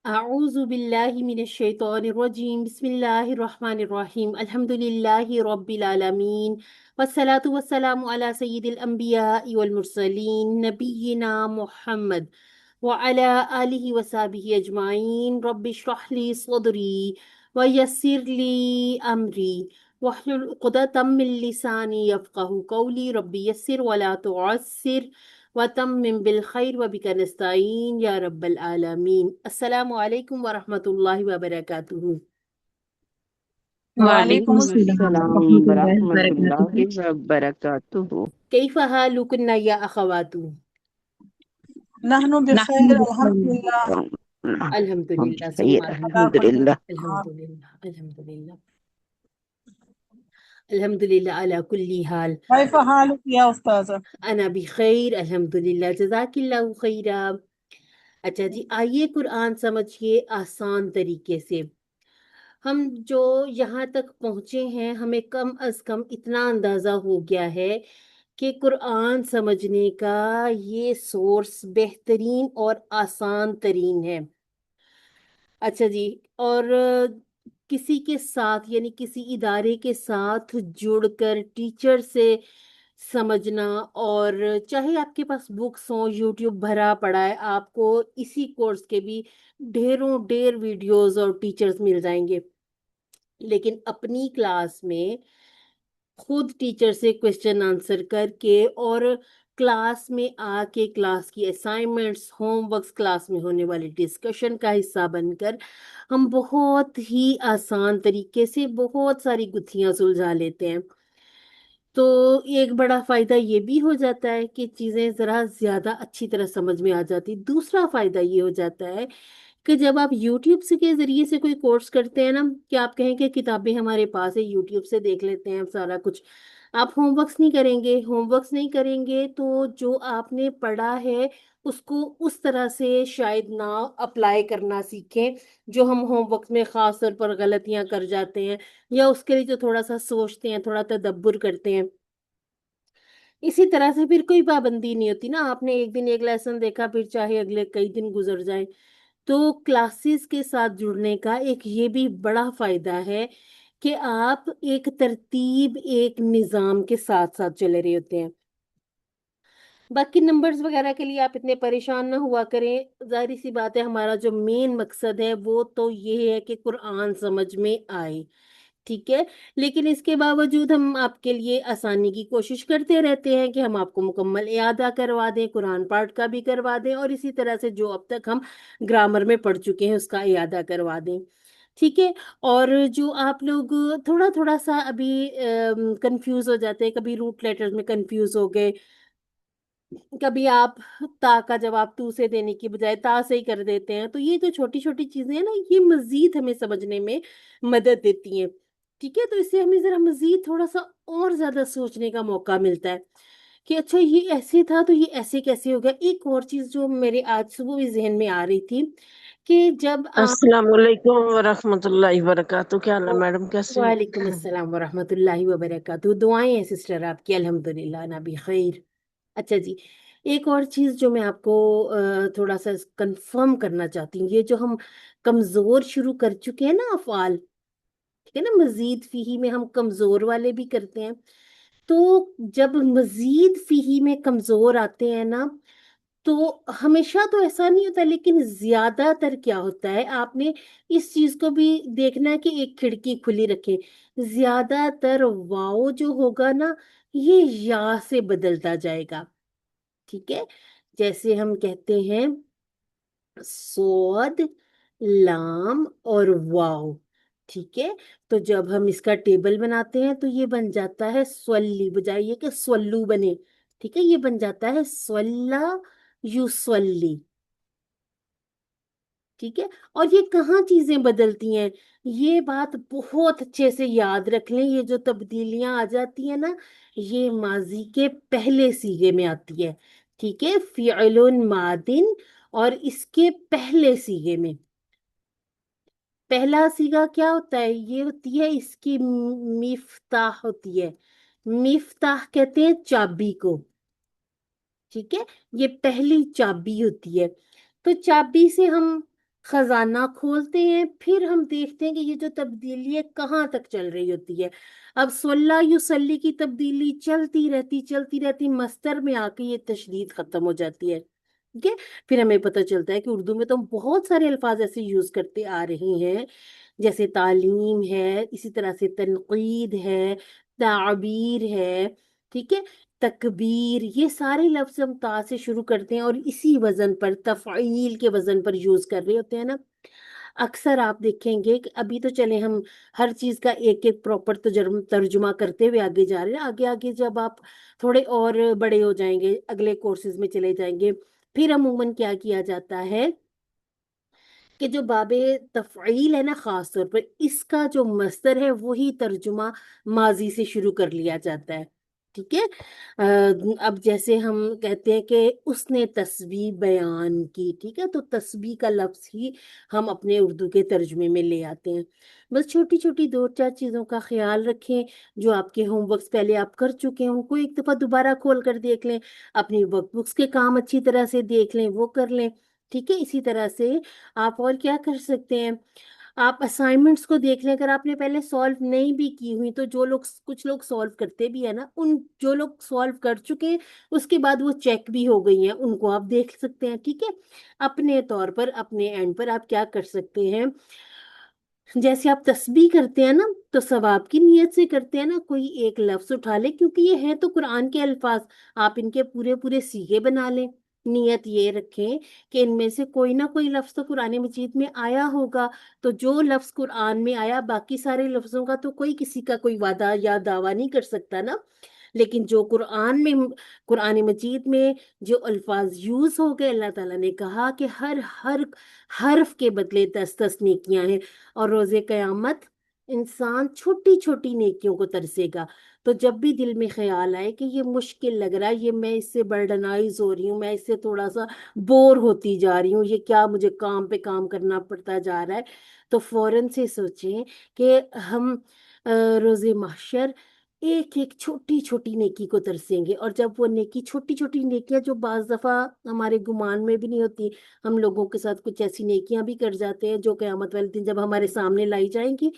أعوذ بالله من الشيطان الرجيم بسم الله الرحمن الرحيم الحمد لله رب العالمين والصلاة والسلام على سيد الأنبياء والمرسلين نبينا محمد وعلى آله وصحبه أجمعين رب اشرح لي صدري ويسر لي أمري واحلل عقدة من لساني يفقه قولي رب يسر ولا تعسر وتمم بالخير وبك نستعين يا رب العالمين السلام عليكم ورحمة الله وبركاته. وعلیکم وعلیکم السلام السلام ورحمۃ اللہ ورحمۃ وبرکاتہ۔ اللہ وبرکاتہ۔ كيف حالكن يا أخوات؟ نحن نحن بخیر الحمد بخير للہ۔ الحمد ہم لله ثم بخیر الحمد اللہ الحمد پاک لله کا للہ۔ الحمد لله الحمد لله الحمد لله على كل حال. کیف حالک یا استاذہ؟ أنا بخير الحمد لله جزاك الله خيرا. اچھا جی، آئیے قرآن سمجھیے آسان طریقے سے۔ ہم جو یہاں تک پہنچے ہیں ہمیں کم از کم اتنا اندازہ ہو گیا ہے کہ قرآن سمجھنے کا یہ سورس بہترین اور آسان ترین ہے۔ اچھا جی، اور کسی کے ساتھ یعنی کسی ادارے کے ساتھ جڑ کر ٹیچر سے سمجھنا، اور چاہے آپ کے پاس بکس ہوں، یوٹیوب بھرا پڑا ہے، آپ کو اسی کورس کے بھی ڈھیر ویڈیوز اور ٹیچرز مل جائیں گے، لیکن اپنی کلاس میں خود ٹیچر سے کوشچن آنسر کر کے اور کلاس میں آ کے کلاس کی اسائنمنٹس، ہوم ورکس، کلاس میں ہونے والی ڈسکشن کا حصہ بن کر ہم بہت ہی آسان طریقے سے بہت ساری گتھیاں سلجھا لیتے ہیں۔ تو ایک بڑا فائدہ یہ بھی ہو جاتا ہے کہ چیزیں ذرا زیادہ اچھی طرح سمجھ میں آ جاتی۔ دوسرا فائدہ یہ ہو جاتا ہے کہ جب آپ یوٹیوب سے کے ذریعے سے کوئی کورس کرتے ہیں نا، کہ آپ کہیں کہ کتابیں ہمارے پاس ہے، یوٹیوب سے دیکھ لیتے ہیں سارا کچھ، آپ ہوم ورکس نہیں کریں گے، ہوم ورکس نہیں کریں گے تو جو آپ نے پڑھا ہے اس کو اس طرح سے شاید نہ اپلائی کرنا سیکھیں، جو ہم ہوم ورک میں خاص طور پر غلطیاں کر جاتے ہیں، یا اس کے لیے جو تھوڑا سا سوچتے ہیں، تھوڑا تدبر کرتے ہیں۔ اسی طرح سے پھر کوئی پابندی نہیں ہوتی نا، آپ نے ایک دن ایک لیسن دیکھا، پھر چاہے اگلے کئی دن گزر جائیں۔ تو کلاسز کے ساتھ جڑنے کا ایک یہ بھی بڑا فائدہ ہے کہ آپ ایک ترتیب، ایک نظام کے ساتھ ساتھ چلے رہے ہوتے ہیں۔ باقی نمبرز وغیرہ کے لیے آپ اتنے پریشان نہ ہوا کریں، ظاہری سی بات ہے ہمارا جو مین مقصد ہے وہ تو یہ ہے کہ قرآن سمجھ میں آئے، ٹھیک ہے؟ لیکن اس کے باوجود ہم آپ کے لیے آسانی کی کوشش کرتے رہتے ہیں کہ ہم آپ کو مکمل اعادہ کروا دیں، قرآن پاٹ کا بھی کروا دیں، اور اسی طرح سے جو اب تک ہم گرامر میں پڑھ چکے ہیں اس کا اعادہ کروا دیں، ٹھیک ہے؟ اور جو آپ لوگ تھوڑا تھوڑا سا ابھی کنفیوز ہو جاتے ہیں، کبھی روٹ لیٹرز میں کنفیوز ہو گئے، کبھی آپ تا کا جواب تو سے دینے کی بجائے تا سے ہی کر دیتے ہیں، تو یہ جو چھوٹی چھوٹی چیزیں ہیں نا، یہ مزید ہمیں سمجھنے میں مدد دیتی ہیں، ٹھیک ہے؟ تو اس سے ہمیں ذرا مزید تھوڑا سا اور زیادہ سوچنے کا موقع ملتا ہے کہ اچھا یہ ایسے تھا تو یہ ایسے کیسے ہو گیا۔ ایک اور چیز جو میرے آج صبح بھی ذہن میں آ رہی تھی کہ جب آپ السلام علیکم ورحمۃ اللہ وبرکاتہ۔ کیا حال ہے میڈم، کیسے ہیں؟ وعلیکم السلام ورحمۃ اللہ وبرکاتہ، دعائیں ہیں سسٹر آپ کی، الحمدللہ انا بخیر۔ اچھا جی، ایک اور چیز جو میں آپ کو تھوڑا سا کنفرم کرنا چاہتی ہوں، یہ جو ہم کمزور شروع کر چکے ہیں نا افعال، ٹھیک ہے نا، مزید فیہی میں ہم کمزور والے بھی کرتے ہیں، تو جب مزید فیہی میں کمزور آتے ہیں نا، تو ہمیشہ تو ایسا نہیں ہوتا، لیکن زیادہ تر کیا ہوتا ہے، آپ نے اس چیز کو بھی دیکھنا ہے کہ ایک کھڑکی کھلی رکھیں، زیادہ تر واؤ جو ہوگا نا یہ یا سے بدلتا جائے گا، ٹھیک ہے؟ جیسے ہم کہتے ہیں سود، لام اور واو، ٹھیک ہے؟ تو جب ہم اس کا ٹیبل بناتے ہیں تو یہ بن جاتا ہے سولی، بجائے یہ کہ سولو بنے، ٹھیک ہے؟ یہ بن جاتا ہے سولا یوسولی، ٹھیک ہے؟ اور یہ کہاں چیزیں بدلتی ہیں، یہ بات بہت اچھے سے یاد رکھ لیں، یہ جو تبدیلیاں آ جاتی ہیں نا، یہ ماضی کے پہلے صیغے میں آتی ہے، ٹھیک ہے؟ فعل مادن اور اس کے پہلے صیغے میں، پہلا صیغہ کیا ہوتا ہے، یہ ہوتی ہے اس کی مفتاح ہوتی ہے، مفتاح کہتے ہیں چابی کو، ٹھیک ہے؟ یہ پہلی چابی ہوتی ہے، تو چابی سے ہم खजाना खोलते हैं, फिर हम देखते हैं कि ये जो तब्दीली है कहाँ तक चल रही होती है। अब सल्ला युसल्ली की तब्दीली चलती रहती, मस्तर में आके ये तशदीद खत्म हो जाती है। ठीक है। फिर हमें पता चलता है कि उर्दू में तो हम बहुत सारे अल्फाज ऐसे यूज करते आ रहे हैं, जैसे तालीम है, इसी तरह से तनकीद है, ताबीर है, ठीक है, तकबीर, ये सारे लफ्ज हम ता से शुरू करते हैं और इसी वजन पर, तफ़ईल के वजन पर यूज कर रहे होते हैं ना। अक्सर आप देखेंगे कि अभी तो चले हम हर चीज का एक एक प्रॉपर तर्जुमा करते हुए आगे जा रहे हैं, आगे आगे जब आप थोड़े और बड़े हो जाएंगे, अगले कोर्सेज में चले जाएंगे, फिर अमूमन क्या किया जाता है कि जो बाबे तफ़ईल है ना, खास तौर पर इसका जो मस्दर है वही तर्जुमा माजी से शुरू कर लिया जाता है। ठीक है। अब जैसे हम कहते हैं कि उसने तस्बीह बयान की, ठीक है, तो तस्बीह का लफ्ज ही हम अपने उर्दू के तर्जुमे में ले आते हैं। बस छोटी छोटी दो चार चीज़ों का ख्याल रखें। जो आपके होमवर्क्स पहले आप कर चुके हैं उनको एक दफ़ा दोबारा खोल कर देख लें, अपनी वर्कबुक्स के काम अच्छी तरह से देख लें, वो कर लें। ठीक है। इसी तरह से आप और क्या कर सकते हैं, आप असाइनमेंट्स को देख लें, अगर आपने पहले सॉल्व नहीं भी की हुई तो जो लोग, कुछ लोग सॉल्व करते भी है ना, उन जो लोग सॉल्व कर चुके हैं उसके बाद वो चेक भी हो गई हैं, उनको आप देख सकते हैं। ठीक है। अपने तौर पर, अपने एंड पर आप क्या कर सकते हैं, जैसे आप तस्बीह करते हैं ना, तो सवाब की नीयत से करते हैं ना, कोई एक लफ्ज उठा ले, क्योंकि ये है तो कुरान के अल्फाज, आप इनके पूरे पूरे सीगे बना लें। नियत ये रखें कि इनमें से कोई ना कोई लफ्ज तो कुरान मजीद में आया होगा, तो जो लफ्ज कुरान में आया, बाकी सारे लफ्जों का तो कोई किसी का कोई वादा या दावा नहीं कर सकता ना। लेकिन जो कुरान में, कुरान मजीद में जो अल्फाज यूज हो गए, अल्लाह ताला ने कहा कि हर हर हर्फ के बदले 10 10 नेकियां हैं, और रोजे कयामत इंसान छोटी छोटी नेकियों को तरसेगा। तो जब भी दिल में ख्याल आए कि ये मुश्किल लग रहा है, ये मैं इससे बर्डनाइज हो रही हूँ, मैं इससे थोड़ा सा बोर होती जा रही हूँ, ये क्या मुझे काम पे काम करना पड़ता जा रहा है, तो फौरन से सोचें कि हम रोजे mahशर एक एक छोटी छोटी नेकी को तरसेंगे। और जब वो नेकी, छोटी छोटी नेकियां जो बाज दफा हमारे गुमान में भी नहीं होती, हम लोगों के साथ कुछ ऐसी नेकियां भी कर जाते हैं जो कयामत वाले दिन जब हमारे सामने लाई जाएंगी,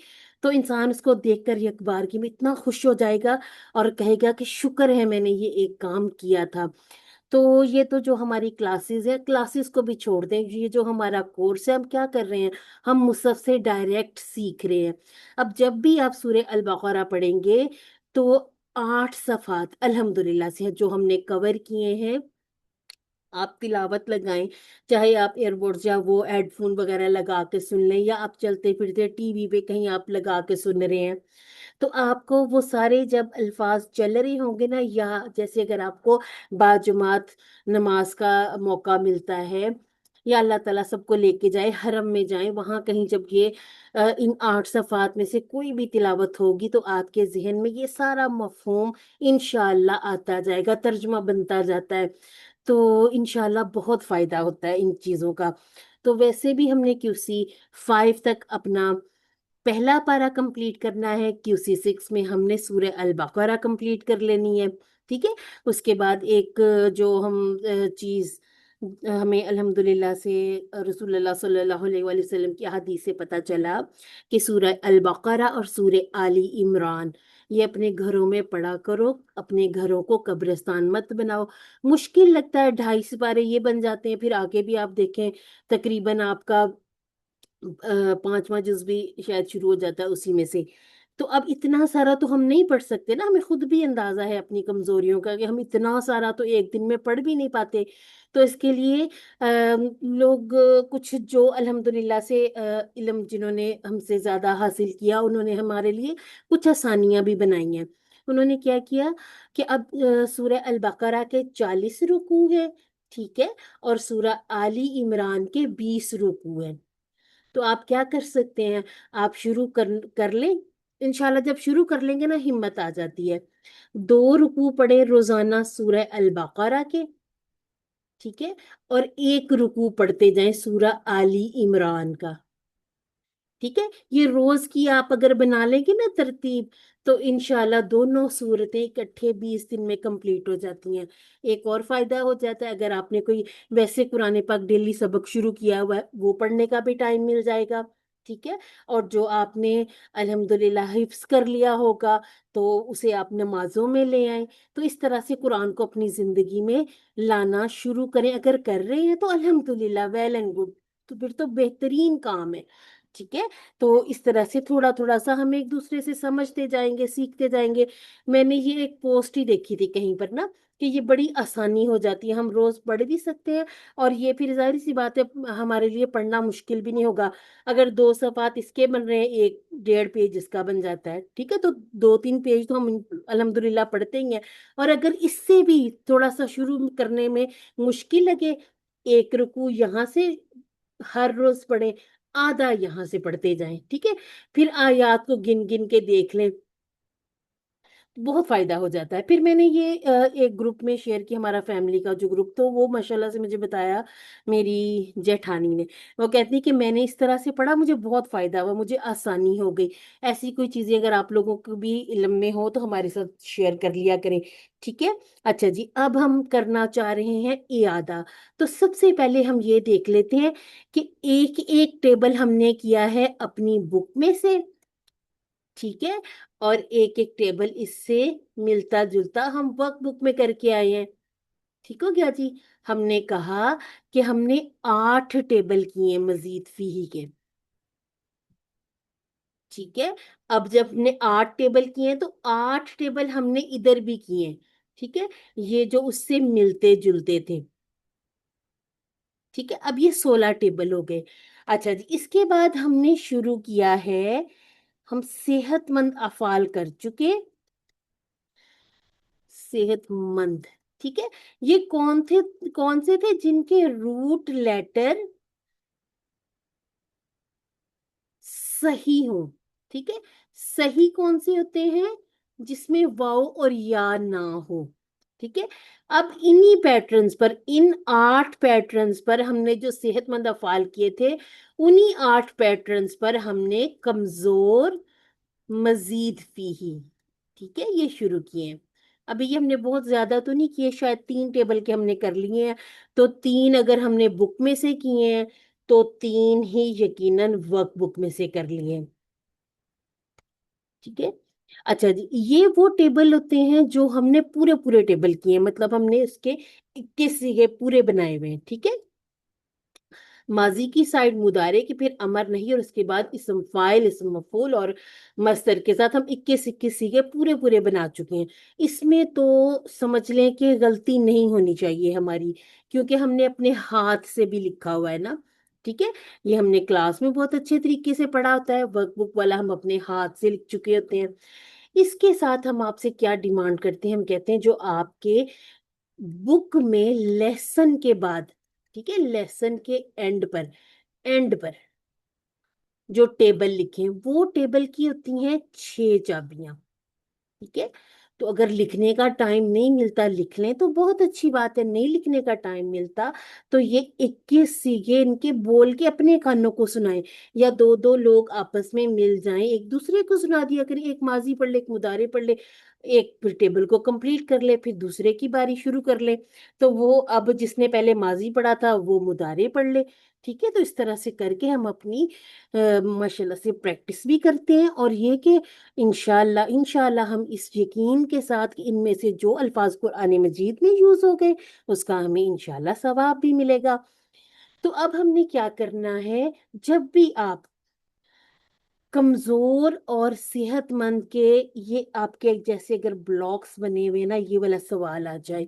तो इंसान उसको देखकर एक बार की में इतना खुश हो जाएगा और कहेगा कि शुक्र है मैंने ये एक काम किया था। तो ये तो जो हमारी क्लासेस है, क्लासेस को भी छोड़ दें, ये जो हमारा कोर्स है, हम क्या कर रहे हैं, हम मुसहफ से डायरेक्ट सीख रहे हैं। अब जब भी आप सूरह अल बकरा पढ़ेंगे तो 8 सफ़ात अल्हम्दुलिल्लाह से जो हमने कवर किए हैं, आप तिलावत लगाएं, चाहे आप एयरबड्स या वो हेडफोन वगैरह लगा के सुन लें, या आप चलते फिरते टीवी पे कहीं आप लगा के सुन रहे हैं, तो आपको वो सारे जब अल्फाज चल रहे होंगे ना, या जैसे अगर आपको बाजुमात नमाज का मौका मिलता है, या अल्लाह ताला सबको लेके जाए हरम में जाए, वहां कहीं जब ये इन 8 सफ़ात में से कोई भी तिलावत होगी, तो आपके जहन में ये सारा मफहूम इंशाअल्लाह आता जाएगा, तर्जुमा बनता जाता है। तो इंशाल्लाह बहुत फायदा होता है इन चीजों का। तो वैसे भी हमने QC 5 तक अपना पहला पारा कंप्लीट करना है, QC 6 में हमने सूरह अल बकरा कंप्लीट कर लेनी है। ठीक है। उसके बाद एक जो हम चीज हमें अल्हम्दुलिल्लाह से रसूलुल्लाह सल्लल्लाहु अलैहि वसल्लम की हदीस से पता चला कि सूरह अल बकरा और सूरह आली इमरान ये अपने घरों में पढ़ा करो, अपने घरों को कब्रिस्तान मत बनाओ। मुश्किल लगता है, 2.5 सिपारे ये बन जाते हैं, फिर आगे भी आप देखें तकरीबन आपका 5वां जुज भी शायद शुरू हो जाता है उसी में से। तो अब इतना सारा तो हम नहीं पढ़ सकते ना, हमें खुद भी अंदाजा है अपनी कमजोरियों का कि हम इतना सारा तो एक दिन में पढ़ भी नहीं पाते। तो इसके लिए लोग कुछ जो अल्हम्दुलिल्लाह से इल्म जिन्होंने हमसे ज्यादा हासिल किया, उन्होंने हमारे लिए कुछ आसानियां भी बनाई हैं। उन्होंने क्या किया कि अब सूरह अल बकरा के 40 रुकू है, ठीक है, और सूरह आली इमरान के 20 रुकू है। तो आप क्या कर सकते हैं, आप शुरू कर लें। इंशाल्लाह जब शुरू कर लेंगे ना, हिम्मत आ जाती है। 2 रुकू पढ़े रोजाना सूरह अल बकरा के, ठीक है, और 1 रुकू पढ़ते जाएं सूरह आली इमरान का। ठीक है, ये रोज की आप अगर बना लेंगे ना तरतीब, तो इंशाल्लाह दोनों सूरतें इकट्ठे 20 दिन में कंप्लीट हो जाती हैं। एक और फायदा हो जाता है, अगर आपने कोई वैसे कुरान पाक डेली सबक शुरू किया हुआ है, वो पढ़ने का भी टाइम मिल जाएगा। ठीक है, और जो आपने अल्हम्दुलिल्लाह हिफ्स कर लिया होगा, तो उसे आप नमाजों में ले आए। तो इस तरह से कुरान को अपनी जिंदगी में लाना शुरू करें। अगर कर रहे हैं तो अल्हम्दुलिल्लाह, वेल एंड गुड, तो फिर तो बेहतरीन काम है। ठीक है, तो इस तरह से थोड़ा थोड़ा सा हम एक दूसरे से समझते जाएंगे, सीखते जाएंगे। मैंने ये एक पोस्ट ही देखी थी कहीं पर ना, कि ये बड़ी आसानी हो जाती है, हम रोज पढ़ भी सकते हैं। और ये फिर जाहिर सी बात है, हमारे लिए पढ़ना मुश्किल भी नहीं होगा। अगर 2 सफ़ात इसके बन रहे हैं, 1 1.5 पेज इसका बन जाता है। ठीक है, तो 2 3 पेज तो हम अल्हम्दुलिल्लाह पढ़ते ही हैं। और अगर इससे भी थोड़ा सा शुरू करने में मुश्किल लगे, एक रुकू यहाँ से हर रोज पढ़ें, आधा यहाँ से पढ़ते जाएं। ठीक है, फिर आयत को गिन गिन के देख लें, बहुत फायदा हो जाता है। फिर मैंने ये एक ग्रुप में शेयर किया, हमारा फैमिली का जो ग्रुप, तो वो माशाल्लाह से मुझे बताया मेरी जेठानी ने। वो कहती है कि मैंने इस तरह से पढ़ा, मुझे बहुत फायदा हुआ, मुझे आसानी हो गई। ऐसी कोई चीजें अगर आप लोगों को भी इल्म में हो तो हमारे साथ शेयर कर लिया करें। ठीक है, अच्छा जी, अब हम करना चाह रहे हैं इयादा। तो सबसे पहले हम ये देख लेते हैं कि एक एक टेबल हमने किया है अपनी बुक में से। ठीक है, और एक एक टेबल इससे मिलता जुलता हम वर्कबुक में करके आए हैं। ठीक हो गया जी। हमने कहा कि हमने 8 टेबल किए मजीद फीही के। ठीक है, अब जब हमने 8 टेबल किए हैं, तो 8 टेबल हमने इधर भी किए हैं। ठीक है, ये जो उससे मिलते जुलते थे। ठीक है, अब ये 16 टेबल हो गए। अच्छा जी, इसके बाद हमने शुरू किया है, हम सेहतमंद अफाल कर चुके, सेहतमंद। ठीक है, ये कौन से थे जिनके रूट लेटर सही हो। ठीक है, सही कौन से होते हैं, जिसमें वाव और या ना हो। ठीक है, अब इन्हीं पैटर्न्स पर, इन 8 पैटर्न्स पर हमने जो सेहतमंद अफाल किए थे, उन्हीं 8 पैटर्न्स पर हमने कमजोर, मजीद फीही, ठीक है, ये शुरू किए हैं। अभी ये हमने बहुत ज्यादा तो नहीं किए, शायद 3 टेबल के हमने कर लिए हैं। तो 3 अगर हमने बुक में से किए हैं, तो 3 ही यकीनन वर्क बुक में से कर लिए हैं। ठीक है, अच्छा जी, ये वो टेबल होते हैं जो हमने पूरे पूरे टेबल किए हैं, मतलब हमने इसके 21 सीगे पूरे बनाए हुए हैं। ठीक है, माजी की साइड मुदारे की, फिर अमर नहीं, और उसके बाद इसम फाइल, इसम मफूल और मस्तर के साथ हम 21 21 सीखे पूरे पूरे बना चुके हैं। इसमें तो समझ लें कि गलती नहीं होनी चाहिए हमारी, क्योंकि हमने अपने हाथ से भी लिखा हुआ है ना। ठीक है, ये हमने क्लास में बहुत अच्छे तरीके से पढ़ा होता है, वर्कबुक वाला हम अपने हाथ से लिख चुके होते हैं। इसके साथ हम आपसे क्या डिमांड करते हैं, हम कहते हैं जो आपके बुक में लेसन के बाद, ठीक है, लेसन के एंड पर जो टेबल लिखे हैं, वो टेबल की होती हैं 6 चाबियां। ठीक है, तो अगर लिखने का टाइम नहीं मिलता, लिख लें तो बहुत अच्छी बात है। नहीं लिखने का टाइम मिलता, तो ये 21 सीखे इनके बोल के अपने कानों को सुनाएं, या दो दो लोग आपस में मिल जाएं, एक दूसरे को सुना दिया करें, एक माजी पढ़ ले, एक मुदारे पढ़ ले, एक फिर टेबल को कंप्लीट कर ले, फिर दूसरे की बारी शुरू कर ले। तो वो अब जिसने पहले माजी पढ़ा था वो मुदारे पढ़ ले। ठीक है, तो इस तरह से करके हम अपनी माशाल्लाह से प्रैक्टिस भी करते हैं। और ये कि इंशाल्लाह इंशाल्लाह हम इस यकीन के साथ कि इनमें से जो अल्फाज कुरान मजीद में यूज हो गए, उसका हमें इंशाल्लाह सवाब भी मिलेगा। तो अब हमने क्या करना है, जब भी आप कमजोर और सेहतमंद के, ये आपके जैसे अगर ब्लॉक्स बने हुए ना, ये वाला सवाल आ जाए,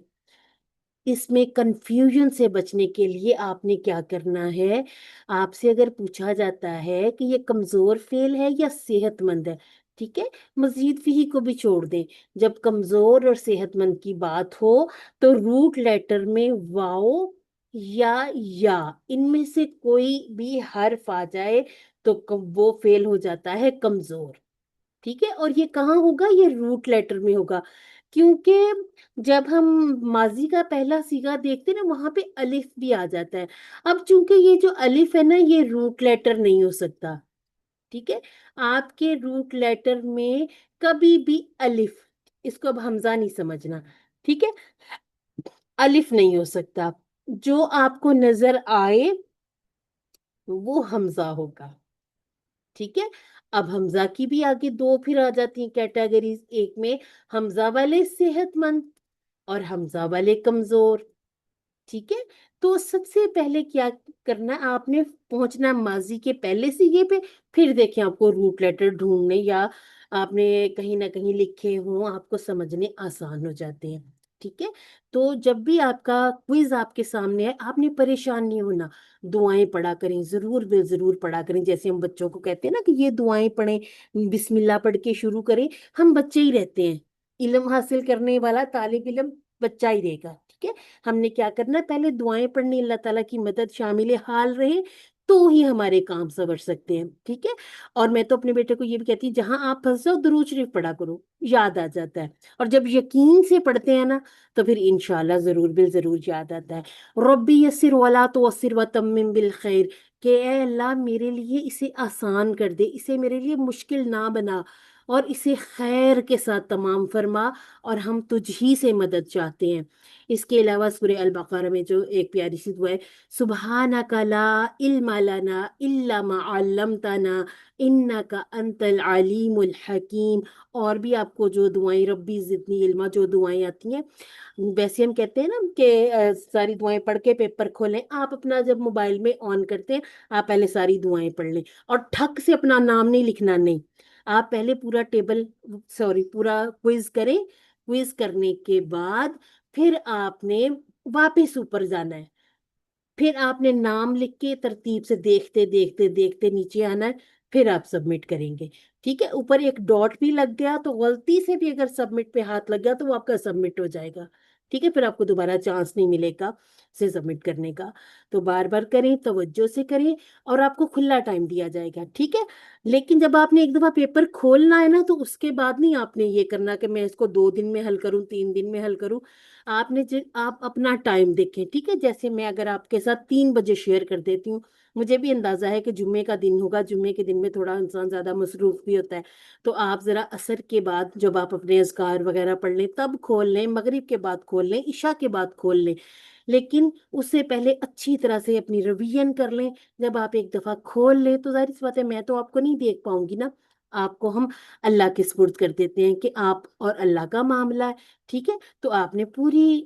इसमें कंफ्यूजन से बचने के लिए आपने क्या करना है, आपसे अगर पूछा जाता है कि ये कमजोर फेल है या सेहतमंद है, ठीक है, मजीद फीही को भी छोड़ दें, जब कमजोर और सेहतमंद की बात हो, तो रूट लेटर में वाओ या इनमें से कोई भी हर्फ आ जाए, तो वो फेल हो जाता है, कमजोर। ठीक है, और ये कहाँ होगा, ये रूट लेटर में होगा, क्योंकि जब हम माजी का पहला सीगा देखते हैं ना, वहां पे अलिफ भी आ जाता है। अब चूंकि ये जो अलिफ है ना, ये रूट लेटर नहीं हो सकता, ٹھیک ہے. آپ کے روٹ لیٹر میں کبھی بھی الف، اس کو اب حمزہ نہیں سمجھنا، ٹھیک ہے، الف نہیں ہو سکتا. جو آپ کو نظر آئے وہ حمزہ ہوگا. ٹھیک ہے. اب حمزہ کی بھی آگے دو پھر آ جاتی ہیں کیٹیگریز، ایک میں حمزہ والے صحت مند اور حمزہ والے کمزور. ٹھیک ہے. تو سب سے پہلے کیا کرنا ہے، آپ نے پہنچنا ماضی کے پہلے سیگے پہ، پھر دیکھیں آپ کو روٹ لیٹر ڈھونڈنے یا آپ نے کہیں نہ کہیں لکھے ہوں آپ کو سمجھنے آسان ہو جاتے ہیں. ٹھیک ہے. تو جب بھی آپ کا کوئز آپ کے سامنے ہے آپ نے پریشان نہیں ہونا، دعائیں پڑھا کریں، ضرور بے ضرور پڑھا کریں. جیسے ہم بچوں کو کہتے ہیں نا کہ یہ دعائیں پڑھیں، بسم اللہ پڑھ کے شروع کریں. ہم بچے ہی رہتے ہیں، علم حاصل کرنے والا طالب علم بچہ ہی رہے گا. ٹھیک ہے. ہم نے کیا کرنا ہے، پہلے دعائیں پڑھنی، اللہ تعالیٰ کی مدد شامل حال رہے تو ہی ہمارے کام سنور سکتے ہیں. ٹھیک ہے. اور میں تو اپنے بیٹے کو یہ بھی کہتی ہوں، جہاں آپ پھنس جاؤ درود شریف پڑھا کرو، یاد آ جاتا ہے. اور جب یقین سے پڑھتے ہیں نا تو پھر انشاءاللہ ضرور ضرور یاد آتا ہے. ربی یسر ولا تعسر وتمم بالخیر، کہ اے اللہ میرے لیے اسے آسان کر دے، اسے میرے لیے مشکل نہ بنا، اور اسے خیر کے ساتھ تمام فرما، اور ہم تجھ ہی سے مدد چاہتے ہیں. اس کے علاوہ سورہ البقرہ میں جو ایک پیاری سی دعا ہے، سبحانک لا علم لنا الا ما علمتنا انک انت العلیم الحکیم. اور بھی آپ کو جو دعائیں ربی زدنی علما جو دعائیں آتی ہیں، ویسے ہم کہتے ہیں نا کہ ساری دعائیں پڑھ کے پیپر کھولیں. آپ اپنا جب موبائل میں آن کرتے ہیں آپ پہلے ساری دعائیں پڑھ لیں، اور ٹھک سے اپنا نام نہیں لکھنا، نہیں، آپ پہلے پورا ٹیبل پورا کوئز کریں. کوئز کرنے کے بعد پھر آپ نے واپس اوپر جانا ہے، پھر آپ نے نام لکھ کے ترتیب سے دیکھتے دیکھتے دیکھتے نیچے آنا ہے، پھر آپ سبمٹ کریں گے. ٹھیک ہے. اوپر ایک ڈاٹ بھی لگ گیا تو غلطی سے بھی اگر سبمٹ پہ ہاتھ لگ گیا تو وہ آپ کا سبمٹ ہو جائے گا. ٹھیک ہے. پھر آپ کو دوبارہ چانس نہیں ملے گا سے سبمٹ کرنے کا. تو بار بار کریں، توجہ سے کریں، اور آپ کو کھلا ٹائم دیا جائے گا. ٹھیک ہے. لیکن جب آپ نے ایک دفعہ پیپر کھولنا ہے نا تو اس کے بعد نہیں آپ نے یہ کرنا کہ میں اس کو 2 دن میں حل کروں، 3 دن میں حل کروں. آپ نے آپ اپنا ٹائم دیکھیں. ٹھیک ہے. جیسے میں اگر آپ کے ساتھ 3 بجے شیئر کر دیتی ہوں، مجھے بھی اندازہ ہے کہ جمعے کا دن ہوگا، جمعے کے دن میں تھوڑا انسان زیادہ مصروف بھی ہوتا ہے، تو آپ ذرا عصر کے بعد جب آپ اپنے اذکار وغیرہ پڑھ لیں تب کھول لیں، مغرب کے بعد کھول لیں، عشاء کے بعد کھول لیں. لیکن اس سے پہلے اچھی طرح سے اپنی ریویژن کر لیں. جب آپ ایک دفعہ کھول لیں تو ظاہر سی بات ہے میں تو آپ کو نہیں دیکھ پاؤں گی نا، آپ کو ہم اللہ کے سپرد کر دیتے ہیں کہ آپ اور اللہ کا معاملہ ہے. ٹھیک ہے. تو آپ نے پوری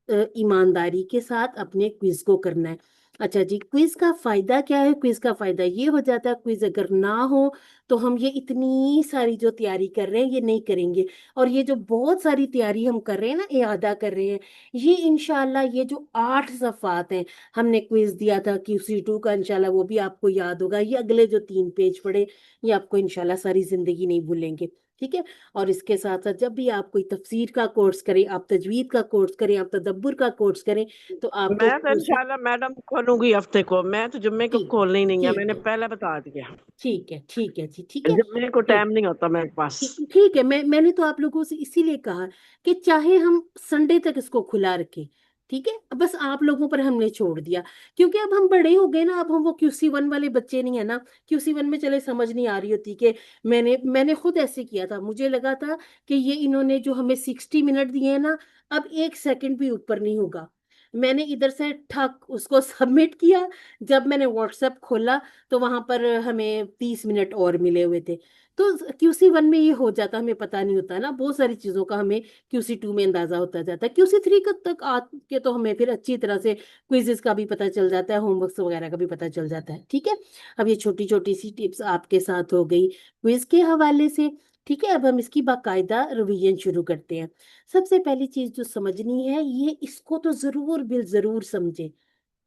ایمانداری کے ساتھ اپنے کوئز کو کرنا ہے. اچھا جی، کوئز کا فائدہ کیا ہے؟ کوئز کا فائدہ یہ ہو جاتا ہے کوئز اگر نہ ہو تو ہم یہ اتنی ساری جو تیاری کر رہے ہیں یہ نہیں کریں گے. اور یہ جو بہت ساری تیاری ہم کر رہے ہیں نا، اعادہ کر رہے ہیں، یہ انشاءاللہ یہ جو 8 صفحات ہیں ہم نے کوئز دیا تھا QC2 کا، انشاءاللہ وہ بھی آپ کو یاد ہوگا. یہ اگلے جو 3 پیج پڑے یہ آپ کو انشاءاللہ ساری زندگی نہیں بھولیں گے. ٹھیک ہے. اور اس کے ساتھ ساتھ جب بھی آپ کوئی تفسیر کا کورس کریں، آپ تجوید کا کورس کریں، آپ تدبر کا کورس کریں تو آپ کو میں تو انشاءاللہ میڈم کھولوں گی ہفتے کو، میں تو جمعے کو ٹھیک کھولنا ہی نہیں ہے، میں ٹھیک نے ہے پہلے بتا دیا. ٹھیک ہے ٹھیک ہے جی ٹھیک ہے. جمعے کو ٹھیک ٹائم نہیں ہوتا میرے پاس. ٹھیک ہے. میں نے تو آپ لوگوں سے اسی لیے کہا کہ چاہے ہم سنڈے تک اس کو کھلا رکھیں. ٹھیک ہے. بس آپ لوگوں پر ہم نے چھوڑ دیا کیونکہ اب ہم بڑے ہو گئے نا، اب ہم وہ QC1 والے بچے نہیں ہیں نا. QC1 میں چلے سمجھ نہیں آ رہی ہوتی کہ میں نے خود ایسے کیا تھا، مجھے لگا تھا کہ یہ انہوں نے جو ہمیں 60 منٹ دیے ہیں نا اب 1 سیکنڈ بھی اوپر نہیں ہوگا. میں نے ادھر سے ٹھک اس کو سبمٹ کیا، جب میں نے واٹس ایپ کھولا تو وہاں پر ہمیں 30 منٹ اور ملے ہوئے تھے. تو QC1 میں یہ ہو جاتا، ہمیں پتہ نہیں ہوتا نا بہت ساری چیزوں کا، ہمیں QC2 میں اندازہ ہوتا جاتا ہے. QC3 تک آ کے تو ہمیں پھر اچھی طرح سے کوئزز کا بھی پتہ چل جاتا ہے، ہوم ورکس وغیرہ کا بھی پتہ چل جاتا ہے. ٹھیک ہے. اب یہ چھوٹی چھوٹی سی ٹپس آپ کے ساتھ ہو گئی کوئز کے حوالے سے. ٹھیک ہے. اب ہم اس کی باقاعدہ ریویژن شروع کرتے ہیں. سب سے پہلی چیز جو سمجھنی ہے، یہ اس کو تو ضرور ضرور سمجھیں.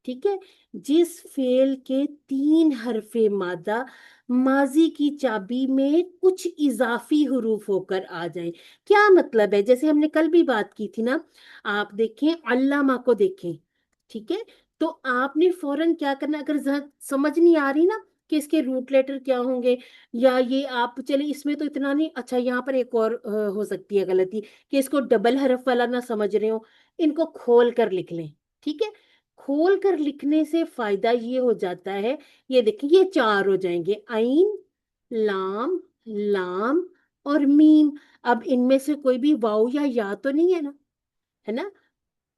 ٹھیک ہے. جس فعل کے 3 حرف مادہ ماضی کی چابی میں کچھ اضافی حروف ہو کر آ جائیں. کیا مطلب ہے؟ جیسے ہم نے کل بھی بات کی تھی نا، آپ دیکھیں علامہ کو دیکھیں. ٹھیک ہے. تو آپ نے فوراً کیا کرنا، اگر سمجھ نہیں آ رہی نا کہ اس کے روٹ لیٹر کیا ہوں گے، یا یہ آپ چلے اس میں تو اتنا نہیں. اچھا یہاں پر ایک اور ہو سکتی ہے غلطی کہ اس کو ڈبل حرف والا نہ سمجھ رہے ہو، ان کو کھول کر لکھ لیں. ٹھیک ہے. کھول کر لکھنے سے فائدہ یہ ہو جاتا ہے، یہ دیکھیں یہ 4 ہو جائیں گے، عین लाम, लाम और मीम। अब इनमें से कोई भी वाव या या तो नहीं है ना, है ना।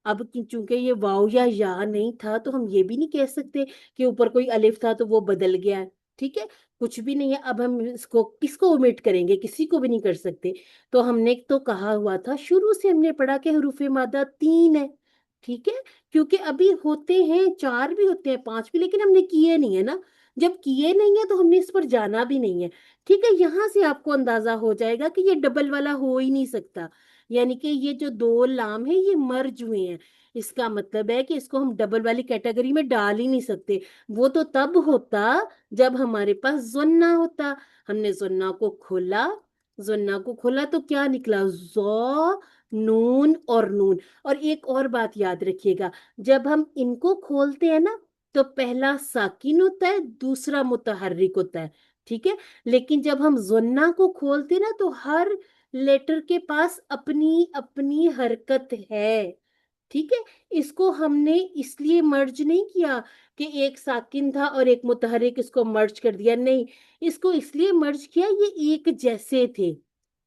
अब चूंकि ये वाव या नहीं था तो हम ये भी नहीं कह सकते कि ऊपर कोई अलिफ था तो वो बदल गया है। ठीक है, कुछ भी नहीं है। अब हम इसको किसको ओमिट करेंगे, किसी को भी नहीं कर सकते। तो हमने तो कहा हुआ था, शुरू से हमने पढ़ा कि हरूफ मादा 3 है। ठीक है, क्योंकि अभी होते हैं 4 भी, होते हैं 5 भी, लेकिन हमने किए नहीं है ना। जब किए नहीं है तो हमने इस पर जाना भी नहीं है। ठीक है, यहां से आपको अंदाजा हो जाएगा कि ये डबल वाला हो ही नहीं सकता। यानी कि ये जो दो लाम है ये मर्ज हुए हैं। इसका मतलब है कि इसको हम डबल वाली कैटेगरी में डाल ही नहीं सकते। वो तो तब होता जब हमारे पास जुन्ना होता। हमने जुन्ना को खोला तो क्या निकला, जौ, नून और नून। और एक और बात याद रखिएगा, जब हम इनको खोलते हैं ना तो पहला साकिन होता है, दूसरा मुतहर्रिक होता है। ठीक है, लेकिन जब हम जुन्ना को खोलते हैं ना तो हर लेटर के पास अपनी अपनी हरकत है। ठीक है, इसको हमने इसलिए मर्ज नहीं किया कि एक साकिन था और एक मुतहरिक, इसको मर्ज कर दिया, नहीं। इसको इसलिए मर्ज किया, ये एक जैसे थे।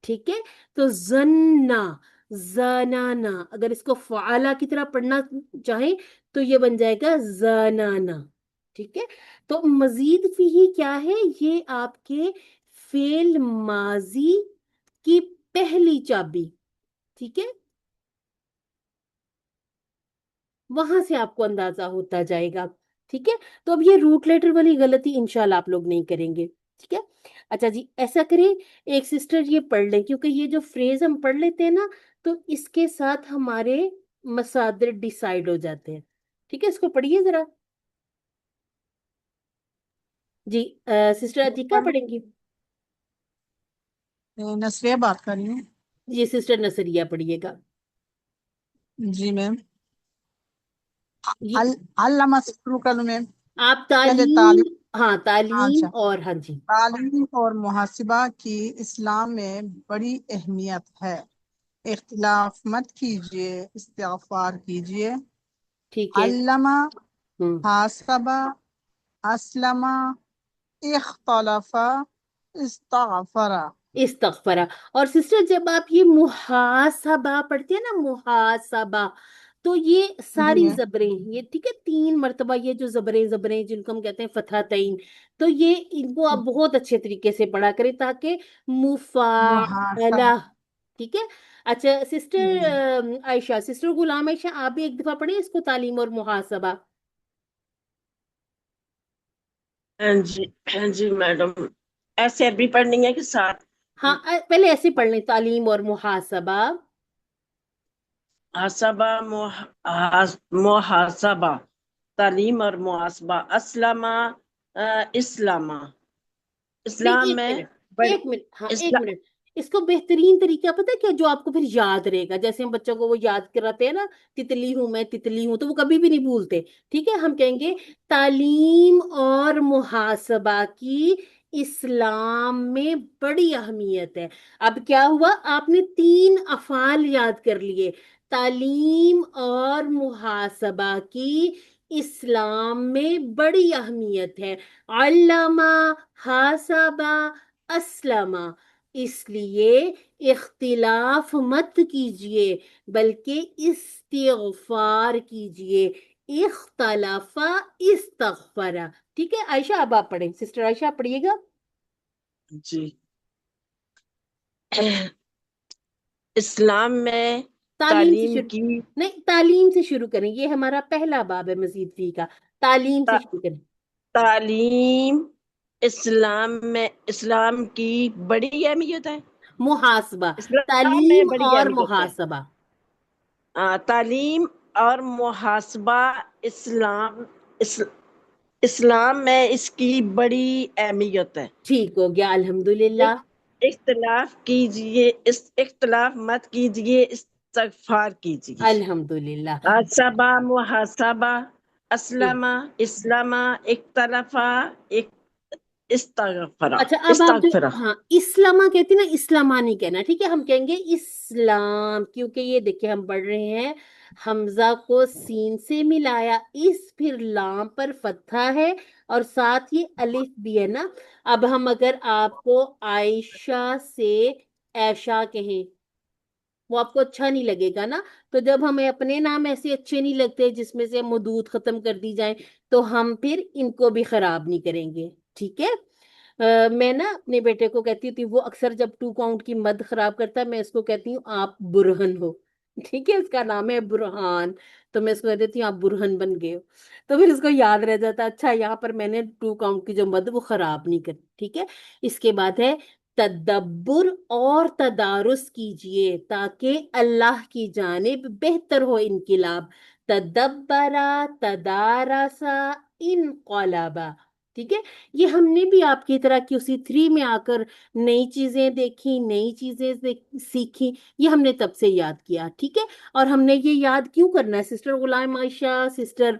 ठीक है, तो जन्ना, जनाना, अगर इसको फ़ाला की तरह पढ़ना चाहे तो ये बन जाएगा जनाना। ठीक है, तो मजीद फीही क्या है, ये आपके फेल माजी की पहली चाबी। ठीक है, वहां से आपको अंदाजा होता जाएगा। ठीक है, तो अब ये रूट लेटर वाली गलती इंशाल्लाह आप लोग नहीं करेंगे। ठीक है, अच्छा जी, ऐसा करें, एक सिस्टर ये पढ़ लें, क्योंकि ये जो फ्रेज हम पढ़ लेते हैं ना तो इसके साथ हमारे मसादिर डिसाइड हो जाते हैं। ठीक है, इसको पढ़िए जरा। जी, सिस्टर अतिका पढ़ेंगी। नसरिया बात कर रही हूँ। ये सिस्टर नसरिया पढ़िएगा। जी मैम। ये अल्लामा से शुरू करूँ मैम? आप पहले तालीम, तालीम। हाँ तालीम, अच्छा। और हाँ जी। तालीम और मुहासिबा की इस्लाम में बड़ी अहमियत है। इख्तिलाफ मत कीजिए, इस्तिग़फ़ार कीजिए। ठीक है। अल्लमा, हम्म। हासबा, अस्लमा, इख्तलफा, इस्तग़फ़रा। इस्तगफरा। और सिस्टर जब आप ये मुहासबा पढ़ते हैं ना, मुहासबा, तो ये जी सारी मैम। जबरें, ये ठीक है 3 मर्तबा, ये जो जबरें जबरें जिनको हम कहते हैं फतहतैन, तो ये इनको आप बहुत अच्छे तरीके से पढ़ा करें ताकि मुहासब। मुफाअला। ठीक है, अच्छा सिस्टर आयशा, सिस्टर गुलाम आयशा, आप भी एक दफा पढ़े इसको, तालीम और मुहासबा। हाँ जी मैडम। ऐसे अरबी पढ़नी है कि साथ? हाँ, पहले ऐसे पढ़ लें, तालीम और मुहासबा। हसबा, मुहासबा, तालीम और मुहासबा, अस्लमा, इस्लामा। नहीं, इस्लाम एक में मिनट, बड़ी एक मिनट, हाँ एक इस्ला, मिनट। इसको बेहतरीन तरीका पता है क्या, जो आपको फिर याद रहेगा, जैसे हम बच्चों को वो याद कराते हैं ना, तितली हूं मैं, तितली हूं, तो वो कभी भी नहीं भूलते। ठीक है, हम कहेंगे तालीम और मुहासबा की इस्लाम में बड़ी अहमियत है। अब क्या हुआ, आपने 3 अफ़ाल याद कर लिए। तालीम और मुहासबा की इस्लाम में बड़ी अहमियत है। अल्लामा, हासाबा, अस्लमा। इसलिए इख्तिलाफ मत कीजिए, बल्कि इस्तिगफार कीजिए। इख्तलाफा, इस्तगफरा। ठीक है, आयशा अब आप पढ़ें, सिस्टर आयशा आप पढ़िएगा। जी। इस्लाम में तालीम से तालीम शुरू, की नहीं तालीम से शुरू करें, ये हमारा पहला बाब है मजीद फी का। तालीम से ता, शुरू करें। तालीम इस्लाम की बड़ी अहमियत है। मुहासबा, इस्लाम में तालीम बड़ी और अहमियत है। मुहासबा। तालीम और मुहासबा, इस्लाम इस, इस्लाम में इसकी बड़ी अहमियत है। ठीक हो गया, इख- अल्हम्दुलिल्लाह। इख्तिलाफ कीजिए, इस इख्तिलाफ मत कीजिए, इस्तगफार कीजिए। अल्हम्दुलिल्लाह। सबा, मुहासबा, जी। अस्लमा, इस्लामा, इख्तलफा, इस्तगफरा, अच्छा, अब आप जो, इस्तगफरा। हाँ, इस्लामा कहते हैं ना, इस्लामा नहीं कहना, ठीक है, हम कहेंगे इस्लाम, क्योंकि ये देखिए हम पढ़ रहे हैं, हमजा को सीन से मिलाया, इस फिर लाम पर फतहा है, और साथ ही अलिफ भी है ना। अब हम अगर आपको आयशा से ऐशा कहें, वो आपको अच्छा नहीं लगेगा ना। तो जब हमें अपने नाम ऐसे अच्छे नहीं लगते जिसमें से मदूद खत्म कर दी जाए, तो हम फिर इनको भी खराब नहीं करेंगे, ठीक है। मैं ना अपने बेटे को कहती थी, वो अक्सर जब टू काउंट की मद खराब करता है, मैं इसको कहती हूँ आप बुरहन हो, ठीक है, इसका नाम है बुरहान। तो मैं इसको कह देती हूँ आप बुरहन बन गए हो। तो फिर इसको याद रह जाता, अच्छा यहाँ पर मैंने टू काउंट की जो मद वो खराब नहीं करी, ठीक है। इसके बाद है तदब्बुर और तदारुस कीजिए ताकि अल्लाह की जानिब बेहतर हो इनकिलाब। तदब्बरा, तदारसा, इनकलाबा, ठीक है। ये हमने भी आपकी तरह QC3 में आकर नई चीजें देखी, नई चीजें सीखी, ये हमने तब से याद किया, ठीक है। और हमने ये याद क्यों करना है, सिस्टर गुलाम आयशा, सिस्टर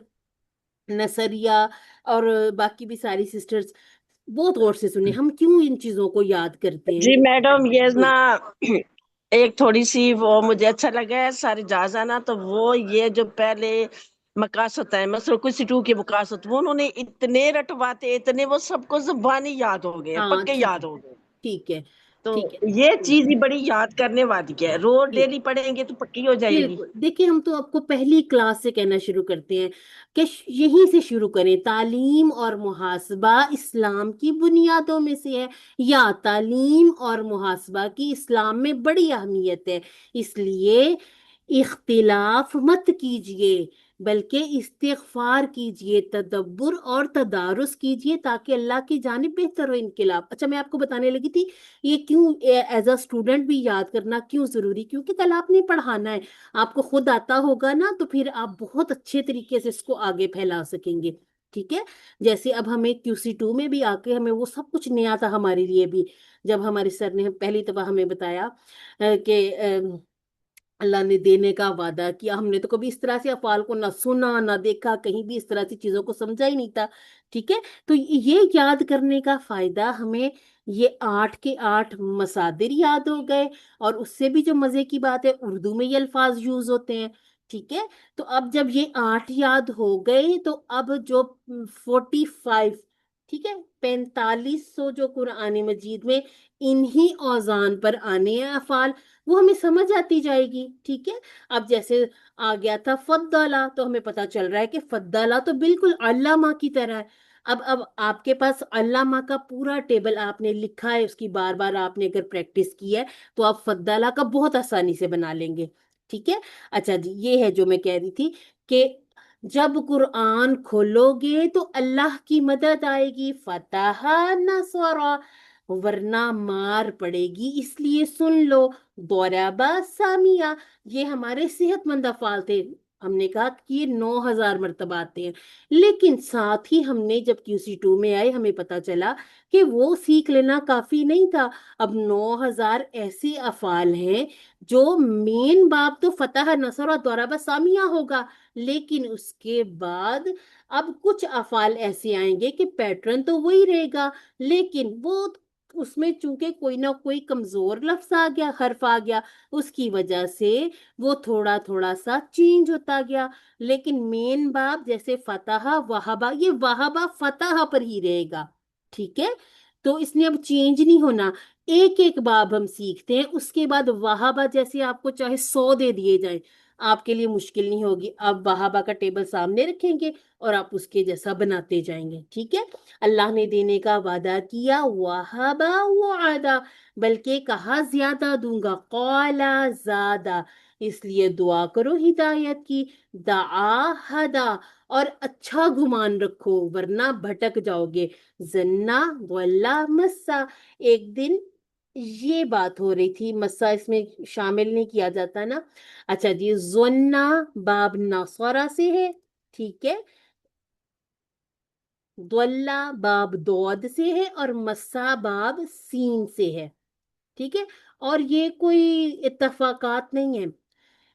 नसरिया, और बाकी भी सारी सिस्टर्स, बहुत गौर से सुने, हम क्यों इन चीजों को याद करते हैं। जी मैडम, ये ना जी, एक थोड़ी सी वो मुझे अच्छा लगा है सारी जाजा ना, तो वो ये जो पहले मकासत है, मसलन किसी टू की मकासत, वो उन्होंने इतने रटवाते, इतने वो सबको जुबानी याद हो गए, हाँ, पक्के ठीक याद है, हो गए। ठीक है, तो ठीक है, ये चीज ही बड़ी याद करने वाली है, रोज जी, डेली पढ़ेंगे तो पक्की हो जाएगी। बिल्कुल। देखिए, हम तो आपको पहली क्लास से कहना शुरू करते हैं कि यहीं से शुरू करें, तालीम और मुहासबा इस्लाम की बुनियादों में से है, या तालीम और मुहासबा की इस्लाम में बड़ी अहमियत है। इसलिए इख्तिलाफ मत कीजिए, बल्कि इस्तिगफार कीजिए, तदब्बुर और तदारुस कीजिए ताकि अल्लाह की जानिब बेहतर हो इनकिलाब। अच्छा, मैं आपको बताने लगी थी, ये क्यों एज अ स्टूडेंट भी याद करना क्यों जरूरी, क्योंकि कल आपने पढ़ाना है, आपको खुद आता होगा ना, तो फिर आप बहुत अच्छे तरीके से इसको आगे फैला सकेंगे, ठीक है। जैसे अब हमें QC2 में भी आके हमें वो सब कुछ नया था हमारे लिए भी, जब हमारे सर ने पहली दफा हमें बताया कि अल्लाह ने देने का वादा किया, हमने तो कभी इस तरह से अफाल को ना सुना ना देखा, कहीं भी इस तरह से चीजों को समझा ही नहीं था, ठीक है। तो ये याद करने का फायदा हमें, ये 8 के 8 मसादिर याद हो गए, और उससे भी जो मजे की बात है, उर्दू में ये अल्फाज यूज होते हैं, ठीक है। तो अब जब ये 8 याद हो गए, तो अब जो 45, ठीक है, 4500 जो कुरान मजीद में इन्हीं औजान पर आने हैं अफाल, वो हमें समझ आती जाएगी, ठीक है। अब जैसे आ गया था फद्दला, तो हमें पता चल रहा है कि फद्दला तो बिल्कुल अल्लामा की तरह है। अब आपके पास अल्लामा का पूरा टेबल आपने लिखा है, उसकी बार बार आपने अगर प्रैक्टिस की है, तो आप फद्दला का बहुत आसानी से बना लेंगे, ठीक है। अच्छा जी, ये है जो मैं कह रही थी कि जब कुरान खोलोगे तो अल्लाह की मदद आएगी, फतह नसरा, वरना मार पड़ेगी, इसलिए सुन लो। दौराबा सामिया, ये हमारे सेहतमंद अफाल थे, हमने कहा कि ये 9,000 मरतबा आते हैं, लेकिन साथ ही हमने जब QC2 में आए, हमें पता चला कि वो सीख लेना काफी नहीं था। अब 9,000 ऐसे अफाल हैं जो मेन बाब तो फतह नसर और दौराबा सामिया होगा, लेकिन उसके बाद अब कुछ अफाल ऐसे आएंगे कि पैटर्न तो वही रहेगा, लेकिन वो उसमें चूंकि कोई ना कोई कमजोर लफ्ज आ गया, हर्फ आ गया, उसकी वजह से वो थोड़ा थोड़ा सा चेंज होता गया। लेकिन मेन बाब जैसे फतह वहाबा, ये वहाबा फतह पर ही रहेगा, ठीक है। तो इसने अब चेंज नहीं होना, एक एक बाब हम सीखते हैं, उसके बाद वहाबा जैसे आपको चाहे 100 दे दिए जाए, आपके लिए मुश्किल नहीं होगी, आप वहाबा का टेबल सामने रखेंगे और आप उसके जैसा बनाते जाएंगे, ठीक है। अल्लाह ने देने का वादा किया, वहाबा वादा, बल्कि कहा ज्यादा दूंगा, कौला ज्यादा, इसलिए दुआ करो हिदायत की, दआ हदा, और अच्छा गुमान रखो वरना भटक जाओगे। जन्ना वल्ला मस्सा, एक दिन ये बात हो रही थी, मस्सा इसमें शामिल नहीं किया जाता ना। अच्छा जी, जोन्ना बाब नौसरा से है, ठीक है, द्वल्ला बाब दौद से है, और मस्सा बाब सीन से है, ठीक है। और ये कोई इत्तफाकात नहीं है,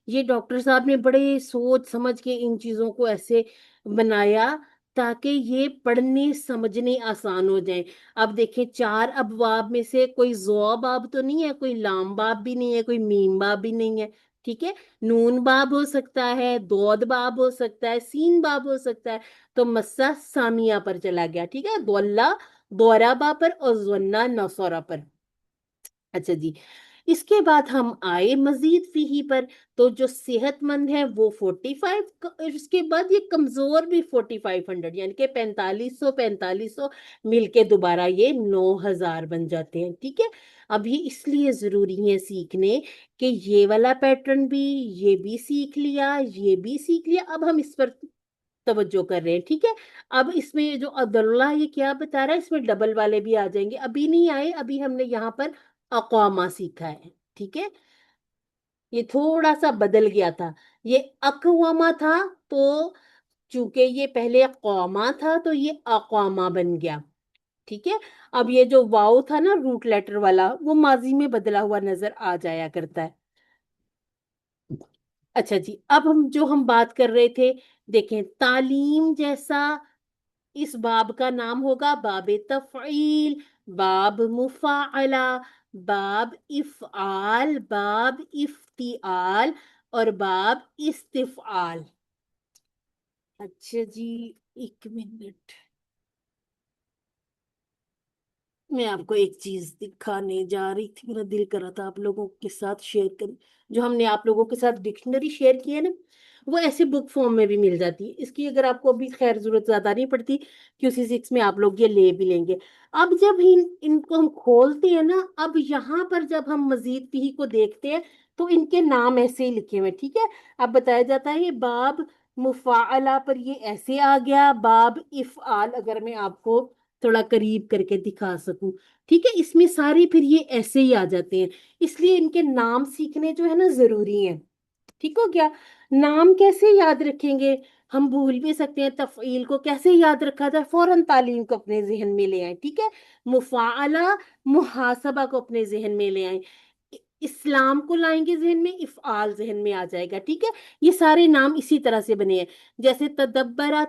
ये डॉक्टर साहब ने बड़े सोच समझ के इन चीजों को ऐसे बनाया ताकि ये पढ़ने समझने आसान हो जाए। अब देखें, 4 अबवाब में से कोई ज़ो बाब तो नहीं है, कोई लाम बाब भी नहीं है, कोई मीम बाब भी नहीं है। ठीक है, नून बाब हो सकता है, दौद बाब हो सकता है, सीन बाब हो सकता है। तो मस्सा सामिया पर चला गया। ठीक है, दोल्ला दोराबा पर और जन्ना नौसौरा पर। अच्छा जी, इसके बाद हम आए मजीद फीही पर। तो जो सेहतमंद है वो 45, इसके बाद ये कमजोर भी 4500, यानी कि 4500 मिलके दोबारा ये 9000 बन जाते हैं। ठीक है, अब ये इसलिए जरूरी है सीखने कि ये वाला पैटर्न भी, ये भी सीख लिया, ये भी सीख लिया, अब हम इस पर तवज्जो कर रहे हैं। ठीक है, अब इसमें जो अब्दुल्ला ये क्या बता रहा है, इसमें डबल वाले भी आ जाएंगे। अभी नहीं आए, अभी हमने यहाँ पर अक़वामा सीखा है। ठीक है, ये थोड़ा सा बदल गया था, ये अक़वामा था, तो चूंकि ये पहले कौमा था तो ये अक़वामा बन गया। ठीक है, अब ये जो वाव था ना रूट लेटर वाला, वो माजी में बदला हुआ नजर आ जाया करता है। अच्छा जी, अब हम बात कर रहे थे, देखें तालीम जैसा, इस बाब का नाम होगा बाब तफ़ईल, बाब मुफ़ाअला, बाब इफ़आल, बाब इफ्तिआल और बाब इस्तिफ़आल। अच्छा जी, 1 मिनट, मैं आपको एक चीज दिखाने जा रही थी, मेरा दिल कर रहा था आप लोगों के साथ शेयर करें। जो हमने आप लोगों के साथ डिक्शनरी शेयर की है ना, वो ऐसे बुक फॉर्म में भी मिल जाती है। इसकी अगर आपको अभी खैर जरूरत ज्यादा नहीं पड़ती, QC6 में आप लोग ये ले भी लेंगे। अब जब इनको हम खोलते हैं ना, अब यहाँ पर जब हम मजीद फीही को देखते हैं तो इनके नाम ऐसे ही लिखे हुए हैं। ठीक है, अब बताया जाता है ये बाब मुफाअला पर ये ऐसे आ गया, बाब इफ़आल अगर मैं आपको थोड़ा करीब करके दिखा सकूं। ठीक है, इसमें सारे फिर ये ऐसे ही आ जाते हैं, इसलिए इनके नाम सीखने जो है ना जरूरी है। ठीक हो गया, नाम कैसे याद रखेंगे, हम भूल भी सकते हैं। तफईल को कैसे याद रखा जाए, फौरन तालीम को अपने जहन में ले आए। ठीक है, मुफाअला मुहासबा को अपने जहन में ले आए, इस्लाम को लाएंगे जहन में, इफ़आल जहन में आ जाएगा। ठीक है, ये सारे नाम इसी तरह से बने हैं। जैसे तदब्बरा,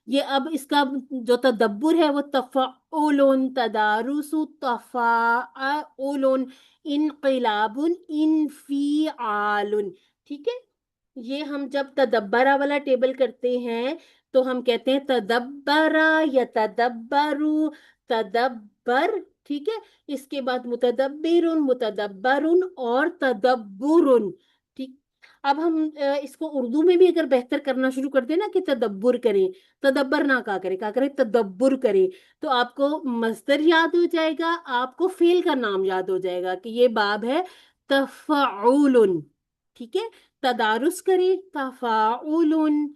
ये अब इसका जो तदब्बुर है वो तफ़अउलुन, तदारुसु, तफ़ाउलुन, इनक़िलाबुन, इनफ़िआलुन। ठीक है, ये हम जब तदब्बरा वाला टेबल करते हैं तो हम कहते हैं तदब्बरा या तदब्बरु, तदब्बर। ठीक है, इसके बाद मुतदब्बिरुन, मुतदब्बरुन और तदब्बुरुन। ठीक, अब हम इसको उर्दू में भी अगर बेहतर करना शुरू कर दें ना कि तदब्बुर करें, तदब्बर ना कहा करें तदब्बुर करें, तो आपको मस्दर याद हो जाएगा, आपको फेल का नाम याद हो जाएगा कि ये बाब है तफाउलुन। ठीक है, तदारुस करें तफाउलुन।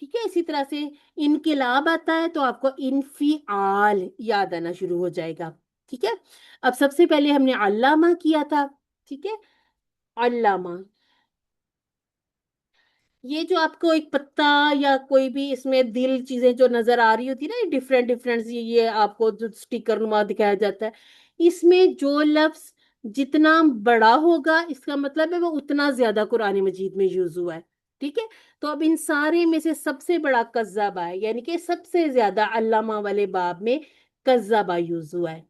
ठीक है, इसी तरह से इनकिलाब आता है तो आपको इनफिआल याद आना शुरू हो जाएगा। ठीक है, अब सबसे पहले हमने अल्लामा किया था। ठीक है, अल्लामा, ये जो आपको एक पत्ता या कोई भी इसमें दिल चीजें जो नजर आ रही होती है ना, डिफरेंट डिफरेंट, ये आपको जो स्टिकर नुमा दिखाया जाता है, इसमें जो लफ्ज जितना बड़ा होगा इसका मतलब है वो उतना ज्यादा कुरान मजीद में यूज हुआ है। ठीक है, तो अब इन सारे में से सबसे बड़ा कज़्ज़ाबा है, यानी कि सबसे ज्यादा अल्लामा वाले बाब में कज़्ज़ाबा यूज हुआ है।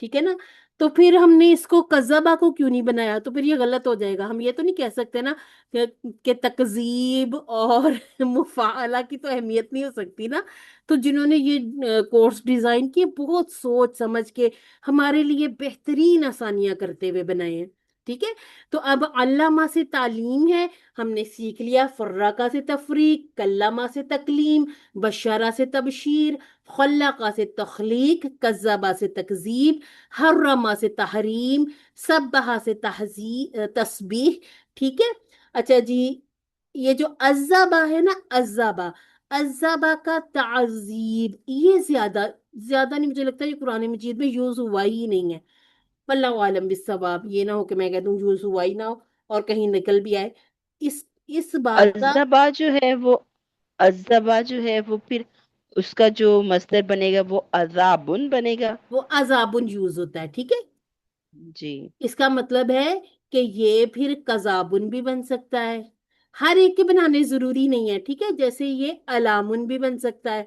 ठीक है ना, तो फिर हमने इसको कज़बा को क्यों नहीं बनाया, तो फिर ये गलत हो जाएगा। हम ये तो नहीं कह सकते ना कि तकजीब और मुफाअला की तो अहमियत नहीं हो सकती ना। तो जिन्होंने ये कोर्स डिजाइन किए बहुत सोच समझ के हमारे लिए बेहतरीन आसानियां करते हुए बनाए हैं। ठीक है, तो अब अल्लामा से तालीम है, हमने सीख लिया। फर्राका से तफरीक, कल्लामा से तकलीम, बशारा से तबशीर, खल्लाका से तखलीक, कज़्ज़ाबा से तकजीब, हर्रमा से तहरीम, सब्बहा से तस्बीह। ठीक है, अच्छा जी, ये जो अज़्ज़ाबा है ना, अज़्ज़ाबा, अज़्ज़ाबा का ताज़ीब, ये ज्यादा ज्यादा नहीं, मुझे लगता है ये कुरान मजीद में यूज हुआ ही नहीं है। वल्लाहु आलम बिस्सवाब, ये ना हो कि मैं कह दूं यूज हुआ ही ना हो और कहीं निकल भी आए। इस बात का, अज़्ज़बा जो है वो अज़्ज़बा जो है वो फिर उसका जो मस्दर बनेगा वो अज़ाबुन बनेगा। वो अजाबुन यूज होता है। ठीक है, जी। इसका मतलब है कि ये फिर कजाबुन भी बन सकता है, ہر ایک کے بنانے ضروری نہیں ہے، ٹھیک ہے؟ جیسے یہ علامن بھی بن سکتا ہے،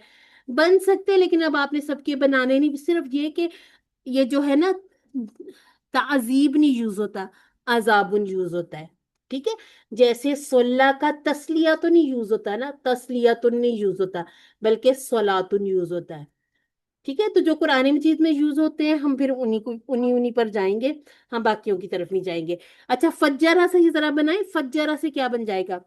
بن سکتے ہیں، لیکن اب آپ نے سب کے بنانے نہیں، صرف یہ کہ یہ جو ہے نا تعذیب نہیں یوز ہوتا، عذابن یوز ہوتا ہے، ٹھیک ہے؟ جیسے صلہ کا تسلیہ تو نہیں یوز ہوتا نا، تسلیتن نہیں یوز ہوتا، بلکہ صلاتن یوز ہوتا ہے، ٹھیک ہے؟ تو جو قرآن مجید میں یوز ہوتے ہیں ہم پھر انہی پر جائیں گے، ہم باقیوں کی طرف نہیں جائیں گے۔ اچھا فجرہ سے یہ ذرا بنائیں، فجرہ سے کیا بن جائے گا؟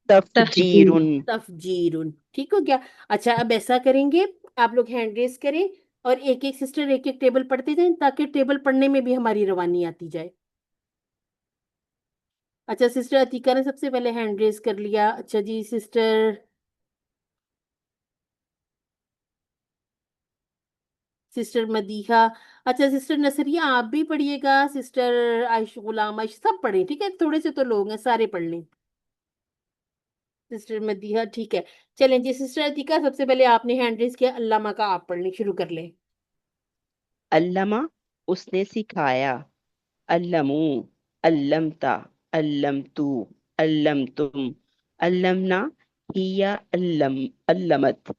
تفجیر، تفجیرن، ٹھیک ہو گیا؟ اچھا اب ایسا کریں گے، آپ لوگ ہینڈ ریز کریں اور ایک ایک سسٹر ایک ایک ٹیبل پڑھتے جائیں تاکہ ٹیبل پڑھنے میں بھی ہماری روانی آتی جائے۔ اچھا سسٹر عتیقہ نے سب سے پہلے ہینڈ ریز کر لیا، اچھا جی سسٹر مدیحہ، اچھا سسٹر نصریہ آپ بھی پڑھیے گا، سسٹر عائش غلام عائش سب پڑھیں، ٹھیک ہے؟ تھوڑے سے تو لوگ ہیں، سارے پڑھ لیں۔ سسٹر مدیحہ ٹھیک ہے، چلیں جی سسٹر عتیقہ سب سے پہلے آپ نے ہینڈ ریز کیا، علامہ کا آپ پڑھنے شروع کر لیں۔ علامہ اس نے سکھایا، علمو علمتا علمتو علمتم علمنا ہیا علمت،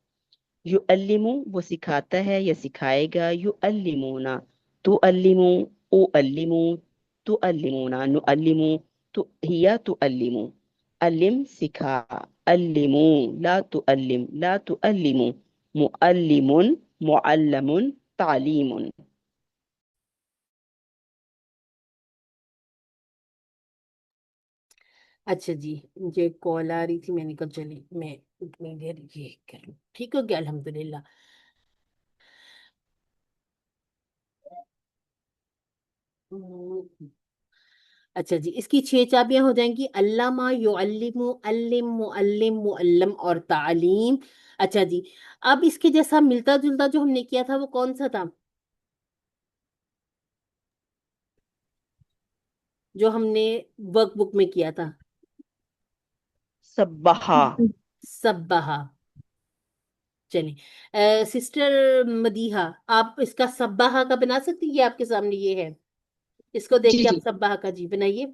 یعلمو وہ سکھاتا ہے یا سکھائے گا، یعلمونا تعلمو اعلمو تعلمونا نعلمو تو ہیا تعلمو، علم سکھا، علمو لا تعلم لا تعلمو، معلم معلم تعلیم۔ اچھا جی مجھے کال آ رہی تھی، میں نے کہا چلی میں اتنی دیر یہ کروں، ٹھیک ہو گیا الحمدللہ۔ اچھا جی اس کی 6 چابیاں ہو جائیں گی، علامہ، یعلم، علم، معلم، معلم اور تعلیم۔ اچھا جی اب اس کے جیسا ملتا جلتا جو ہم نے کیا تھا وہ کون سا تھا، جو ہم نے ورک بک میں کیا تھا؟ سبحا، سبہا، چلیں سسٹر مدیحہ آپ اس کا سبہا کا بنا سکتی ہیں؟ یہ آپ کے سامنے یہ ہے، اس کو دیکھ جی کے جی، آپ سبہا کا جی بنائیے۔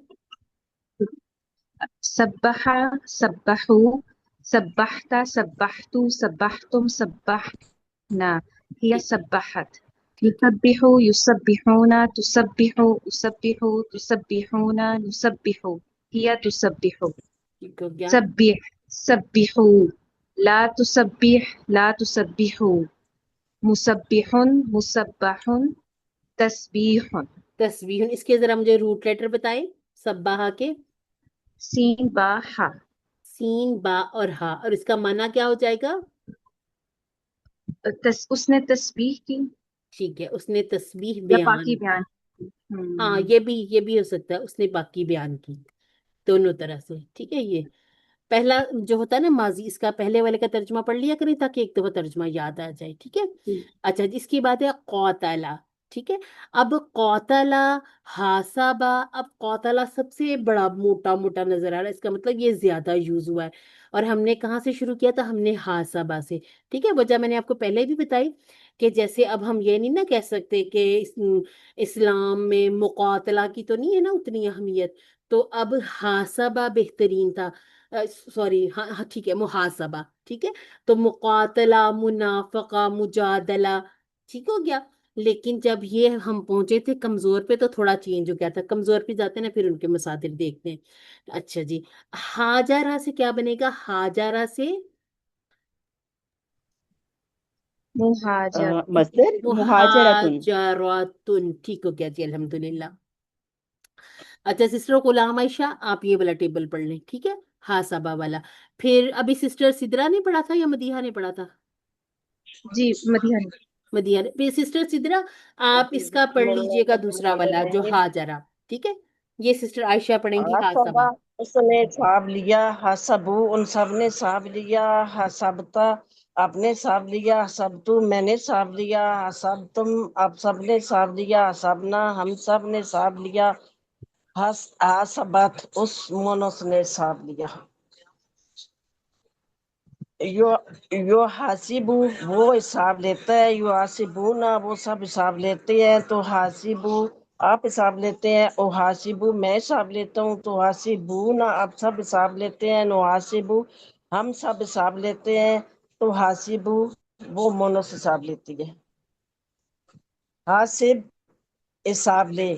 سبح سبحوا سبحت سبحت سبحتم سبحنا هي ٹھیک سبحت، ٹھیک ہے يسبح يسبحون تسبح أسبح تسبحون نسبح هي تسبح، ٹھیک ہو گیا۔ سبح سبحوا لا تسبح لا تسبحوا، مسبح مسبح تسبيح، تسبیح، اس کے ذرا مجھے روٹ لیٹر بتائیں سبہا کے۔ سین با ہا، سین با اور ہا، اور اس کا معنی کیا ہو جائے گا؟ اس نے تسبیح کی ٹھیک ہے اس نے تسبیح یا پاکی بیان کی، بیان کی۔ ہاں یہ بھی ہو سکتا ہے، اس نے باقی بیان کی، دونوں طرح سے، ٹھیک ہے؟ یہ پہلا جو ہوتا ہے نا ماضی، اس کا پہلے والے کا ترجمہ پڑھ لیا کریں تاکہ ایک دفعہ ترجمہ یاد آ جائے، ٹھیک ہے؟ اچھا جس کی بات ہے قوتلا، ٹھیک ہے؟ اب قوتلا، ہاسابا، اب قوتلا سب سے بڑا موٹا موٹا نظر آ رہا ہے، اس کا مطلب یہ زیادہ یوز ہوا ہے، اور ہم نے کہاں سے شروع کیا تھا؟ ہم نے ہاسابا سے، ٹھیک ہے؟ وجہ میں نے آپ کو پہلے بھی بتائی کہ جیسے اب ہم یہ نہیں نا کہہ سکتے کہ اسلام میں مقاتلہ کی تو نہیں ہے نا اتنی اہمیت، تو اب ہاسابا بہترین تھا، سوری ہاں ہاں ٹھیک ہے محاسبہ، ٹھیک ہے؟ تو مقاتلہ، منافقہ، مجادلہ، ٹھیک ہو گیا؟ لیکن جب یہ ہم پہنچے تھے کمزور پہ تو تھوڑا چینج ہو گیا تھا، کمزور پہ جاتے ہیں نا پھر ان کے مصادر دیکھتے ہیں۔ اچھا جی ہاجرہ سے کیا بنے گا؟ ہاجرہ سے مہاجر، مصدر مہاجرتن، مہاجراتن، ٹھیک ہو گیا جی الحمدللہ۔ اچھا سسٹر غلام عائشہ آپ یہ والا ٹیبل پڑھ لیں، ٹھیک ہے؟ ہاسبا والا، پھر ابھی سسٹر سدرا نے پڑھا تھا یا مدیحہ نے پڑھا تھا؟ جی مدیحہ نے، مدیحہ نے، پھر سسٹر سدرا آپ اس کا پڑھ لیجئے گا دوسرا والا جو ہاجرہ، ٹھیک ہے؟ یہ سسٹر عائشہ پڑھیں گی ہاسبا۔ حسبا اس نے حساب لیا، حسبو ان سب نے حساب لیا، حسبتا آپ نے حساب لیا، حسبتو میں نے حساب لیا، حسبتم آپ سب نے حساب لیا، حسبنا ہم سب نے حساب لیا، حسبت اس مونس نے حساب لیا، یو حاسبو وہ حساب لیتا ہے، یو حاسبونا وہ سب حساب لیتے ہیں، تو حاسبو آپ حساب لیتے ہیں، او حاسبو میں حساب لیتا ہوں، تو حاسبو نا آپ سب حساب لیتے ہیں، نو حاسبو ہم سب حساب لیتے ہیں، تو حاسبو وہ مونس حساب لیتی ہے۔ حاسب حساب لے،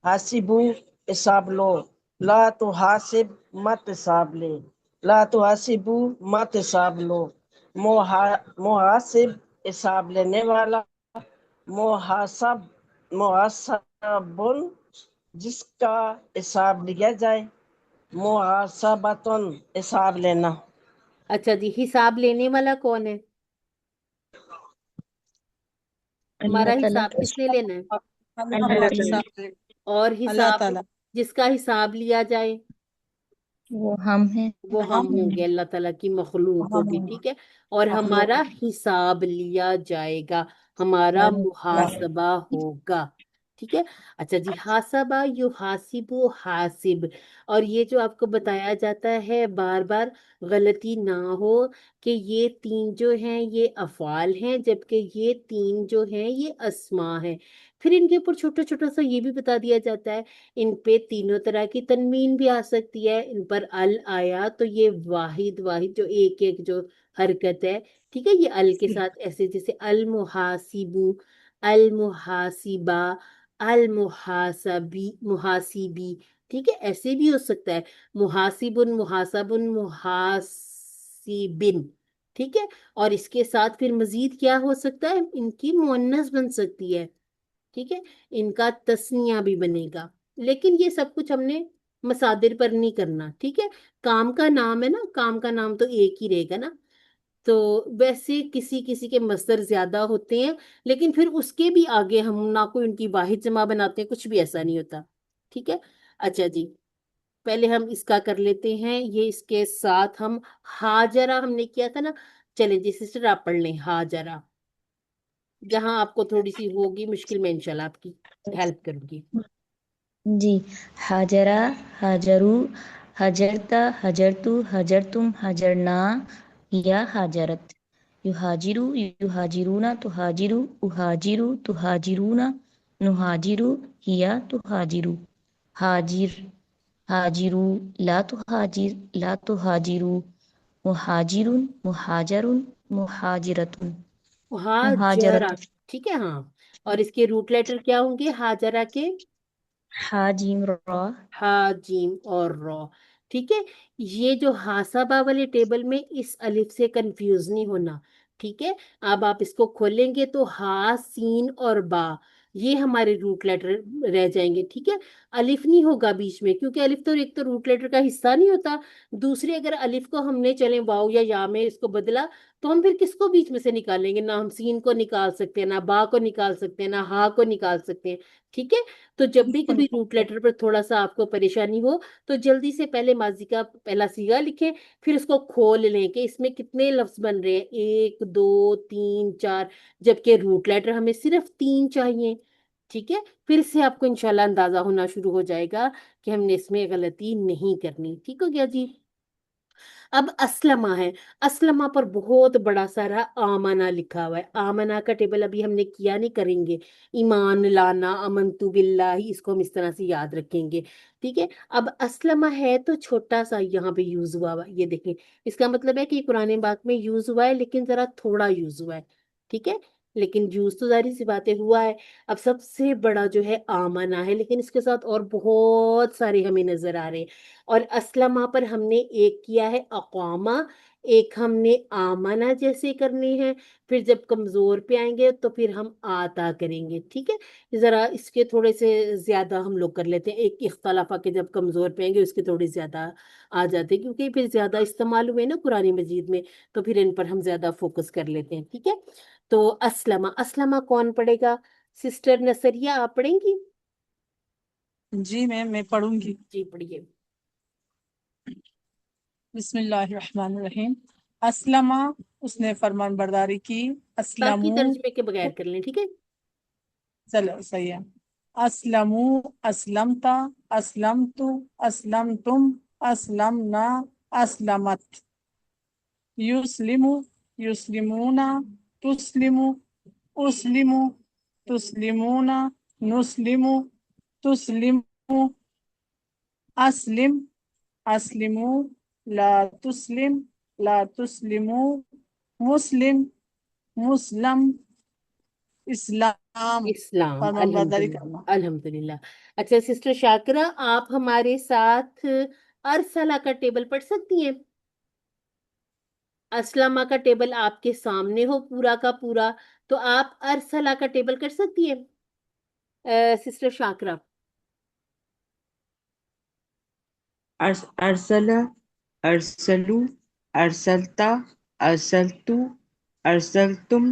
حاسبو حساب لو، لا تو حاسب مت حساب لے، لا تو حاسبو مت حساب لو، محاسب حساب لینے والا، محاسب محاسبن جس کا حساب لیا جائے، محاسبتن حساب لینا۔ اچھا جی، حساب لینے والا کون ہے؟ ہمارا اللہ تعالیٰ، حساب کس نے لینا ہے؟ اللہ تعالیٰ، اور اللہ حساب تعالیٰ، جس کا حساب لیا جائے وہ ہم ہیں۔ وہ ہم ہوں گے، اللہ تعالیٰ کی مخلوق ہوگی، ٹھیک ہے۔ اور ہمارا مخلوق حساب لیا جائے گا، ہمارا محاسبہ ہوگا، ٹھیک ہے۔ اچھا جی، حاسبہ یو حاسبو حاسب، اور یہ جو آپ کو بتایا جاتا ہے بار بار غلطی نہ ہو کہ یہ تین جو ہیں یہ افعال ہیں، جبکہ یہ تین جو ہیں یہ اسماء ہیں۔ پھر ان کے اوپر چھوٹا چھوٹا سا یہ بھی بتا دیا جاتا ہے، ان پہ تینوں طرح کی تنوین بھی آ سکتی ہے، ان پر ال آیا تو یہ واحد واحد جو ایک ایک جو حرکت ہے، ٹھیک ہے، یہ ال کے ساتھ ایسے جیسے المحاسبو، المحاسبہ، المحاسبی، محاسبی، ٹھیک ہے، ایسے بھی ہو سکتا ہے، محاسبن، محاسبن، محاسبن، ٹھیک ہے۔ اور اس کے ساتھ پھر مزید کیا ہو سکتا ہے، ان کی مؤنث بن سکتی ہے، ٹھیک ہے، ان کا تسنیہ بھی بنے گا، لیکن یہ سب کچھ ہم نے مصادر پر نہیں کرنا، ٹھیک ہے۔ کام کا نام ہے نا، کام کا نام تو ایک ہی رہے گا نا، تو ویسے کسی کسی کے مصدر زیادہ ہوتے ہیں، لیکن پھر اس کے بھی آگے ہم نہ کوئی ان کی واحد جمع بناتے ہیں، کچھ بھی ایسا نہیں ہوتا، ٹھیک ہے۔ اچھا جی، پہلے ہم اس کا کر لیتے ہیں، یہ اس کے ساتھ ہم ہاجرہ ہم نے کیا تھا نا، چلیں جی سسٹر آپ پڑھ لیں ہاجرہ، جہاں آپ کو تھوڑی سی ہوگی مشکل میں انشاءاللہ آپ کی ہیلپ کروں گی۔ جی، حاجرہ، حاجرو، حجرتا، حجرتو، حجرتم، حجرنا، یا حاجرت، یحاجرو، یحاجرونا، تحاجرو، احاجرو، تحاجرونا، نحاجرو، یا تحاجرو، حاجر، حاجرو، لا تحاجر، لا تحاجرو، محاجر، محاجر، محاجرت، ہاجرہ، محاجرت، ٹھیک ہے، ہاں، اور اس کے روٹ لیٹر کیا ہوں گے ہاجرہ کے؟ ہا جیم را، ہا جیم اور رو، ٹھیک ہے۔ یہ جو حاسبہ والے ٹیبل میں اس الف سے کنفیوز نہیں ہونا، ٹھیک ہے۔ اب آپ اس کو کھولیں گے تو ہا، سین اور با یہ ہمارے روٹ لیٹر رہ جائیں گے، ٹھیک ہے۔ الف نہیں ہوگا بیچ میں، کیونکہ الف تو ایک تو روٹ لیٹر کا حصہ نہیں ہوتا، دوسرے اگر الف کو ہم نے چلیں واو یا یا میں اس کو بدلا تو ہم پھر کس کو بیچ میں سے نکالیں گے؟ نہ ہم سین کو نکال سکتے ہیں، نہ با کو نکال سکتے ہیں، نہ ہا کو نکال سکتے ہیں، ٹھیک ہے۔ تو جب بھی کبھی روٹ لیٹر پر تھوڑا سا آپ کو پریشانی ہو تو جلدی سے پہلے ماضی کا پہلا صیغہ لکھیں، پھر اس کو کھول لیں کہ اس میں کتنے لفظ بن رہے ہیں، 1 2 3 4، جبکہ روٹ لیٹر ہمیں صرف 3 چاہیے، ٹھیک ہے۔ پھر سے آپ کو انشاءاللہ اندازہ ہونا شروع ہو جائے گا کہ ہم نے اس میں غلطی نہیں کرنی، ٹھیک ہو گیا جی۔ اب اسلمہ ہے، اسلمہ پر بہت بڑا سارا آمنہ لکھا ہوا ہے، آمنہ کا ٹیبل ابھی ہم نے کیا نہیں، کریں گے، ایمان لانا، امنتو باللہ، اس کو ہم اس طرح سے یاد رکھیں گے، ٹھیک ہے۔ اب اسلمہ ہے تو چھوٹا سا یہاں پہ یوز ہوا ہوا، یہ دیکھیں، اس کا مطلب ہے کہ یہ قرآن پاک میں یوز ہوا ہے لیکن ذرا تھوڑا یوز ہوا ہے، ٹھیک ہے، لیکن یوز تو ظاہر سی باتیں ہوا ہے۔ اب سب سے بڑا جو ہے آمنہ ہے، لیکن اس کے ساتھ اور بہت سارے ہمیں نظر آ رہے ہیں، اور اسلمہ پر ہم نے ایک کیا ہے اقامہ، ایک ہم نے آمنہ جیسے کرنے ہیں، پھر جب کمزور پہ آئیں گے تو پھر ہم آتا کریں گے، ٹھیک ہے۔ ذرا اس کے تھوڑے سے زیادہ ہم لوگ کر لیتے ہیں، ایک اختلافہ کے جب کمزور پہ آئیں گے اس کے تھوڑے زیادہ آ جاتے ہیں، کیونکہ پھر زیادہ استعمال ہوئے نا قرآن مجید میں، تو پھر ان پر ہم زیادہ فوکس کر لیتے ہیں، ٹھیک ہے۔ تو اسلمہ، اسلمہ کون پڑھے گا؟ سسٹر نصریہ آپ پڑھیں گی؟ جی میں پڑھوں گی۔ جی پڑھیے۔ بسم اللہ الرحمن الرحیم۔ اسلمہ، اس نے فرمان برداری کی، باقی اسلمو، ترجمے کے بغیر کر لیں، ٹھیک ہے۔ چلو صحیح ہے، اسلمو، اسلمتا، اسلمتو، اسلمتم، اسلمنا، اسلمت، یسلمو، یسلمونا، تسلمو، اسلمو، تسلمونا، نسلمو، تسلم اسلم اسلموا لا تسلم لا تسلموا مسلم مسلم اسلام इस्लाम। فرمان برداری کرنا. अल्हम्दुलिल्लाह अल्हम्दुलिल्लाह। अच्छा सिस्टर शाकरा, आप हमारे साथ अरसला का टेबल पढ़ सकती हैं? असलमा का टेबल आपके सामने हो पूरा का पूरा, तो आप अरसला का टेबल कर सकती हैं सिस्टर शाकरा? أرسل أرسلوا أرسلت أرسلت أرسلتم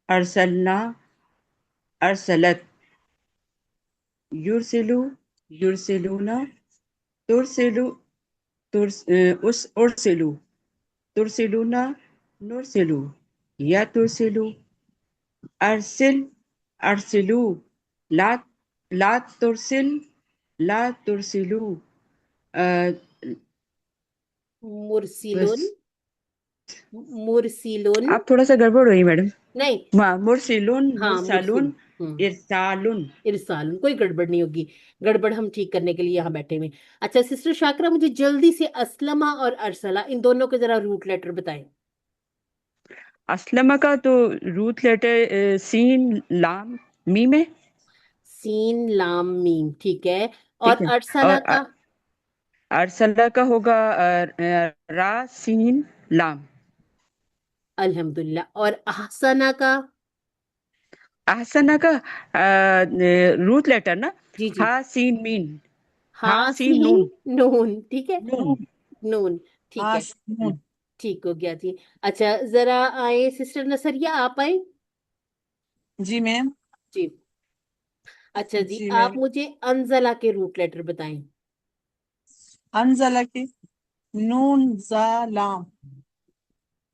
أرسلنا أرسلت يرسل يرسلون ترسل أرسلوا ترسلون نرسل يا ترسل أرسل أرسلوا لا ترسل لا ترسلوا मुरसिलुन بس मुरसिलुन آپ تھوڑا سا گڑبڑ ہوئی میڈم. नहीं, مرسلون हाँ مرسلون मुरसिल ارسالون. इरसालुन, कोई गड़बड़ नहीं होगी। गड़बड़ हम ठीक करने के लिए यहाँ बैठे हुए। अच्छा सिस्टर शाकरा, मुझे जल्दी से असलमा और अरसला इन दोनों के जरा रूट लेटर बताएं। اسلم کا تو روٹ لیٹر سین لام میم ہے. सीन लाम मीम, ठीक है। और ٹھیک ہے. اور अरसला का? ارسلہ کا ہوگا را سین لام. अल्हम्दुलिल्लाह। और अहसना का؟ احسنہ کا روٹ لیٹر نا जी जी, ہا سین مین. ہا سین हासीन نون नून, ठीक है। نون. नून, ठीक है, آسمون. ठीक हो गया जी। अच्छा जरा आए सिस्टर नसरिया, आप आए جی میم. जी। अच्छा जी, جی आप میم. मुझे अनजला के रूट लेटर बताएं। انزلہ کی نون زا لام.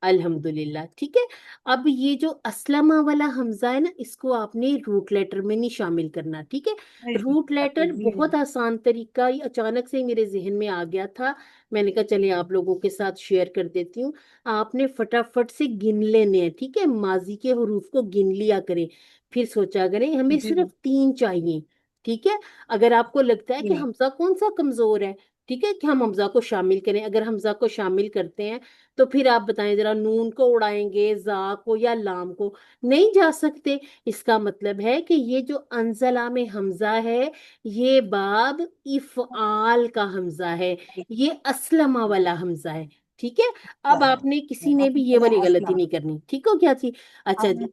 अल्हम्दुलिल्लाह, ठीक है। अब ये जो असलमा वाला हमजा है ना, इसको आपने रूट लेटर में नहीं शामिल करना, ठीक है। रूट लेटर جی बहुत आसान तरीका, ये अचानक से मेरे जहन में आ गया था, मैंने कहा चलिए आप लोगों के साथ शेयर कर देती हूँ। आपने फटाफट से गिन लेने हैं, ठीक है, माजी के हरूफ को गिन लिया करें, फिर सोचा करें हमें جی सिर्फ 3 चाहिए, ठीक है। अगर आपको लगता है جی कि میم. हमजा कौन सा कमजोर है, ठीक है, कि हम हमजा को शामिल करें, अगर हमजा को शामिल करते हैं तो फिर आप बताएं जरा, नून को उड़ाएंगे, जा को या लाम को? नहीं जा सकते। इसका मतलब है कि ये जो अनजला में हमजा है, ये बाब इफ़आल का हमजा है, ये असलमा वाला हमजा है, ठीक है। अब आपने किसी ने भी ये वाली गलती नहीं करनी, ठीक हो गया जी। अच्छा जी,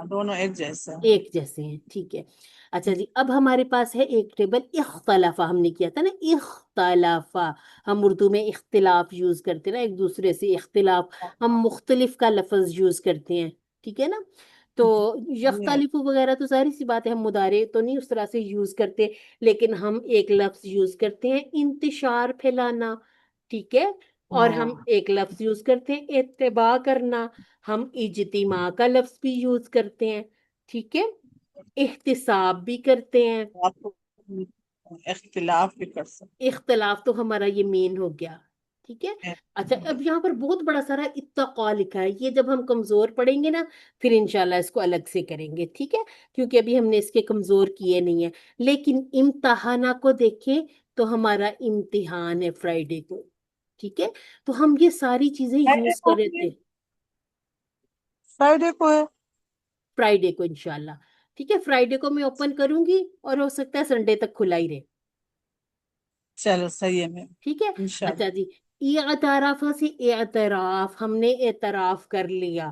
دونوں ایک جیسے ہیں. एक जैसे हैं, ठीक है। अच्छा जी, अब हमारे पास है एक टेबल इख्तलाफा, हमने किया था ना इख्तलाफा, हम उर्दू में इख्तिलाफ यूज करते हैं ना, एक दूसरे से इख्तिलाफ, हम मुख्तलिफ का लफ्ज यूज करते हैं, ठीक है ना। तो جی यख्तलिफु वगैरह तो सारी सी बात है, हम मुदारे तो नहीं उस तरह से यूज करते, लेकिन हम एक लफ्ज यूज करते हैं इंतिशार, फैलाना, ठीक है। और हम ہاں. एक लफ्ज यूज करते हैं इत्तिबा करना, हम इज्तिमा का लफ्ज भी यूज करते हैं, ठीक है। एहतिसाब भी करते हैं। آپ کو اختلاف بھی کر سکتے इख्तलाफ तो हमारा ये मेन हो गया, ठीक है। ہیں. अच्छा अब यहाँ पर बहुत बड़ा सारा इत्तक़ा लिखा है, ये जब हम कमजोर पढ़ेंगे ना, फिर इंशाल्लाह इसको अलग से करेंगे, ठीक है, क्योंकि अभी हमने इसके कमजोर किए नहीं है। लेकिन इम्तहाना को देखें तो हमारा इम्तिहान है फ्राइडे को, ठीक है, तो हम ये सारी चीजें فرائیڈے यूज کو कर रहे ہے. थे। فرائیڈے کو ہے. फ्राइडे को इंशाल्लाह, ठीक है, फ्राइडे को मैं ओपन करूंगी और हो सकता है संडे तक खुला ही रहे, چلو صحیح ہے میم. ठीक है। انشاءاللہ. अच्छा जी, इअतराफा से एतराफ, हमने एतराफ कर लिया,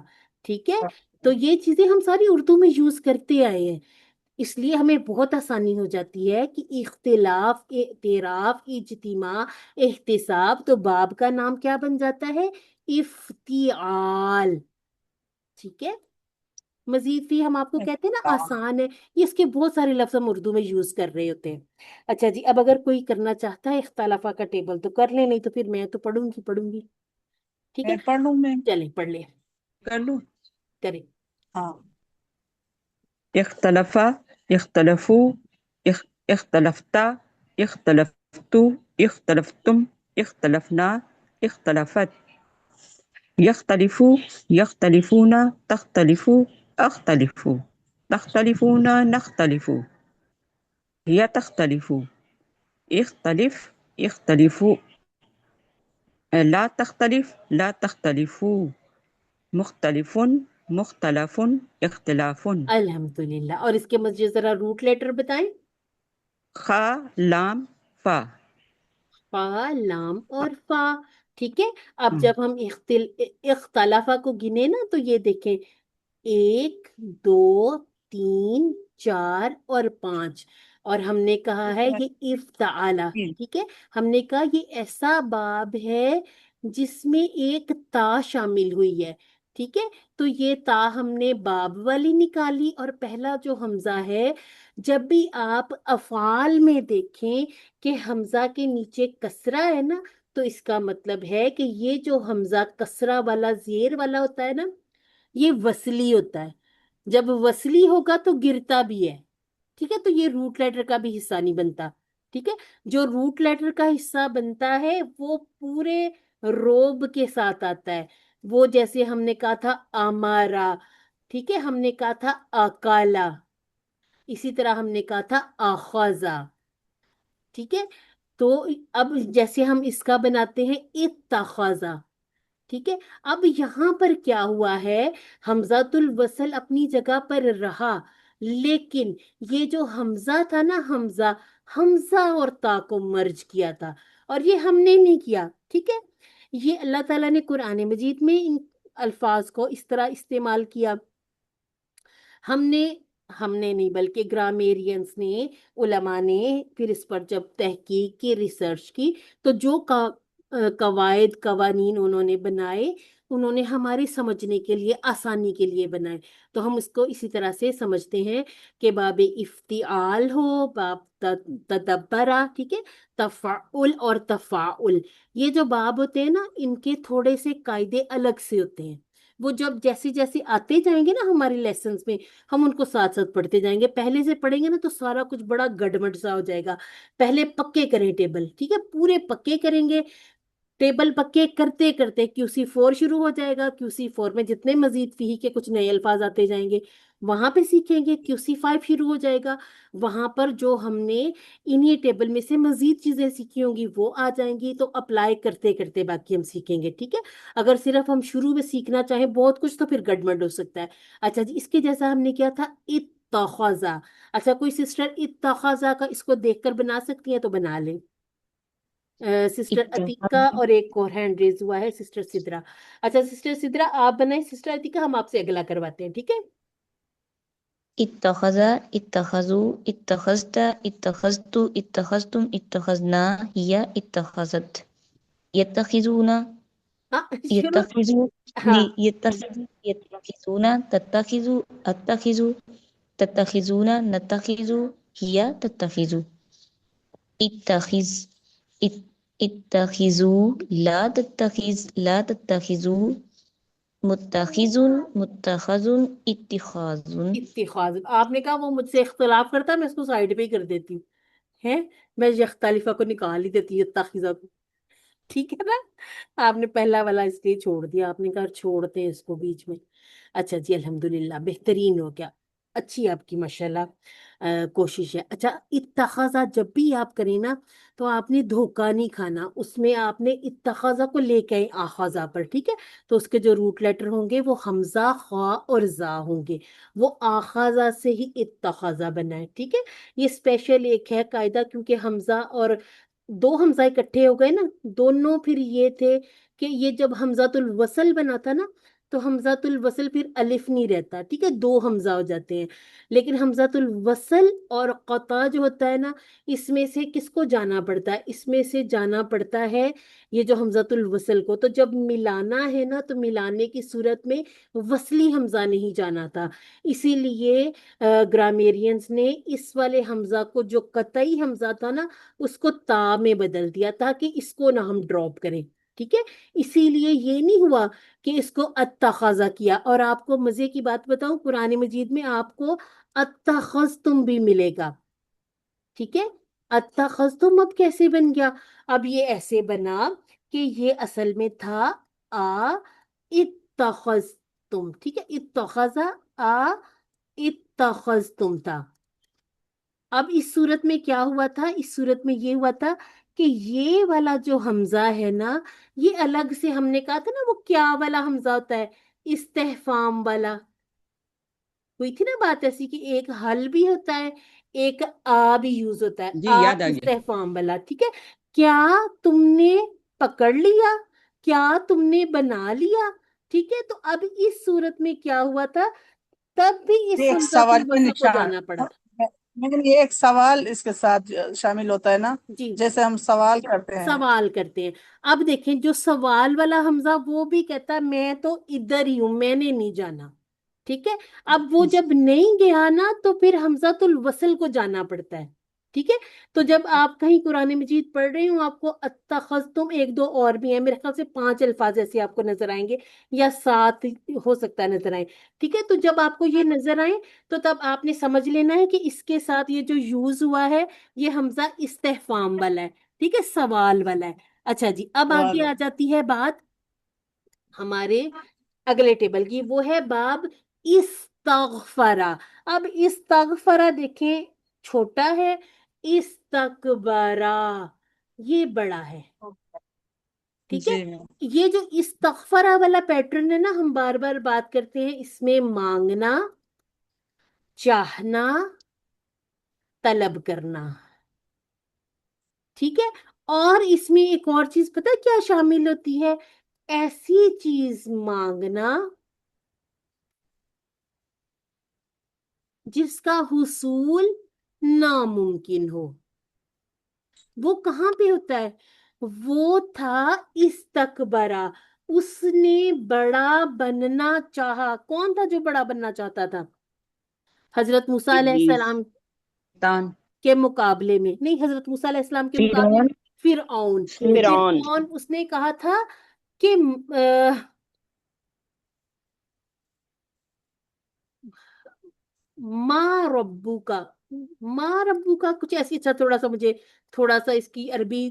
ठीक है। तो ये चीजें हम सारी उर्दू में यूज करते आए हैं, इसलिए हमें बहुत आसानी हो जाती है कि इख्तिलाफ, एतराफ, इज्तिमा, एहतिसाब, तो बाब का नाम क्या बन जाता है? इफ्तिआल, ठीक है। मजीद भी हम आपको कहते हैं ना आसान है, ये इसके बहुत सारे लफ्ज हम उर्दू में यूज कर रहे होते हैं। अच्छा जी, अब अगर कोई करना चाहता है इख्तलाफा का टेबल तो कर ले, नहीं तो फिर मैं तो पढ़ूंगी, ठीक میں है। پڑھ لوں میم. चलें पढ़ ले, کر لوں. करें। ہاں. اختلف اختلفوا اختلفت اختلفت اختلفتم اختلفنا اختلفت يختلف يختلفون تختلف اختلف تختلفون نختلف هي تختلف. اختلف، اختلف. لا تختلف، لا تختلفوا. مختلف، مختلف، اختلاف. अल्हम्दुलिल्लाह। और इसके मुझे जरा रूट लेटर बताएं। خا، لام، فا. फा, लाम और फा। ठीक है। अब जब हम इख्तलाफा को गिने ना, तो ये देखें, 1 2 3 4 और 5। और हमने कहा है ये इफ्ताला। ठीक है। हमने कहा ये ऐसा बाब है जिसमें एक ता शामिल हुई है। ठीक है। तो ये ता हमने बाब वाली निकाली, और पहला जो हमजा है, जब भी आप अफाल में देखें कि हमजा के नीचे कसरा है ना, तो इसका मतलब है कि ये जो हमजा कसरा वाला जेर वाला होता है ना, ये वसली होता है। जब वसली होगा तो गिरता भी है। ठीक है। तो ये रूट लेटर का भी हिस्सा नहीं बनता। ठीक है। जो रूट लेटर का हिस्सा बनता है वो पूरे रोब के साथ आता है। वो जैसे हमने कहा था अमारा। ठीक है। हमने कहा था अकाला। इसी तरह हमने कहा था अखजा। ठीक है। तो अब जैसे हम इसका बनाते हैं इत्तखजा। ठीक है। अब यहां पर क्या हुआ है, हमजातुल वसल अपनी जगह पर रहा, लेकिन ये जो हमजा था ना, हमजा हमजा और ता को मर्ज किया था, और ये हमने नहीं किया। ठीक है। ये अल्लाह ताला ने कुरान मजीद में इन अल्फाज को इस तरह इस्तेमाल किया। हमने हमने नहीं बल्कि ग्रामेरियंस ने, उलमा ने फिर इस पर जब तहकीक की, रिसर्च की, तो जो कवायद कवानीन उन्होंने बनाए, उन्होंने हमारे समझने के लिए, आसानी के लिए बनाए। तो हम इसको इसी तरह से समझते हैं कि बाब इफ्तिआल हो, बाब तदब्बरा। ठीक है। तफाउल और तफाउल, ये जो बाब होते हैं ना, इनके थोड़े से कायदे अलग से होते हैं। वो जब जैसे जैसे आते जाएंगे ना हमारे लेसन्स में, हम उनको साथ साथ पढ़ते जाएंगे। पहले से पढ़ेंगे ना तो सारा कुछ बड़ा गड़बड़ सा हो जाएगा। पहले पक्के करें टेबल। ठीक है। पूरे पक्के करेंगे। टेबल पक्के करते करते QC4 शुरू हो जाएगा। QC4 में जितने मजीद फीही के कुछ नए अल्फाज आते जाएंगे, वहां पे सीखेंगे। QC5 शुरू हो जाएगा। वहां पर जो हमने इन्हीं टेबल में से मजीद चीजें सीखी होंगी वो आ जाएंगी। तो अप्लाई करते करते बाकी हम सीखेंगे। ठीक है। अगर सिर्फ हम शुरू में सीखना चाहें बहुत कुछ, तो फिर गड़बड़ हो सकता है। अच्छा जी, इसके जैसा हमने किया था इत्तखज़ा। अच्छा, कोई सिस्टर इत्तखज़ा का इसको देखकर बना सकती है तो बना ले। सिस्टर अतीका, इत्तखज़ और एक और हैंड रेज हुआ है, सिस्टर सिद्रा। अच्छा सिस्टर सिद्रा आप बनाए, सिस्टर अतीका हम आपसे अगला करवाते हैं। ठीक है। इत्तखज़ इत्तखज़ु इत्तखज़्त इत्तखज़्तु इत्तखज़्तुम इत्तखज़ना हिया इत्तखज़त यत्तखिज़ूना हाँ शुरू। यत्तखिज़ू जी हाँ। यत्तखिज़ूना तत्तखिज़ु अत्तखिज़ु तत्तखिज़ूना नत्तखिज़ु हिया तत्तखिज़ु इत्तखिज़ इत- इत्तखिज़ू ला तत्तखिज़ू मुत्तखिज़ुन मुत्तखज़ुन इत्तिखाज़ुन इत्तिखाज, आपने कहा वो मुझसे इख्तिलाफ करता है, मैं इसको साइड पे ही कर देती हूँ। है, मैं यख्तलिफा को निकाल ही देती हूँ ताखिजा को। ठीक है ना। आपने पहला वाला इसलिए छोड़ दिया, आपने कहा छोड़ते हैं इसको बीच में। अच्छा जी, अल्हम्दुलिल्लाह बेहतरीन हो गया। अच्छी आपकी माशाल्लाह कोशिश है। अच्छा, इत्तखाजा जब भी आप करें ना, तो आपने धोखा नहीं खाना, उसमें आपने इत्तखाजा को लेके आए आखाजा पर। ठीक है। तो उसके जो रूट लेटर होंगे वो हमजा, खा और जा होंगे। वो आखाजा से ही इत्तखाजा बना है। ठीक है। ये स्पेशल एक है कायदा, क्योंकि हमजा और दो हमजा इकट्ठे हो गए ना, दोनों फिर ये थे कि ये जब हमजातुल वसल बना था ना, तो हमजातुल वसल फिर अलिफ नहीं रहता। ठीक है। दो हमजा हो जाते हैं। लेकिन हमजातुल वसल और कता जो होता है ना, इसमें से किसको जाना पड़ता है, इसमें से जाना पड़ता है ये जो हमजातुल वसल को। तो जब मिलाना है ना, तो मिलाने की सूरत में वसली हमजा नहीं जाना था। इसीलिए ग्रामेरियंस ने इस वाले हमजा को, जो कतई हमजा था ना, उसको ता में बदल दिया ताकि इसको ना हम ड्रॉप करें। ठीक है। इसीलिए ये नहीं हुआ कि इसको अत्तखज़ा किया। और आपको मजे की बात बताऊं, कुरान मजीद में आपको अत्तखज़तुम भी मिलेगा। ठीक है। अत्तखज़तुम अब कैसे बन गया, अब ये ऐसे बना कि ये असल में था आ इत्तखज़तुम। ठीक है। इत्तखज़ा आ इत्तखज़तुम था। اب اس صورت میں کیا ہوا تھا، اس صورت میں یہ ہوا تھا کہ یہ والا جو حمزہ ہے نا، یہ الگ سے ہم نے کہا تھا نا، وہ کیا والا حمزہ ہوتا ہے، استحفام والا، ہوئی تھی نا بات ایسی کہ ایک حل بھی ہوتا ہے، ایک بھی یوز ہوتا ہے، جی یاد آ گیا. استحفام والا، ٹھیک ہے. کیا تم نے پکڑ لیا، کیا تم نے بنا لیا، ٹھیک ہے. تو اب اس صورت میں کیا ہوا تھا، تب بھی اس یہ ایک حمزۃ سوال کا الوصل کو نشان، جانا پڑا. لیکن یہ ایک سوال اس کے ساتھ شامل ہوتا ہے نا، جی، جیسے ہم سوال کرتے ہیں. سوال کرتے ہیں. اب دیکھیں جو سوال والا حمزہ وہ بھی کہتا ہے میں تو ادھر ہی ہوں، میں نے نہیں جانا، ٹھیک ہے. اب وہ جب نہیں گیا نا تو پھر حمزۃ الوصل کو جانا پڑتا ہے، ٹھیک ہے. تو جب آپ کہیں قرآن مجید پڑھ رہے ہوں، آپ کو اتخذتم، ایک دو اور بھی ہیں، میرے خیال سے 5 الفاظ ایسے آپ کو نظر آئیں گے، یا 7 ہو سکتا ہے نظر آئیں، ٹھیک ہے. تو جب آپ کو یہ نظر آئیں تو تب آپ نے سمجھ لینا ہے کہ اس کے ساتھ یہ جو یوز ہوا ہے یہ حمزہ استحفام والا ہے، ٹھیک ہے، سوال والا ہے. اچھا جی، اب سوال. آگے آ جاتی ہے بات ہمارے اگلے ٹیبل کی، وہ ہے باب استغفرا. اب استغفرا دیکھیں چھوٹا ہے، استکبرا یہ بڑا ہے، ٹھیک ہے. جی یہ جو استغفرا والا پیٹرن ہے نا، ہم بار بار بات کرتے ہیں، اس میں مانگنا، چاہنا، طلب کرنا، ٹھیک ہے. اور اس میں ایک اور چیز پتہ ہے کیا شامل ہوتی ہے، ایسی چیز مانگنا جس کا حصول ناممکن ہو. وہ کہاں پہ ہوتا ہے، وہ تھا استکبرا، اس نے بڑا بننا چاہا. کون تھا جو بڑا بننا چاہتا تھا؟ حضرت موسیٰ علیہ ابلیس. السلام شیطان. کے مقابلے میں نہیں، حضرت موسیٰ علیہ السلام کے مقابلے فرعون. میں فرعون. فرعون. فرعون اس نے کہا تھا کہ ماں ربو کا، ماں ربو کا کچھ ایسی، اچھا تھوڑا سا مجھے تھوڑا سا اس کی عربی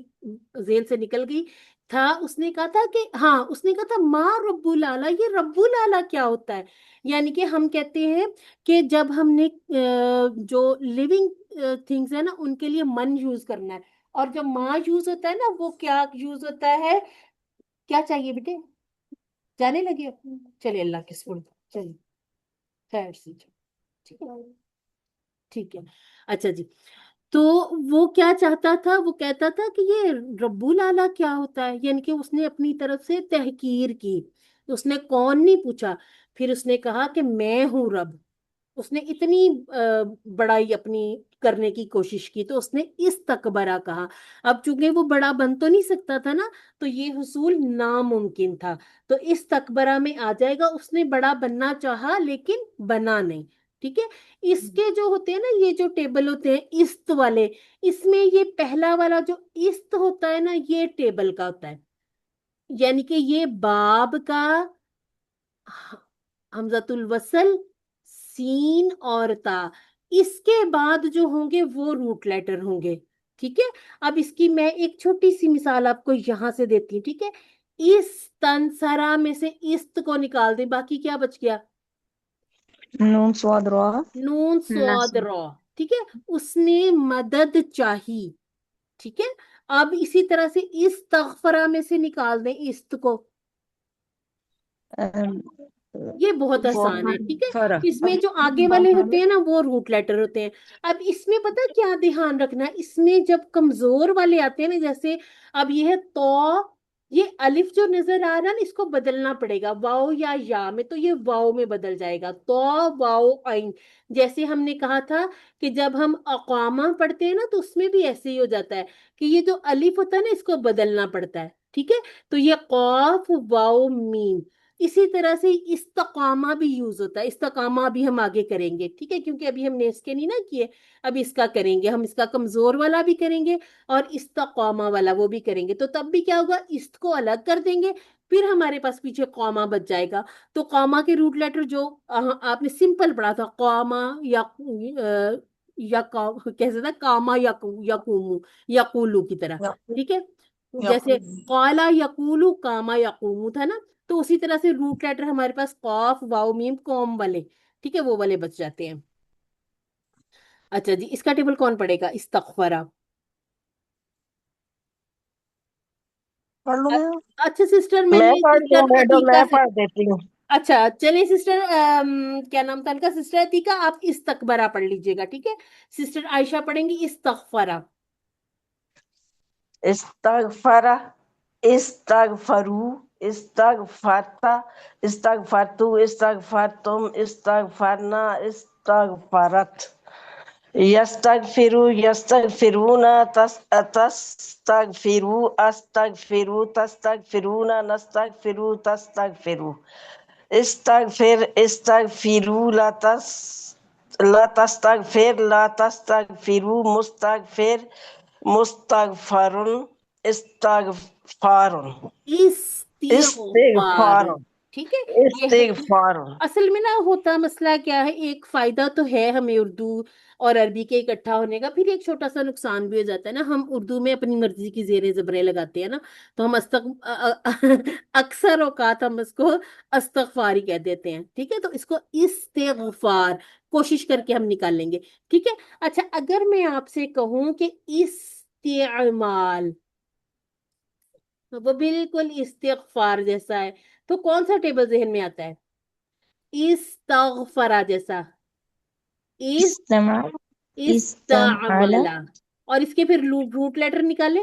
ذہن سے نکل گئی تھا. اس نے کہا تھا کہ ہاں، اس نے کہا تھا ماں رب لالا، یہ رب لالا کیا ہوتا ہے؟ یعنی کہ ہم کہتے ہیں کہ جب ہم نے جو لیونگ تھنگس ہے نا ان کے لیے من یوز کرنا ہے، اور جب ماں یوز ہوتا ہے نا وہ کیا یوز ہوتا ہے، کیا چاہیے بیٹے، جانے لگے؟ چلیے اللہ کے سپرد، چلیے خیر سے، ٹھیک ہے، ٹھیک ہے. اچھا جی، تو وہ کیا چاہتا تھا، وہ کہتا تھا کہ یہ رب العلا کیا ہوتا ہے، یعنی کہ اس نے اپنی طرف سے تحقیر کی. اس نے کون نہیں پوچھا، پھر اس نے کہا کہ میں ہوں رب. اس نے اتنی بڑائی اپنی کرنے کی کوشش کی، تو اس نے استکبرا کہا. اب چونکہ وہ بڑا بن تو نہیں سکتا تھا نا، تو یہ حصول ناممکن تھا، تو استکبرا میں آ جائے گا. اس نے بڑا بننا چاہا لیکن بنا نہیں، ٹھیک ہے. اس کے جو ہوتے ہیں نا، یہ جو ٹیبل ہوتے ہیں است والے، اس میں یہ پہلا والا جو است ہوتا ہے نا، یہ ٹیبل کا ہوتا ہے، یعنی کہ یہ باب کا حمزۃ الوصل، سین اور تا، اس کے بعد جو ہوں گے وہ روٹ لیٹر ہوں گے، ٹھیک ہے. اب اس کی میں ایک چھوٹی سی مثال آپ کو یہاں سے دیتی ہوں، ٹھیک ہے. اس تنسرا میں سے است کو نکال دیں، باقی کیا بچ گیا، نون صاد را. نون سواد را، ٹھیک ہے. اس نے مدد چاہی، ٹھیک ہے. اب اسی طرح سے استغفرا میں سے نکال دیں است کو، یہ بہت آسان ہے، ٹھیک ہے. فرا. اس میں جو آگے والے ہوتے ہیں نا وہ روٹ لیٹر ہوتے ہیں. اب اس میں پتہ کیا دھیان رکھنا ہے، اس میں جب کمزور والے آتے ہیں نا، جیسے اب یہ ہے تو، یہ الف جو نظر آ رہا ہے نا، اس کو بدلنا پڑے گا واؤ یا میں، تو یہ واؤ میں بدل جائے گا، تو واؤ عین. جیسے ہم نے کہا تھا کہ جب ہم اقامہ پڑھتے ہیں نا تو اس میں بھی ایسے ہی ہو جاتا ہے کہ یہ جو الف ہوتا ہے نا اس کو بدلنا پڑتا ہے، ٹھیک ہے. تو یہ قاف واؤ میم. اسی طرح سے استقامہ بھی یوز ہوتا ہے، استقامہ بھی ہم آگے کریں گے، ٹھیک ہے، کیونکہ ابھی ہم نے اس کے نہیں نا کیے، اب اس کا کریں گے ہم، اس کا کمزور والا بھی کریں گے اور استقامہ والا وہ بھی کریں گے. تو تب بھی کیا ہوگا، است کو الگ کر دیں گے، پھر ہمارے پاس پیچھے قوما بچ جائے گا. تو قوما کے روٹ لیٹر جو آپ نے سمپل پڑھا تھا، قوما یا کیسے تھا، کاما یا کومو یا کولو کی طرح، ٹھیک ہے. جیسے قالا یقولو کاما یقومو تھا نا، تو اسی طرح سے روٹ لیٹر ہمارے پاس قاف واؤ میم قوم والے، ٹھیک ہے، وہ والے بچ جاتے ہیں. अच्छा जी, इसका टेबल कौन पढ़ेगा? इस्तगफरा। पढ़ लूँ अ- मैं? अच्छा सिस्टर, मैं मैंने पढ़ लूं सिस्टर मैडम, अतीका मैं से, पढ़ देती हूँ। अच्छा चलिए सिस्टर, क्या नाम था इनका, सिस्टर अतीका आप इस्तकबरा पढ़ लीजिएगा, ठीक है। सिस्टर आयशा पढ़ेंगी इस्तगफरा। इस्तगफरा, इस्तगफरू, इस्तगफरता, इस्तगफरतु, इस्तगफरतुम, इस्तगफरना, इस्तगफरत, यस्तगफिरु, यस्तगफिरूना, तस्तगफिरु, अस्तगफिरु, तस्तगफिरूना, नस्तगफिरु, तस्तगफिरु, इस्तगफिर, इस्तगफिरु, ला तस्तगफिर, ला तस्तगफिरु, मुस्तगफिर, मुस्तगफरुन, इस्तगफारुन, इस्तिगफार, इस्तिगफारुन, ठीक है। ये है, इस्तिगफारुन। असल में ना होता मसला क्या है, एक फायदा तो है हमें उर्दू और अरबी के इकट्ठा होने का, फिर एक छोटा सा नुकसान भी हो जाता है ना, हम उर्दू में अपनी मर्जी की जेरे जबरे लगाते हैं ना, तो हम अक्सर औकात हम इसको अस्तगफार ही कह देते हैं, ठीक है। तो इसको इस्तिगफार कोशिश करके हम निकालेंगे, ठीक है। अच्छा, अगर मैं आपसे कहूं कि इस्तेमाल, तो वो बिल्कुल इस्तिगफार जैसा है, तो कौन सा टेबल जहन में आता है? इस्तगफरा जैसा, इस इस्तेमाल, इस्तेमाला, इस्तामला, और इसके फिर रूट लेटर निकाले।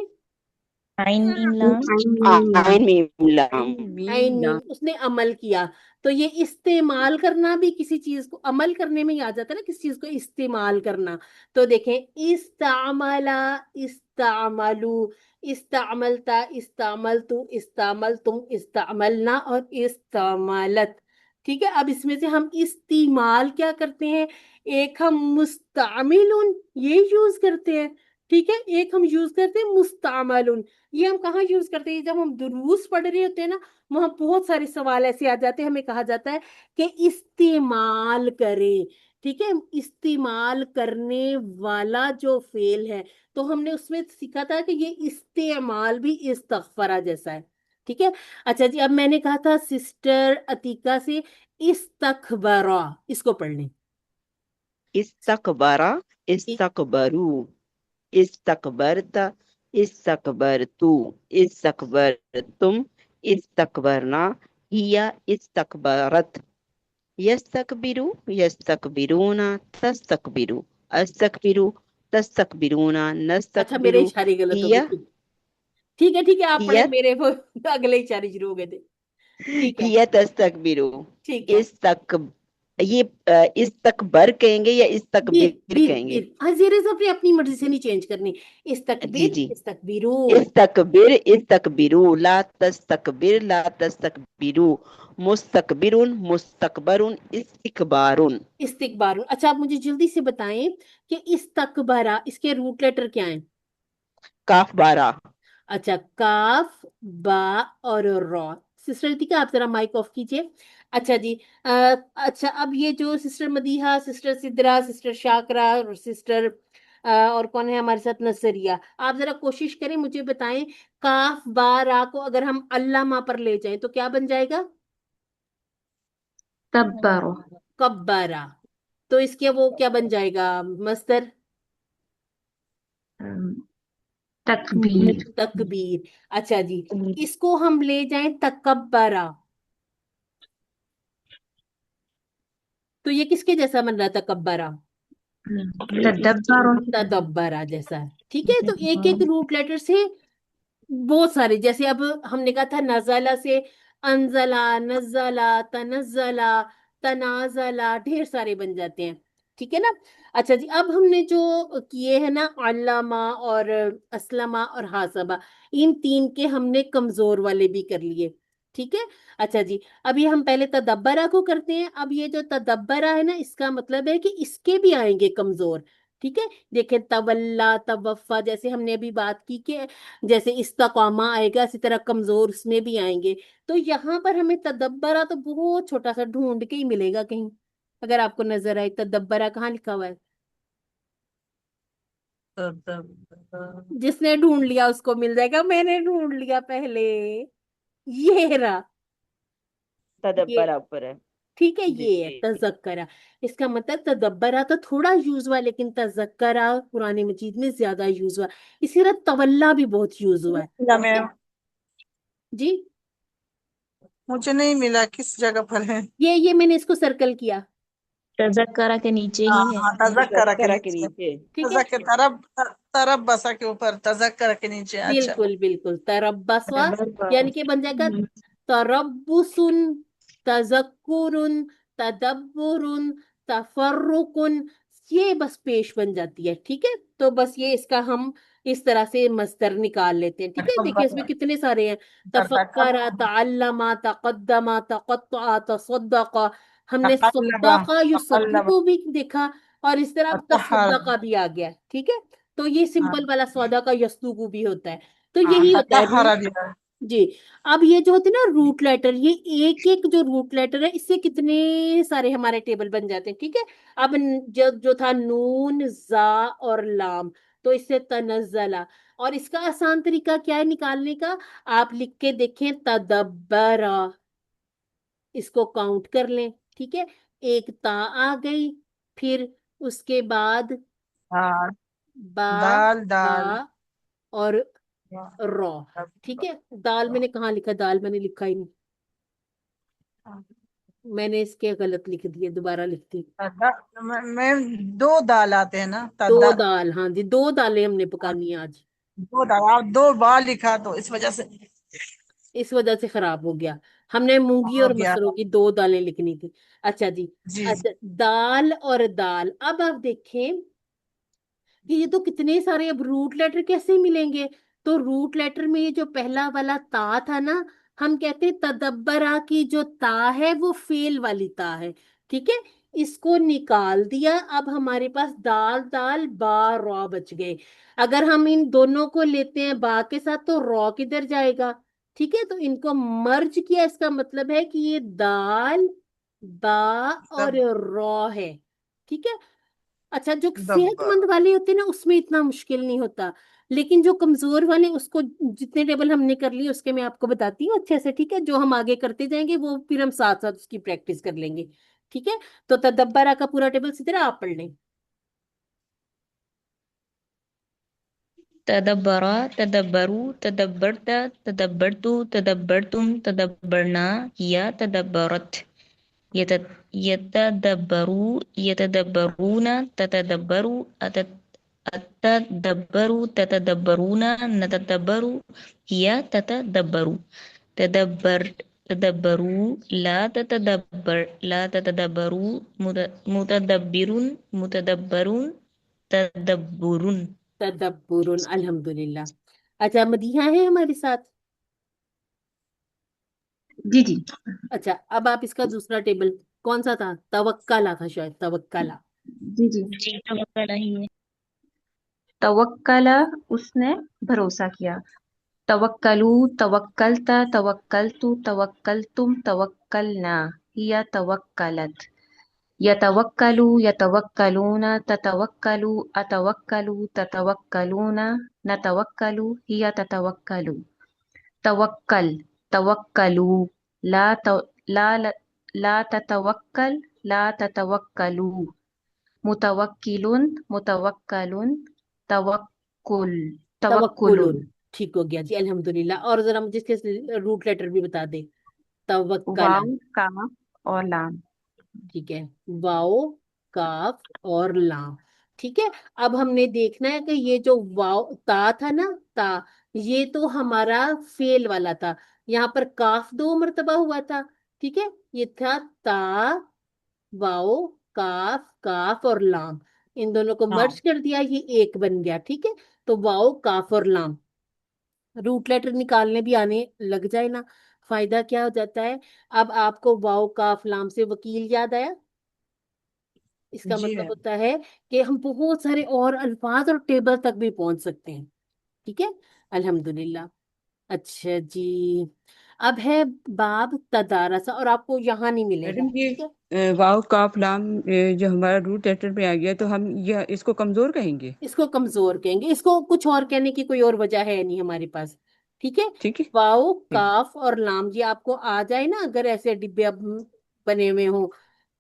आइन मीम लाम, आइन मीम लाम। आइन मीम, उसने अमल किया। तो ये इस्तेमाल करना भी किसी चीज को अमल करने में ही आ जाता है ना, किसी चीज को इस्तेमाल करना। तो देखें, इस्तामला, इस्तामलू, इस्तामलता, इस्तामलतु, इस्तामलतुम, इस्तामलना और इस्तामलत, ठीक है। अब इसमें से हम इस्तेमाल क्या करते हैं? एक हम मुस्तामिलुन ये यूज करते हैं, ठीक है। एक हम यूज करते हैं मुस्तामलुन। ये हम कहाँ यूज करते हैं? जब हम दुरूस पढ़ रहे होते हैं ना, वहां बहुत सारे सवाल ऐसे आ जाते हैं, हमें कहा जाता है कि इस्तेमाल करें, ठीक है। इस्तेमाल करने वाला जो फेल है, तो हमने उसमें सीखा था कि ये इस्तेमाल भी इस्तगफरा जैसा है, ठीक है। अच्छा जी, अब मैंने कहा था सिस्टर अतीका से इस्तकबरा, इसको पढ़ लें। इस्तकबरा, इ- इस्तकबरू, इस्तकबरत, इस्तकबरतु, इस्तकबरतुम, इस्तकबरना, हिया इस्तकबरत, यस्तकबिरु, यस्तकबिरूना, तस्तकबिरु, अस्तकबिरु, तस्तकबिरूना, अच्छा, मेरे नस्तकबिरु, इशारे गलत हो हिया, गए, ठीक है ठीक है, आप पढ़े, हिया, मेरे वो अगले इशारे शुरू हो गए थे, ठीक है हिया तस्तकबिरु। ठीक है। इस तक ये इस तकबर कहेंगे या इस बीर तकबीर बीर कहेंगे? बीर, हाँ जेरे अपनी अपनी मर्जी से नहीं चेंज करनी। जी इस्तकबीर, जी। इस्तकबीरू, इस तकबीर, इस तकबीरू, ला तस्तकबिर, ला तस्तकबिरू, मुस्तकबिरुन, मुस्तकबरुन, इस्तिकबारुन। इस्तिकबारुन। अच्छा, आप मुझे जल्दी से बताएं कि इस्तकबरा, इसके रूट लेटर क्या है? काफ बारा। अच्छा, काफ, बा और रॉ। सिस्टर रितिका, आप जरा माइक ऑफ कीजिए। अच्छा जी, अच्छा, अब ये जो sister Madiha, sister Sidra, sister Shakra और सिस्टर और कौन है हमारे साथ, नसरिया, आप जरा कोशिश करें, मुझे बताएं, काफ बा रा को अगर हम अल्लामा पर ले जाएं तो क्या बन जाएगा? كبروا कब्बारा। तो इसके वो क्या बन जाएगा मस्तर? أم، تكبير तकबीर। अच्छा जी, इसको हम ले जाएं तकब्बरा, तो ये किसके जैसा बन रहा? तकब्बरा, تدبروا तदब्बरा जैसा है, ठीक है। तो एक एक रूट लेटर से बहुत सारे, जैसे अब हमने कहा था नजला से अनजला, नजला, तनजला, तनाजला, ढेर सारे बन जाते हैं, ठीक है ना। अच्छा जी, अब हमने जो किए हैं ना, अल्लामा और असलमा और हासबा, इन तीन के हमने कमजोर वाले भी कर लिए, ठीक है। अच्छा जी, अभी हम पहले तदब्बरा को करते हैं। अब ये जो तदब्बरा है ना, इसका मतलब है कि इसके भी आएंगे कमजोर, ठीक है। देखें, तवल्ला, तवफ़ा, जैसे हमने अभी बात की कि जैसे इस्तकामा आएगा, इसी तरह कमजोर उसमें भी आएंगे। तो यहाँ पर हमें तदब्बरा तो बहुत छोटा सा ढूंढ के ही मिलेगा कहीं, अगर आपको नजर आए तदब्बरा कहाँ लिखा हुआ है? जिसने ढूंढ लिया उसको मिल जाएगा, मैंने ढूंढ लिया पहले, ये रहा, ये तदब्बरा ऊपर है। ठीक है, जी ये है तज़क्करा। इसका मतलब तदब्बरा तो थोड़ा यूज हुआ, लेकिन तज़क्करा कुरान मजीद में ज्यादा यूज हुआ। इसी तरह तवल्ला भी बहुत यूज हुआ है, मिला ठीक है मैम, जी। मुझे नहीं मिला, किस जगह पर है? ये मैंने इसको सर्कल किया, तज़क्करा के नीचे हाँ ही है। हाँ, तज़क्करा के तज़क्करा के नीचे। नीचे। ठीक है। तज़क्कर तरब, तरब बसा के ऊपर, तज़क्करा के नीचे। अच्छा। बिल्कुल बिल्कुल, तरब्बसवा यानी कि बन जाएगा हम्म, तरब्बुसुन, तजक्कुरुन, तदब्बुरुन, तफर्रुकुन। ये बस पेश बन जाती है, ठीक है। तो बस ये इसका हम इस तरह से मस्तर निकाल लेते हैं, ठीक है। देखिए इसमें कितने सारे हैं, तफक्करा, तकल्लमा, तअल्लमा, तक़द्दमा, तक़त्तअ, तसद्दक़ा। हमने तक़ल्लबा, सद्दक़ा युसद्दिक़ु तक़ल्लबा, को भी देखा, और इस तरह अब तत्तहर। तसद्दक़ा भी आ गया, ठीक है। तो ये हाँ सिंपल वाला सौदा का यस्तुकु भी होता है। तो हाँ, यही होता है तत्तहर दिया। जी। अब ये जो होते हैं ना रूट लेटर, ये एक एक जो रूट लेटर है, इससे कितने सारे हमारे टेबल बन जाते हैं, ठीक है। अब जो जो था नून, जा और लाम, तो इससे तनज़्ज़ला। और इसका आसान तरीका क्या है निकालने का, आप लिख के देखें, तदब्बरा। इसको काउंट कर लें, ठीक है। एक ता आ गई, फिर उसके बाद हाँ, बा, दाल बा दाल। और रॉ, ठीक है। दाल मैंने कहाँ लिखा, दाल मैंने लिखा ही नहीं, मैंने इसके गलत लिख दिए, दोबारा लिखती। मैं, दो दाल आते हैं ना, दो तदा। दाल, हाँ जी, दो दालें हमने पकानी है आज। दो दाल, आप दो बार लिखा तो इस वजह से इस वजह से खराब हो गया, हमने मूंगी हो और गया। मसरों की दो दालें लिखनी थी। अच्छा जी। जी जी। अच्छा, दाल और दाल, अब आप देखें कि ये तो कितने सारे, अब रूट लेटर कैसे मिलेंगे। तो रूट लेटर में ये जो पहला वाला ता था ना, हम कहते हैं तदब्बरा की जो ता है वो फेल वाली ता है, ठीक है। इसको निकाल दिया, अब हमारे पास दाल दाल बा रॉ बच गए। अगर हम इन दोनों को लेते हैं बा के साथ, तो रॉ किधर जाएगा, ठीक है। तो इनको मर्ज किया, इसका मतलब है कि ये दाल, बा और दब रॉ है, ठीक है। अच्छा, जो दब्बर। सेहतमंद वाले होते हैं ना, उसमें इतना मुश्किल नहीं होता, लेकिन जो कमजोर वाले, उसको जितने टेबल हमने कर लिए उसके मैं आपको बताती हूँ अच्छे से, ठीक है। जो हम आगे करते जाएंगे वो फिर हम साथ साथ उसकी प्रैक्टिस कर लेंगे, ठीक है। तो तदब्बरा का पूरा टेबल इसी तरह आप पढ़ लें। तदब्बरा, तदब्बरू, तदब्बरता, तदब्बरतु, तदब्बरतुम, तदब्बरना, या तदब्बरत। यत यतदब्बरू, यतदब्बरूना, ततदब्बरू, अतदब्बरू, ततदब्बरूना, नतदब्बरू, या ततदब्बरू। तदब्बर, तदब्बरू, ला ततदब्बरू, मुतदब्बिरुन, मुतदब्बरुन, तदब्बुरुन। तदब्बुरुन, अल्हम्दुलिल्लाह। अच्छा, मदीहा है हमारे साथ। जी जी अच्छा, अब आप इसका दूसरा टेबल कौन सा था, तवक्कला था शायद, तवक्कला। जी जी। जी तवक्कल ही है। तवक्कला, उसने भरोसा किया। तवक्कलू, तवक्कलता, तवक्कलतु, तवक्कलतुम, तवक्कलना, हिया तवक्कलत। यतवक्कलू, यतवक्कलूना, ततवक्कलू, अतवक्कलू, ततवक्कलूना, नतवक्कलू, हिया ततवक्कलू। तवक्कल, तवक्कलू, ला त, ला ततवक्कल, ला ततवक्कलू। मुतवक्किलुन, मुतवक्कलुन, तवक्कुल, तवक्कुलुन। तवक्कुलुन, ठीक हो गया जी, अल्हम्दुलिल्लाह। और जरा मुझे इसके रूट लेटर भी बता दे, तवक्कला, वाव, काफ और लाम। ठीक है। वाओ, काफ और लाम, ठीक है। अब हमने देखना है कि ये जो वाओ ता था ना, ता, ये तो हमारा फेल वाला था। यहाँ पर काफ दो मर्तबा हुआ था, ठीक है। ये था ता, वाओ, काफ, काफ और लाम, इन दोनों को हाँ मर्ज कर दिया, ये एक बन गया, ठीक है। तो वाओ, काफ और लाम, रूट लेटर निकालने भी आने लग जाए ना, फायदा क्या हो जाता है। अब आपको वाओ, काफ, लाम से वकील याद आया। इसका जी मतलब मैम। होता है कि हम बहुत सारे और अल्फाज और टेबल तक भी पहुंच सकते हैं, ठीक है, अल्हम्दुलिल्लाह। अच्छा जी। अब है बाब तदारसा, और आपको यहाँ नहीं मिलेगा, मैडम ये ठीक है। वाव काफ लाम जो हमारा रूट लेटर में आ गया, तो हम यह इसको कमजोर कहेंगे। इसको कमजोर कहेंगे, इसको कुछ और कहने की कोई और वजह है नहीं हमारे पास, ठीक है। ठीक है। वाओ, ठीक। काफ और लाम, ये आपको आ जाए ना, अगर ऐसे डिब्बे अब बने हुए हों,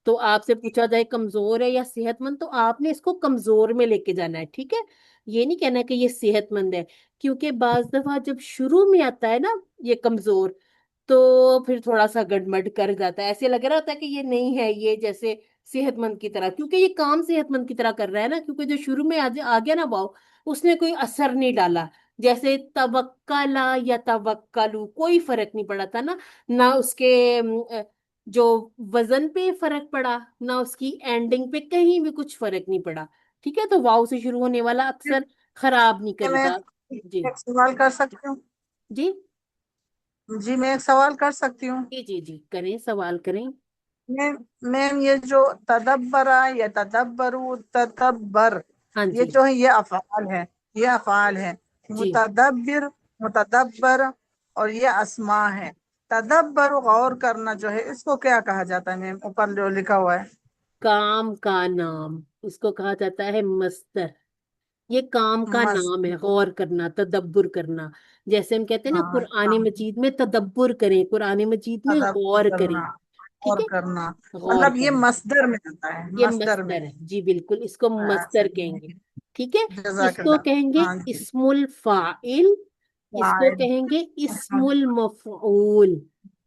तो आपसे पूछा जाए कमजोर है या सेहतमंद, तो आपने इसको कमजोर में लेके जाना है, ठीक है। ये नहीं कहना कि ये सेहतमंद है, क्योंकि बाज दफा जब शुरू में आता है ना ये कमजोर, तो फिर थोड़ा सा गड़बड़ कर जाता है, ऐसे लग रहा होता है कि ये नहीं है, ये जैसे सेहतमंद की तरह, क्योंकि ये काम सेहतमंद की तरह कर रहा है ना, क्योंकि जो शुरू में आ गया ना वाव, उसने कोई असर नहीं डाला। जैसे तवक्कला या तवक्कलू, कोई फर्क नहीं पड़ा था ना, ना उसके जो वजन पे फर्क पड़ा, ना उसकी एंडिंग पे कहीं भी कुछ फर्क नहीं पड़ा, ठीक है। तो वाव से शुरू होने वाला अक्सर खराब नहीं मैं करता। जी। एक सवाल कर सकती हूँ? जी जी मैं एक सवाल कर सकती हूँ? जी जी जी, करें, सवाल करें। मैम, मैम ये जो तदब्बरा या तदब्बरू तदब्बर, हाँ ये जी। जो है ये अफ़आल है, ये अफ़आल है। जी, मुतदब्बिर, मुतदब्बर, और ये अस्मा है। तदब्बर गौर करना जो है इसको क्या कहा जाता है मैम, ऊपर जो लिखा हुआ है? काम का नाम, इसको कहा जाता है मस्तर। ये काम का मस्त। नाम है, गौर करना, तदब्बुर करना। जैसे हम कहते हैं ना हाँ कुरान मजीद में तदब्बुर करें, कुरान मजीद में तदब्बर गौर करें, करना ठीक और है। करना, गौर मतलब ये करें, मस्दर में आता है, ये मस्दर में। मस्तर है जी, बिल्कुल इसको अच्छा मस्तर कहेंगे, ठीक है। इसको जज़ाकल्लाह। कहेंगे हाँ जी। इस्मुल फाइल, इसको फाइल। कहेंगे इस्मुल मफऊल।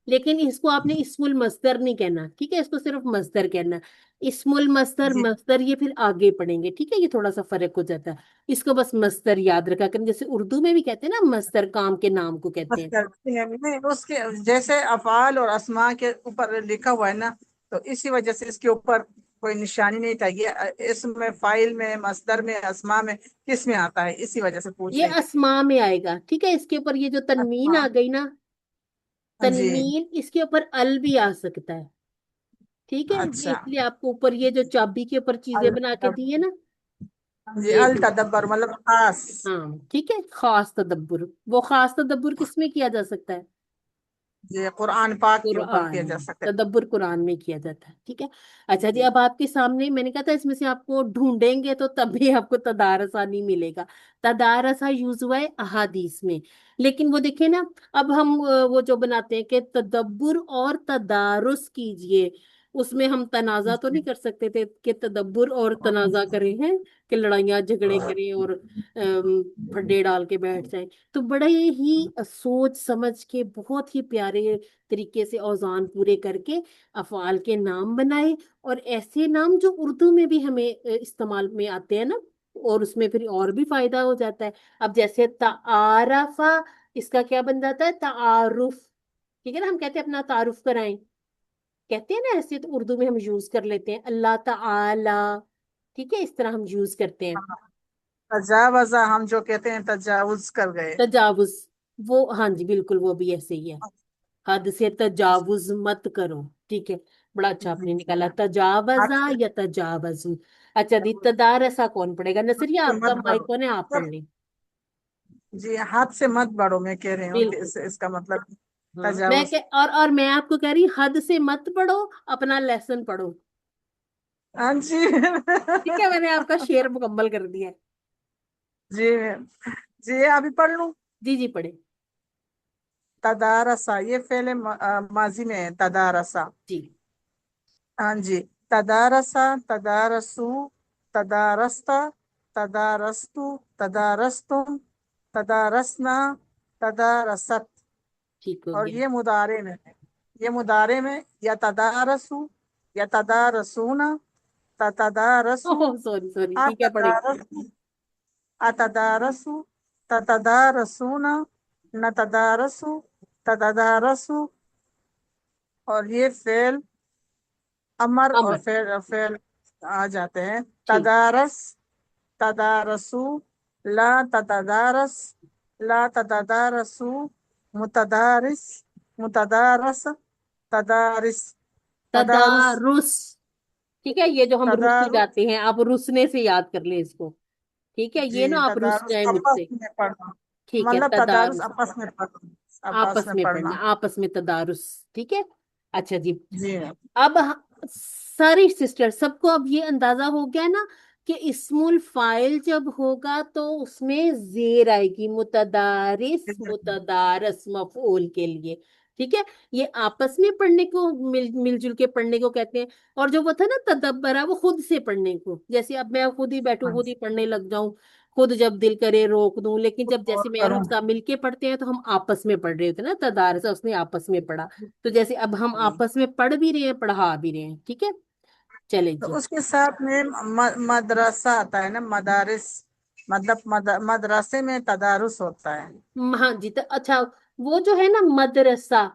लेकिन इसको आपने इस्मुल मस्दर नहीं कहना, ठीक है, इसको सिर्फ मस्दर कहना। इस्मुल मस्दर, जी मस्दर ये फिर आगे पढ़ेंगे, ठीक है, ये थोड़ा सा फर्क हो जाता है। इसको बस मस्दर याद रखा करें, जैसे उर्दू में भी कहते हैं ना मस्दर, काम के नाम को कहते बस हैं। करते हैं नहीं, उसके जैसे अफआल और अस्मा के ऊपर लिखा हुआ है ना, तो इसी वजह से इसके ऊपर कोई निशानी नहीं था। ये इसमें फाइल में, मस्दर में, अस्मा में किस में आता है, इसी वजह से पूछ ये रही थी। अस्मा में आएगा, ठीक है। इसके ऊपर ये जो तनवीन अच्छा। आ गई ना, जी। तनवीन, इसके ऊपर अल भी आ सकता है, ठीक है। ये अच्छा। इसलिए आपको ऊपर ये जो चाबी के ऊपर चीजें अल बना के दी है ना, जी, ये अल भी। तदब्बर मतलब खास। हाँ ठीक है, खास तदब्बुर, वो खास तदब्बुर किस में किया जा सकता है? जी कुरान पाक के ऊपर कुरान किया जा में, सकता तदब्बुर कुरान में किया जाता है, ठीक है। अच्छा जी, है। अब आपके सामने मैंने कहा था इसमें से आपको ढूंढेंगे तो तभी आपको तदारसा नहीं मिलेगा। तदारसा यूज हुआ है अहादीस में, लेकिन वो देखिए ना, अब हम वो जो बनाते हैं कि तदब्बुर और तदारुस कीजिए, उसमें हम तनाजा तो नहीं कर सकते थे कि तदब्बुर और तनाजा करें हैं, कि लड़ाइयाँ झगड़े करें और फड्डे डाल के बैठ जाएं। तो बड़े ही सोच समझ के, बहुत ही प्यारे तरीके से औजान पूरे करके अफआल के नाम बनाए, और ऐसे नाम जो उर्दू में भी हमें इस्तेमाल में आते हैं ना, और उसमें फिर और भी फायदा हो जाता है। अब जैसे तारफा, इसका क्या बन जाता है? तारुफ, ठीक है ना, हम कहते हैं अपना तारुफ कराएं, कहते हैं ना ऐसे, तो उर्दू में हम यूज कर लेते हैं अल्लाह ताला, ठीक है, इस तरह हम यूज करते हैं। तजावजा हम जो कहते हैं, तजावुज कर गए। तजावुज, वो हाँ जी बिल्कुल, वो भी ऐसे ही है, हद से तजावुज मत करो, ठीक है। बड़ा अच्छा आपने निकाला, तजावजा हाथ या तजावजू। अच्छा दी, तदारसा कौन पढ़ेगा? नसरिया से आपका मत माइक बढ़ो कौन है, आप पढ़ सर। लें। जी हाथ से मत बढ़ो, मैं कह रही हूँ कि बिल्कुल। इसका मतलब हाँ, मैं तजावुज। कह, और मैं आपको कह रही, हद से मत पढ़ो, अपना लेसन पढ़ो, हाँ जी। ठीक है, मैंने आपका शेर मुकम्मल कर दिया है। जी जी अभी पढ़ लूं। जी जी, पढ़े। तदारसा ये फेले माजी में है, तदारसा। जी। हाँ जी। तदारसा, तदारसू, तदारस्ता, तदारस्तु, तदारस्तुम, तदारसना, तदारसत। ठीक हो और गया। ये मुदारे में है, ये मुदारे में या तदारसू या तदारसूना, तदारसू, ओह सॉरी सॉरी, ठीक है, पढ़े। अतदारसू, अतदारसु, ततदारसूना, नतदारसु, ततदारसु। और ये फेल अमर और अमर, फेल फेल आ जाते हैं। ठीक। तदारस, तदारसु, ला ततदारस, ला ततदारसु, मुतदारिस, मुतदारस, तदारिस, तदारुस, तदारुस, ठीक है, ये जो हम रुस तदारुस। जाते हैं, आप रुसने से याद कर ले इसको, ठीक है, ये जी ना आप रुस तदारुस जाए आपस मुझसे, में पढ़ना, ठीक है, मतलब तदारुस तदारुस, आपस में पढ़ना, आपस आपस में में पढ़ना, पढ़ना। आपस में तदारुस, ठीक है। अच्छा जी, जी अब सारी सिस्टर सबको अब ये अंदाजा हो गया ना कि इस्मुल फाइल जब होगा तो उसमें जेर आएगी, मुतदारिस मुतदारस मफूल के लिए, ٹھیک ہے، یہ آپس میں پڑھنے کو مل جل کے پڑھنے کو کہتے ہیں. اور جو وہ تھا نا تدبرا، وہ خود سے پڑھنے کو، جیسے اب میں خود ہی بیٹھوں ہاں خود ہی پڑھنے لگ جاؤں، خود جب دل کرے روک دوں. لیکن جب اور جیسے میں اور کروں. حفصہ مل کے پڑھتے ہیں تو ہم آپس میں پڑھ رہے ہوتے ہیں نا، تدارسا اس نے آپس میں پڑھا. تو جیسے اب ہم آپس میں پڑھ بھی رہے ہیں، پڑھا بھی رہے ہیں. ٹھیک ہے، چلے تو جی. اس کے ساتھ میں مدرسہ آتا ہے نا، مدارس، مطلب مدرسے میں تدارس ہوتا ہے. ہاں جی، تو اچھا، وہ جو ہے نا مدرسہ،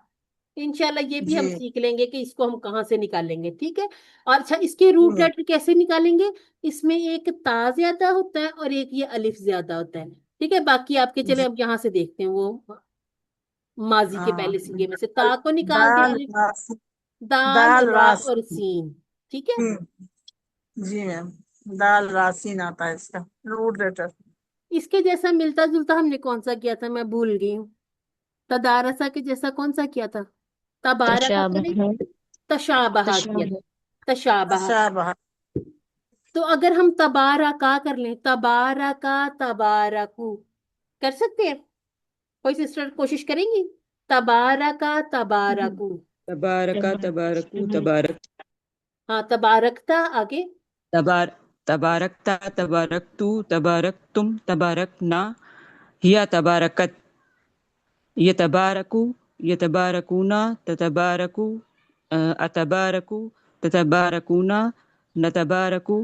انشاءاللہ یہ بھی ہم جی سیکھ لیں گے کہ اس کو ہم کہاں سے نکالیں گے. ٹھیک ہے، اور اچھا اس کے روٹ جی لیٹر کیسے نکالیں گے؟ اس میں ایک تا زیادہ ہوتا ہے اور ایک یہ الف زیادہ ہوتا ہے. ٹھیک ہے، باقی آپ کے چلے جی. اب یہاں سے دیکھتے ہیں وہ ماضی کے ہاں پہلے سیگے میں سے تا کو نکال دیں، دال الف، راسی، دال دال را راسی. اور سین. ٹھیک ہے، جی میم، دال راسین آتا ہے اس کا روٹ لیٹر. اس کے جیسا ملتا جلتا ہم نے کون سا کیا تھا، میں بھول گئی ہوں. تدارسا کے جیسا کون سا کیا تھا؟ تبارکا تو نہیں، تشابہ تشابہ کیا تشابہ تھا، تشابہ. اچھا بہت. تو اگر ہم تبارکا کر لیں، تبارکا تبارکو، کر سکتے ہیں؟ کوئی سسٹر کوشش کریں گی؟ تبارکا تبارکو. تبارکا تبارکو تبارک. ہاں، تبارکتا آگے. تبارکتا تبارکتو تبارکتم تبارکنا ہیا تبارکت یتبارکو یتبارکونا تتبارکو اتبارکو تتبارکونا نتبارکو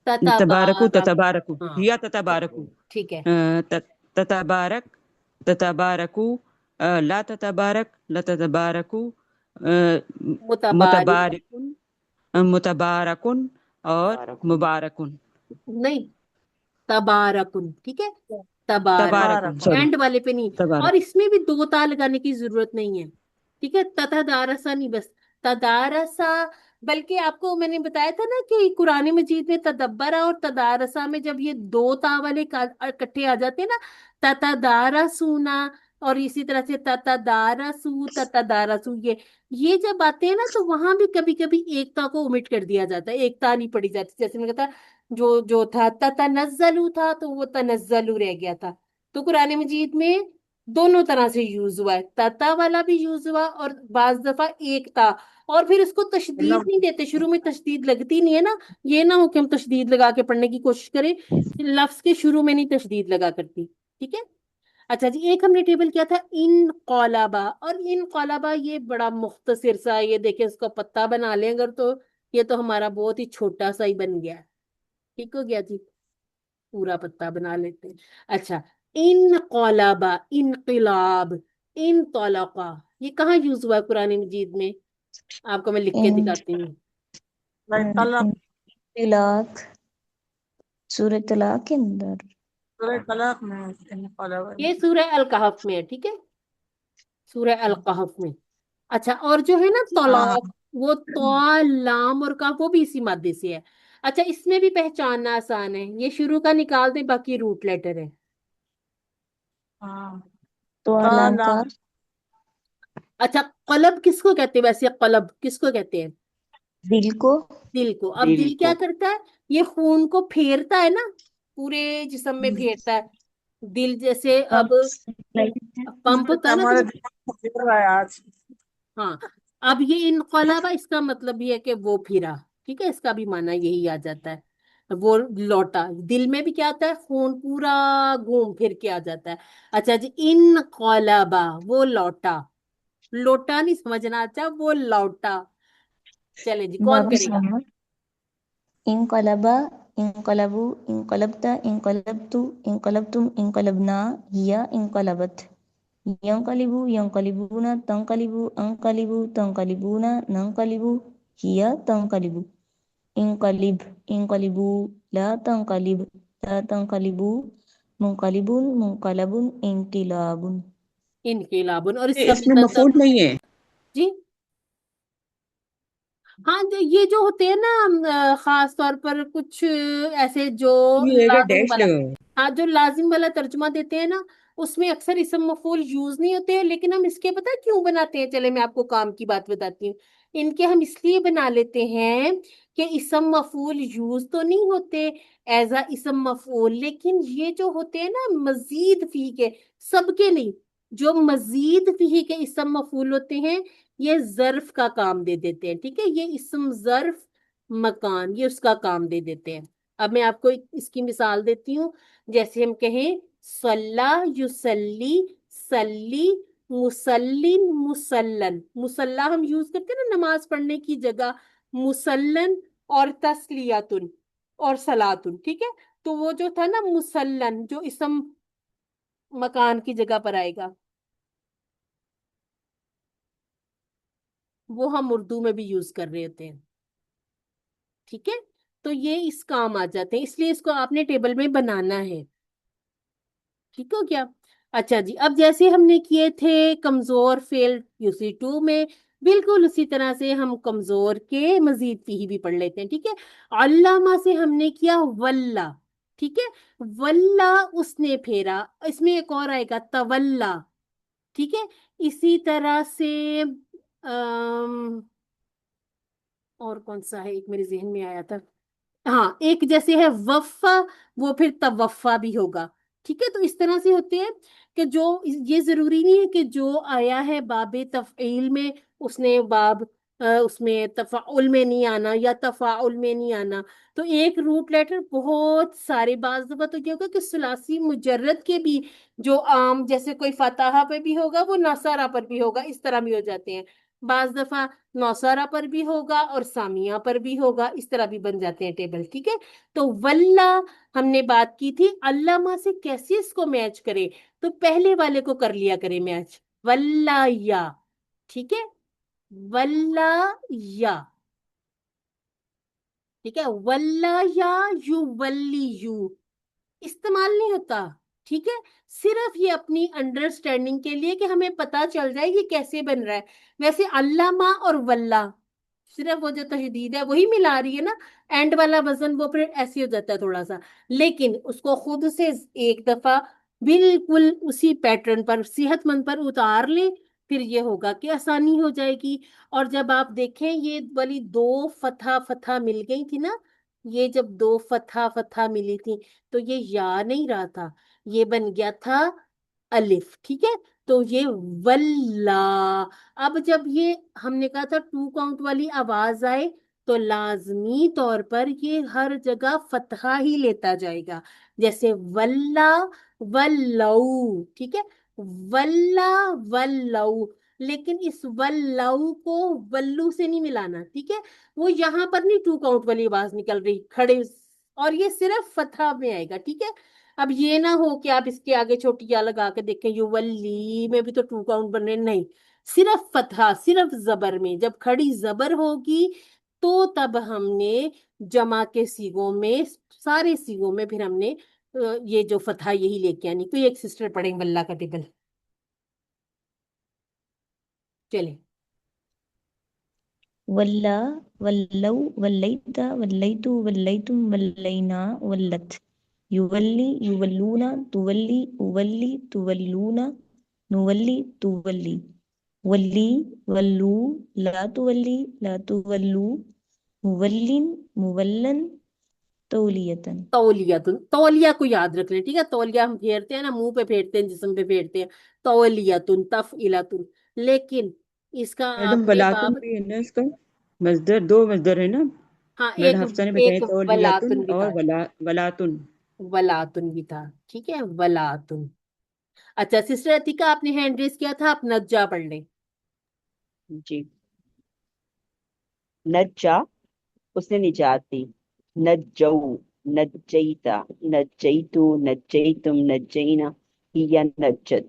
تبارکو تتبارک. تتبارکو ہاں ہیا تتبارکو ٹھیک ہے، تتبارک تتبارکو لا تتبارک لا تتبارکو متبارک متبارکن متبارکن اور مبارکن. نہیں، تبارکن. ٹھیک ہے، تبارک، تبارکن تبارک. سوری اینڈ والے پہ نہیں. اور تبارک. اس میں بھی دو تا لگانے کی ضرورت نہیں ہے. ٹھیک ہے، تدارسا نہیں، بس تدارسا. بلکہ آپ کو میں نے بتایا تھا نا کہ قرآن مجید میں تدبرا اور تدارسا میں جب یہ دو تا والے اکٹھے آ جاتے ہیں نا، تتدارسونا، اور اسی طرح سے تتدارسو تتدارسو، یہ جب آتے ہیں نا تو وہاں بھی کبھی کبھی ایک تا کو omit کر دیا جاتا ہے، ایک تا نہیں پڑی جاتی. جیسے میں کہتا جو تھا تتنزلو تھا تو وہ تنزلو رہ گیا تھا. تو قرآن مجید میں دونوں طرح سے یوز ہوا ہے، تتا والا بھی یوز ہوا اور بعض دفعہ ایک تا. اور پھر اس کو تشدید نہیں دیتے، شروع میں تشدید لگتی نہیں ہے نا. یہ نہ ہو کہ ہم تشدید لگا کے پڑھنے کی کوشش کریں، لفظ کے شروع میں نہیں تشدید لگا کرتی. ٹھیک ہے، اچھا جی. ایک ہم نے ٹیبل کیا تھا ان قلابا، اور ان قلابا یہ بڑا مختصر سا، یہ دیکھیں اس کو پتہ بنا لیں اگر تو یہ تو ہمارا بہت ہی چھوٹا سا ہی بن گیا. ٹھیک ہو گیا جی، پورا پتہ بنا لیتے ہیں. اچھا، ان قلابا، انقلاب، ان طلقا، یہ کہاں یوز ہوا ہے قرآن مجید میں؟ آپ کو میں لکھ کے ان دکھاتی ہوں. طلاق. طلاق سورہ طلاق کے اندر. طلاق میں انقلاب. یہ سورہ الکہف میں ہے. ٹھیک ہے، سورہ الکہف میں. اچھا، اور جو ہے نا ہاں طلاق، وہ تو لام اور کاف، وہ بھی اسی مادے سے ہے. اچھا، اس میں بھی پہچاننا آسان ہے، یہ شروع کا نکال دیں، باقی روٹ لیٹر ہے. ہاں. تو علام کا طلاق. اچھا، قلب کس کو کہتے ہیں ویسے؟ قلب کس کو کہتے ہیں؟ دل کو. دل کو. اب دل دل کیا کو. کرتا ہے؟ یہ خون کو پھیرتا ہے نا، پورے جسم میں پھیرتا ہے. دل جیسے اب پمپ ہوتا ہے نا ہمارے دل. دماغ کو پھر رہا ہے آج. ہاں، اب یہ انقلاب، اس کا مطلب یہ ہے کہ وہ پھرا. ٹھیک ہے، اس کا بھی معنی یہی آ جاتا ہے، وہ لوٹا. دل میں بھی کیا ہوتا ہے؟ خون پورا گھوم پھر کے آ جاتا ہے. اچھا جی، انقلابا، وہ لوٹا. لوٹا نہیں سمجھنا، اچھا وہ لوٹا. چلے جی، کون واپس کرے گا؟ آنا. انقلبا انقلبو انقلبتا انقلبتو انقلبتم انقلبنا ہیا انقلبت ینقلبو ینقلبونا تنقلبو انقلبو تنقلبونا ننقلبو ہیا تنقلبو انقلب انقلبو لا تنقلب لا تنقلبو منقلبون منقلبون انقلاب. انقلابن، اور اس کا اس بھی میں تدب. مفعول نہیں ہے. جی ہاں، یہ جو ہوتے ہیں نا خاص طور پر کچھ ایسے جو یہ اگر لازم ڈیش والا، لگا ہو. ہاں جو لازم والا ترجمہ دیتے ہیں نا، اس میں اکثر اسم مفعول یوز نہیں ہوتے ہیں. لیکن ہم اس کے پتہ ہے کیوں بناتے ہیں؟ چلے میں آپ کو کام کی بات بتاتی ہوں. ان کے ہم اس لیے بنا لیتے ہیں کہ اسم مفعول یوز تو نہیں ہوتے ایز اے اسم مفعول، لیکن یہ جو ہوتے ہیں نا مزید فی کے، سب کے نہیں. جو مزید فیہی کے اسم مفعول ہوتے ہیں یہ ظرف کا کام دے دیتے ہیں، ٹھیک ہے، یہ اسم ظرف مکان یہ اس کا کام دے دیتے ہیں۔ اب میں آپ کو اس کی مثال دیتی ہوں، جیسے ہم کہیں صلی یصلی، سلی، مسلن، مسلن، مسلح ہم یوز کرتے ہیں نا نماز پڑھنے کی جگہ، مسلن اور تسلیتن اور سلاتن، ٹھیک ہے، تو وہ جو تھا نا مسلن جو اسم مکان کی جگہ پر آئے گا وہ ہم اردو میں بھی یوز کر رہے ہوتے ہیں، ٹھیک ہے، تو یہ اس کام آ جاتے ہیں، اس لیے اس کو آپ نے ٹیبل میں بنانا ہے، ٹھیک ہو کیا؟ اچھا جی، اب جیسے ہم نے کیے تھے کمزور فعل UC2 میں، بالکل اسی طرح سے ہم کمزور کے مزید فیہی بھی پڑھ لیتے ہیں، ٹھیک ہے، علامہ سے ہم نے کیا ولہ، ٹھیک ہے، ولہ اس نے پھیرا، اس میں ایک اور آئے گا تولا، ٹھیک ہے، اسی طرح سے اور کون سا ہے، ایک میرے ذہن میں آیا تھا، ہاں ایک جیسے ہے وفا، وہ پھر توفا بھی ہوگا، ٹھیک ہے، تو اس طرح سے ہوتے ہیں کہ جو یہ ضروری نہیں ہے کہ جو آیا ہے باب تفعیل میں اس نے باب اس میں تفاعل میں نہیں آنا یا تفاعل میں نہیں آنا، تو ایک روٹ لیٹر بہت سارے، بعض دفعہ تو کیا ہوگا کہ ثلاثی مجرد کے بھی جو عام جیسے کوئی فاتحہ پہ بھی ہوگا وہ ناصرہ پر بھی ہوگا، اس طرح بھی ہو جاتے ہیں، بعض دفعہ نوسارا پر بھی ہوگا اور سامیہ پر بھی ہوگا، اس طرح بھی بن جاتے ہیں ٹیبل، ٹھیک ہے، تو ولہ ہم نے بات کی تھی علامہ سے کیسے اس کو میچ کرے، تو پہلے والے کو کر لیا کرے میچ، ولہ یا، ٹھیک ہے، ولہ یا، ٹھیک ہے، ولہ یا یو ولی یو استعمال نہیں ہوتا، ٹھیک ہے، صرف یہ اپنی انڈرسٹینڈنگ کے لیے کہ ہمیں پتا چل جائے یہ کیسے بن رہا ہے، ویسے علامہ اور ولہ صرف وہ جو تشدید ہے وہی ملا رہی ہے نا، اینڈ والا وزن وہ پھر ایسے ہو جاتا ہے تھوڑا سا، لیکن اس کو خود سے ایک دفعہ بالکل اسی پیٹرن پر صحت مند پر اتار لیں، پھر یہ ہوگا کہ آسانی ہو جائے گی، اور جب آپ دیکھیں یہ والی دو فتح فتح مل گئی تھی نا، یہ جب دو فتح فتح ملی تھی تو یہ یا نہیں رہا تھا، یہ بن گیا تھا الف، ٹھیک ہے، تو یہ واللہ، اب جب یہ ہم نے کہا تھا 2 کاؤنٹ والی آواز آئے تو لازمی طور پر یہ ہر جگہ فتحہ ہی لیتا جائے گا، جیسے واللہ ولو، ٹھیک ہے، واللہ ولو، لیکن اس ولو کو ولو سے نہیں ملانا، ٹھیک ہے، وہ یہاں پر نہیں 2 کاؤنٹ والی آواز نکل رہی کھڑے، اور یہ صرف فتحہ میں آئے گا، ٹھیک ہے، اب یہ نہ ہو کہ آپ اس کے آگے چھوٹی یا لگا کے دیکھیں یو ولی میں بھی تو 2 کاؤنٹ بن رہے، نہیں، صرف فتحہ، صرف زبر میں، جب کھڑی زبر ہوگی تو تب ہم نے جمع کے سیغوں میں سارے سیغوں میں پھر ہم نے یہ جو فتحہ یہی لے کے آنی، کوئی ایک سسٹر پڑھیں واللہ کا ٹیبل، چلیں، ولا، ولو، وليت، وليت، وليتم، ولينا، ولت، يولي، يولون، تولي، أولي، تولون، نولي، تولي، ولي، ولو، لا تولي، لا تولوا، مولن، مولن، تولیتن۔ تولیتن، تولیہ کو یاد رکھ لیں، ٹھیک ہے، تولیہ ہم پھیرتے ہیں نا، منہ پہ پھیرتے ہیں، جسم پہ پھیرتے ہیں، تولیتن، تفعیلتن، لیکن اس کا میڈم آپ نے ولاتن باب، بھی ہے نا اس کا، مصدر، دو مصدر ہے نا، ہاں میڈم ایک حفصہ نے ایک بتایا تولیتن ولاتن بھی اور تھا، ولاتن۔ ولاتن بھی تھا، ٹھیک ہے، ولاتن، اچھا سسٹر عتیقہ آپ نے ہینڈ ریز کیا تھا، آپ نجا پڑھ لیں، جی، نجا اس نے نجات دی، نجو، نجیتا، نجیتو، نجیتم، نجینا، ہی نجت،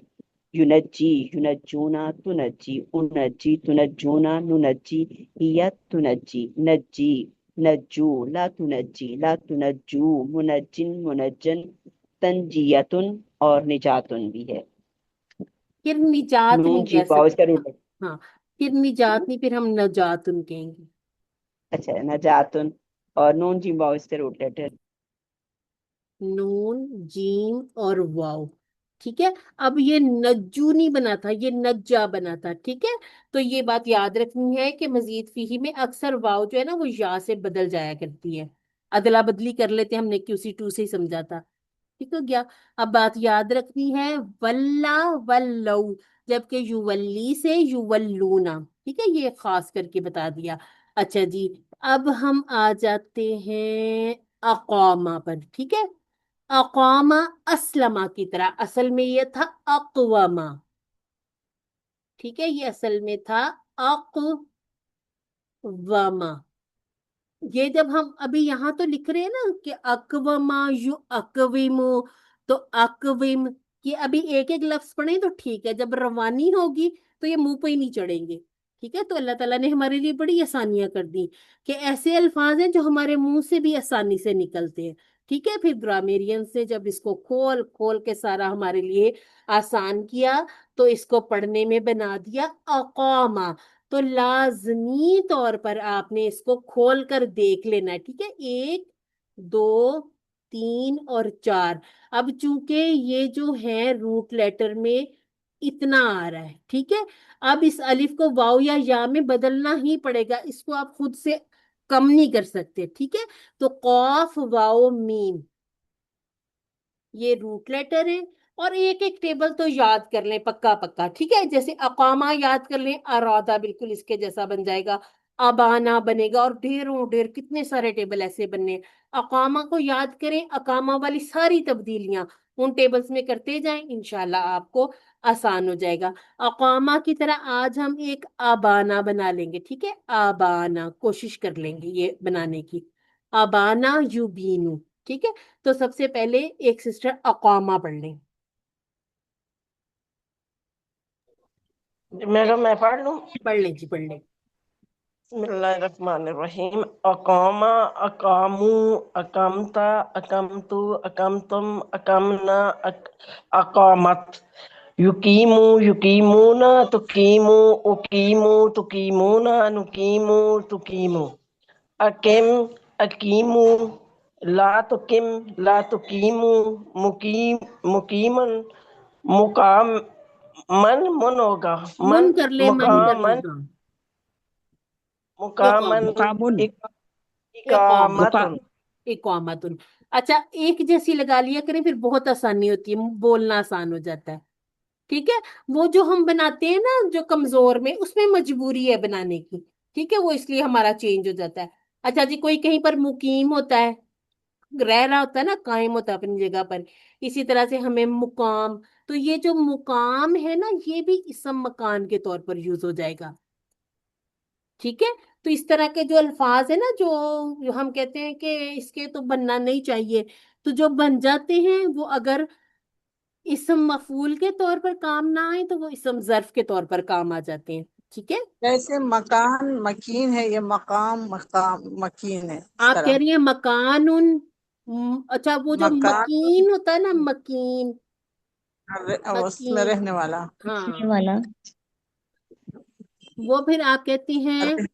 ینجی، ینجونا، تنجی، انجی، تنجونا، ننجی، ہی تنجی، نجی، نجو، لا تنجی، لا تنجو، منجن، منجن، تنجیتن اور نجاتن بھی ہے، پھر نجات نون نہیں جی کہہ باؤس کا سکتے، روٹ ہے۔ ہاں پھر نجات نہیں، پھر ہم نجاتن کہیں گے، اچھا نجاتن اور نون جی باؤس کا روٹ لیٹر۔ نون، جیم اور واو، ٹھیک ہے، اب یہ نجو نہیں بنا تھا، یہ نجا بنا تھا، ٹھیک ہے، تو یہ بات یاد رکھنی ہے کہ مزید فیہی میں اکثر واو جو ہے نا وہ یا سے بدل جایا کرتی ہے، ادلا بدلی کر لیتے ہیں، ہم نے QC2 سے ہی سمجھا تھا، ठीक हो गया। अब बात याद रखनी है, वल्ला वल्लऊ, जबकि युवल्ली से युवल्लूना, ठीक है, ये खास करके बता दिया। अच्छा जी, अब हम आ जाते हैं अक़ामा पर, ठीक है। अक़ामा अस्लमा की तरह, असल में ये था अक़वमा, ठीक है, ये असल में था अक़वमा। ये जब हम अभी यहाँ तो लिख रहे हैं ना कि अकवमा यु अकविमु, तो अकविम, ये अभी एक एक लफ्ज पढ़े तो ठीक है, जब रवानी होगी तो ये मुंह पे ही नहीं चढ़ेंगे, ठीक है। तो अल्लाह ताला ने हमारे लिए बड़ी आसानियां कर दी कि ऐसे अल्फाज हैं जो हमारे मुंह से भी आसानी से निकलते हैं, ठीक है। फिर ग्रामेरियंस ने जब इसको खोल खोल के सारा हमारे लिए आसान किया, तो इसको पढ़ने में बना दिया अकामा। तो लाजमी तौर पर आपने इसको खोल कर देख लेना है, ठीक है। एक, दो, तीन और चार। अब चूंकि ये जो है रूट लेटर में इतना आ रहा है, ठीक है, अब इस अलिफ को वाव या या में बदलना ही पड़ेगा, इसको आप खुद से कम नहीं कर सकते, ठीक है। तो कौफ वाव मीम, ये रूट लेटर है। और एक एक टेबल तो याद कर लें पक्का पक्का, ठीक है। जैसे अकामा याद कर लें, अरादा बिल्कुल इसके जैसा बन जाएगा, अबाना बनेगा, और ढेरों ढेर कितने सारे टेबल ऐसे बनने हैं। अकामा को याद करें, अकामा वाली सारी तब्दीलियां उन टेबल्स में करते जाएं, इंशाल्लाह आपको आसान हो जाएगा। अकामा की तरह आज हम एक आबाना बना लेंगे, ठीक है। आबाना कोशिश कर लेंगे ये बनाने की, आबाना युबीनु, ठीक है। तो सबसे पहले एक सिस्टर अकामा पढ़ लें। मैं पढ़ लूं? पढ़ लें जी, पढ़ लें। बिस्मिल्लाहिर्रहमानिर्रहीम। अकामा, अकामू, अकामता, अकामतु, अकामतुम, अकामना, अकामत। युकीमु, युकीमूना, तुकीमु, उकीमु, तुकीमूना, नुकीमु, तुकीमु। अकिम, अकीमु, ला तुकिम, ला तुकीमु, मुकीम, मुकीमन, मुकाम, मन होगा, मुन कर ले, मन कर ले, मुकामन, हाँ। मुकामन, मुकामुन, मुका इकामतुन। इकामतुन। अच्छा, एक जैसी लगा लिया करें, फिर बहुत आसानी होती है, बोलना आसान हो जाता है, ठीक है। वो जो हम बनाते हैं ना जो कमजोर में, उसमें मजबूरी है बनाने की, ठीक है, वो इसलिए हमारा चेंज हो जाता है। अच्छा जी, कोई कहीं पर मुकीम होता है, रह रहा होता है ना, कायम होता है अपनी जगह पर, इसी तरह से हमें मुकाम, तो ये जो मुकाम है ना, ये भी इसम मकान के तौर पर यूज हो जाएगा, ठीक है। तो इस तरह के जो अल्फाज है ना, जो हम कहते हैं कि इसके तो बनना नहीं चाहिए, तो जो बन जाते हैं वो अगर इसम मफूल के तौर पर काम ना आए तो वो इसम जर्फ के तौर पर काम आ जाते हैं, ठीक है। जैसे मकान मकीन है, ये मकाम मकाम मकीन है, इस आप कह तरह। रही हैं मकानुन, अच्छा, वो जो मकान मकीन होता है ना, मकीन, उसमें मकीन, रहने वाला। ये हाँ, वाला वो फिर आप कहती हैं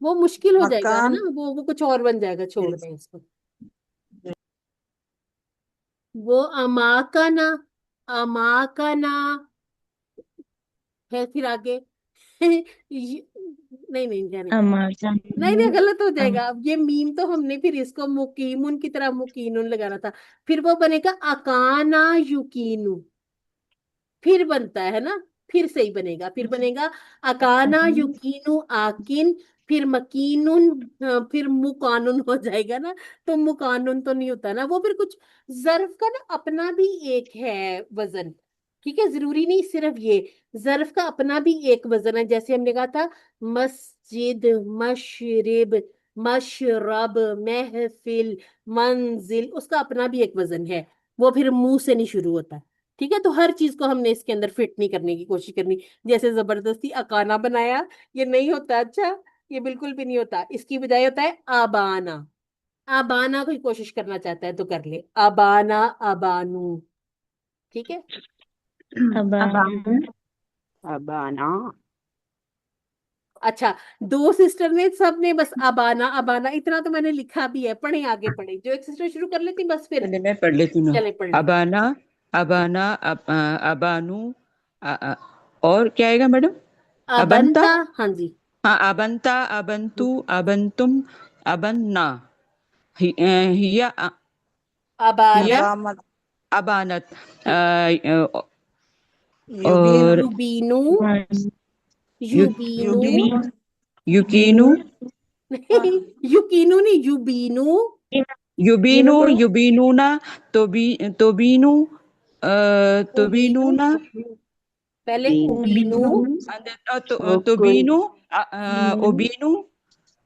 वो मुश्किल हो जाएगा, है मकान ना, वो कुछ और बन जाएगा, छोड़ दें इसको। वो अमाकना, अमाकना है, फिर आगे नहीं नहीं जाने, नहीं नहीं, अमाजन गलत हो जाएगा। अब ये मीम तो हमने फिर इसको मुकीमुन की तरह मुकीनुन लगाना था, फिर वो बनेगा अकाना युकीनु, फिर बनता है ना, फिर सही बनेगा, फिर बनेगा अकाना युकीनु आकिन, फिर मकीनुन, फिर मुकानुन हो जाएगा ना। तो मुकानुन तो नहीं होता ना, वो फिर कुछ जर्फ का ना अपना भी एक है वजन, ठीक है, जरूरी नहीं सिर्फ ये, जर्फ का अपना भी एक वजन है। जैसे हमने कहा था मस्जिद, मशरिब, मशरब, महफिल, मंजिल, उसका अपना भी एक वजन है, वो फिर मुंह से नहीं शुरू होता, ठीक है। तो हर चीज को हमने इसके अंदर फिट नहीं करने की कोशिश करनी, जैसे जबरदस्ती अकाना बनाया, ये नहीं होता, अच्छा, ये बिल्कुल भी नहीं होता, इसकी बजाय होता है आबाना। आबाना कोई कोशिश करना चाहता है तो कर ले, आबाना, अबानू, ठीक है। अबान अबाना, अच्छा, दो सिस्टर ने, सब ने बस अबाना अबाना इतना तो मैंने लिखा भी है, पढ़े आगे पढ़े, जो एक सिस्टर शुरू कर लेती बस, फिर चलिए मैं पढ़ लेती हूँ। चले पढ़ ले। अबाना, अबाना, अबानू, और क्या आएगा मैडम? अबंता, अबंता, हाँ जी, हाँ, अबंता, अबंतु, अबंतुम, अबन्ना, हिया, हिया, अबाना, अकामत अबानत युबीन और युबीनु, यु- युबीनु, युकीनु युकीनु नहीं, युबीनु, युबीनु युबीनूना तोबीनु उबीनु, तोबीनूना पहले उबीनु, तोबीनु ओबीनु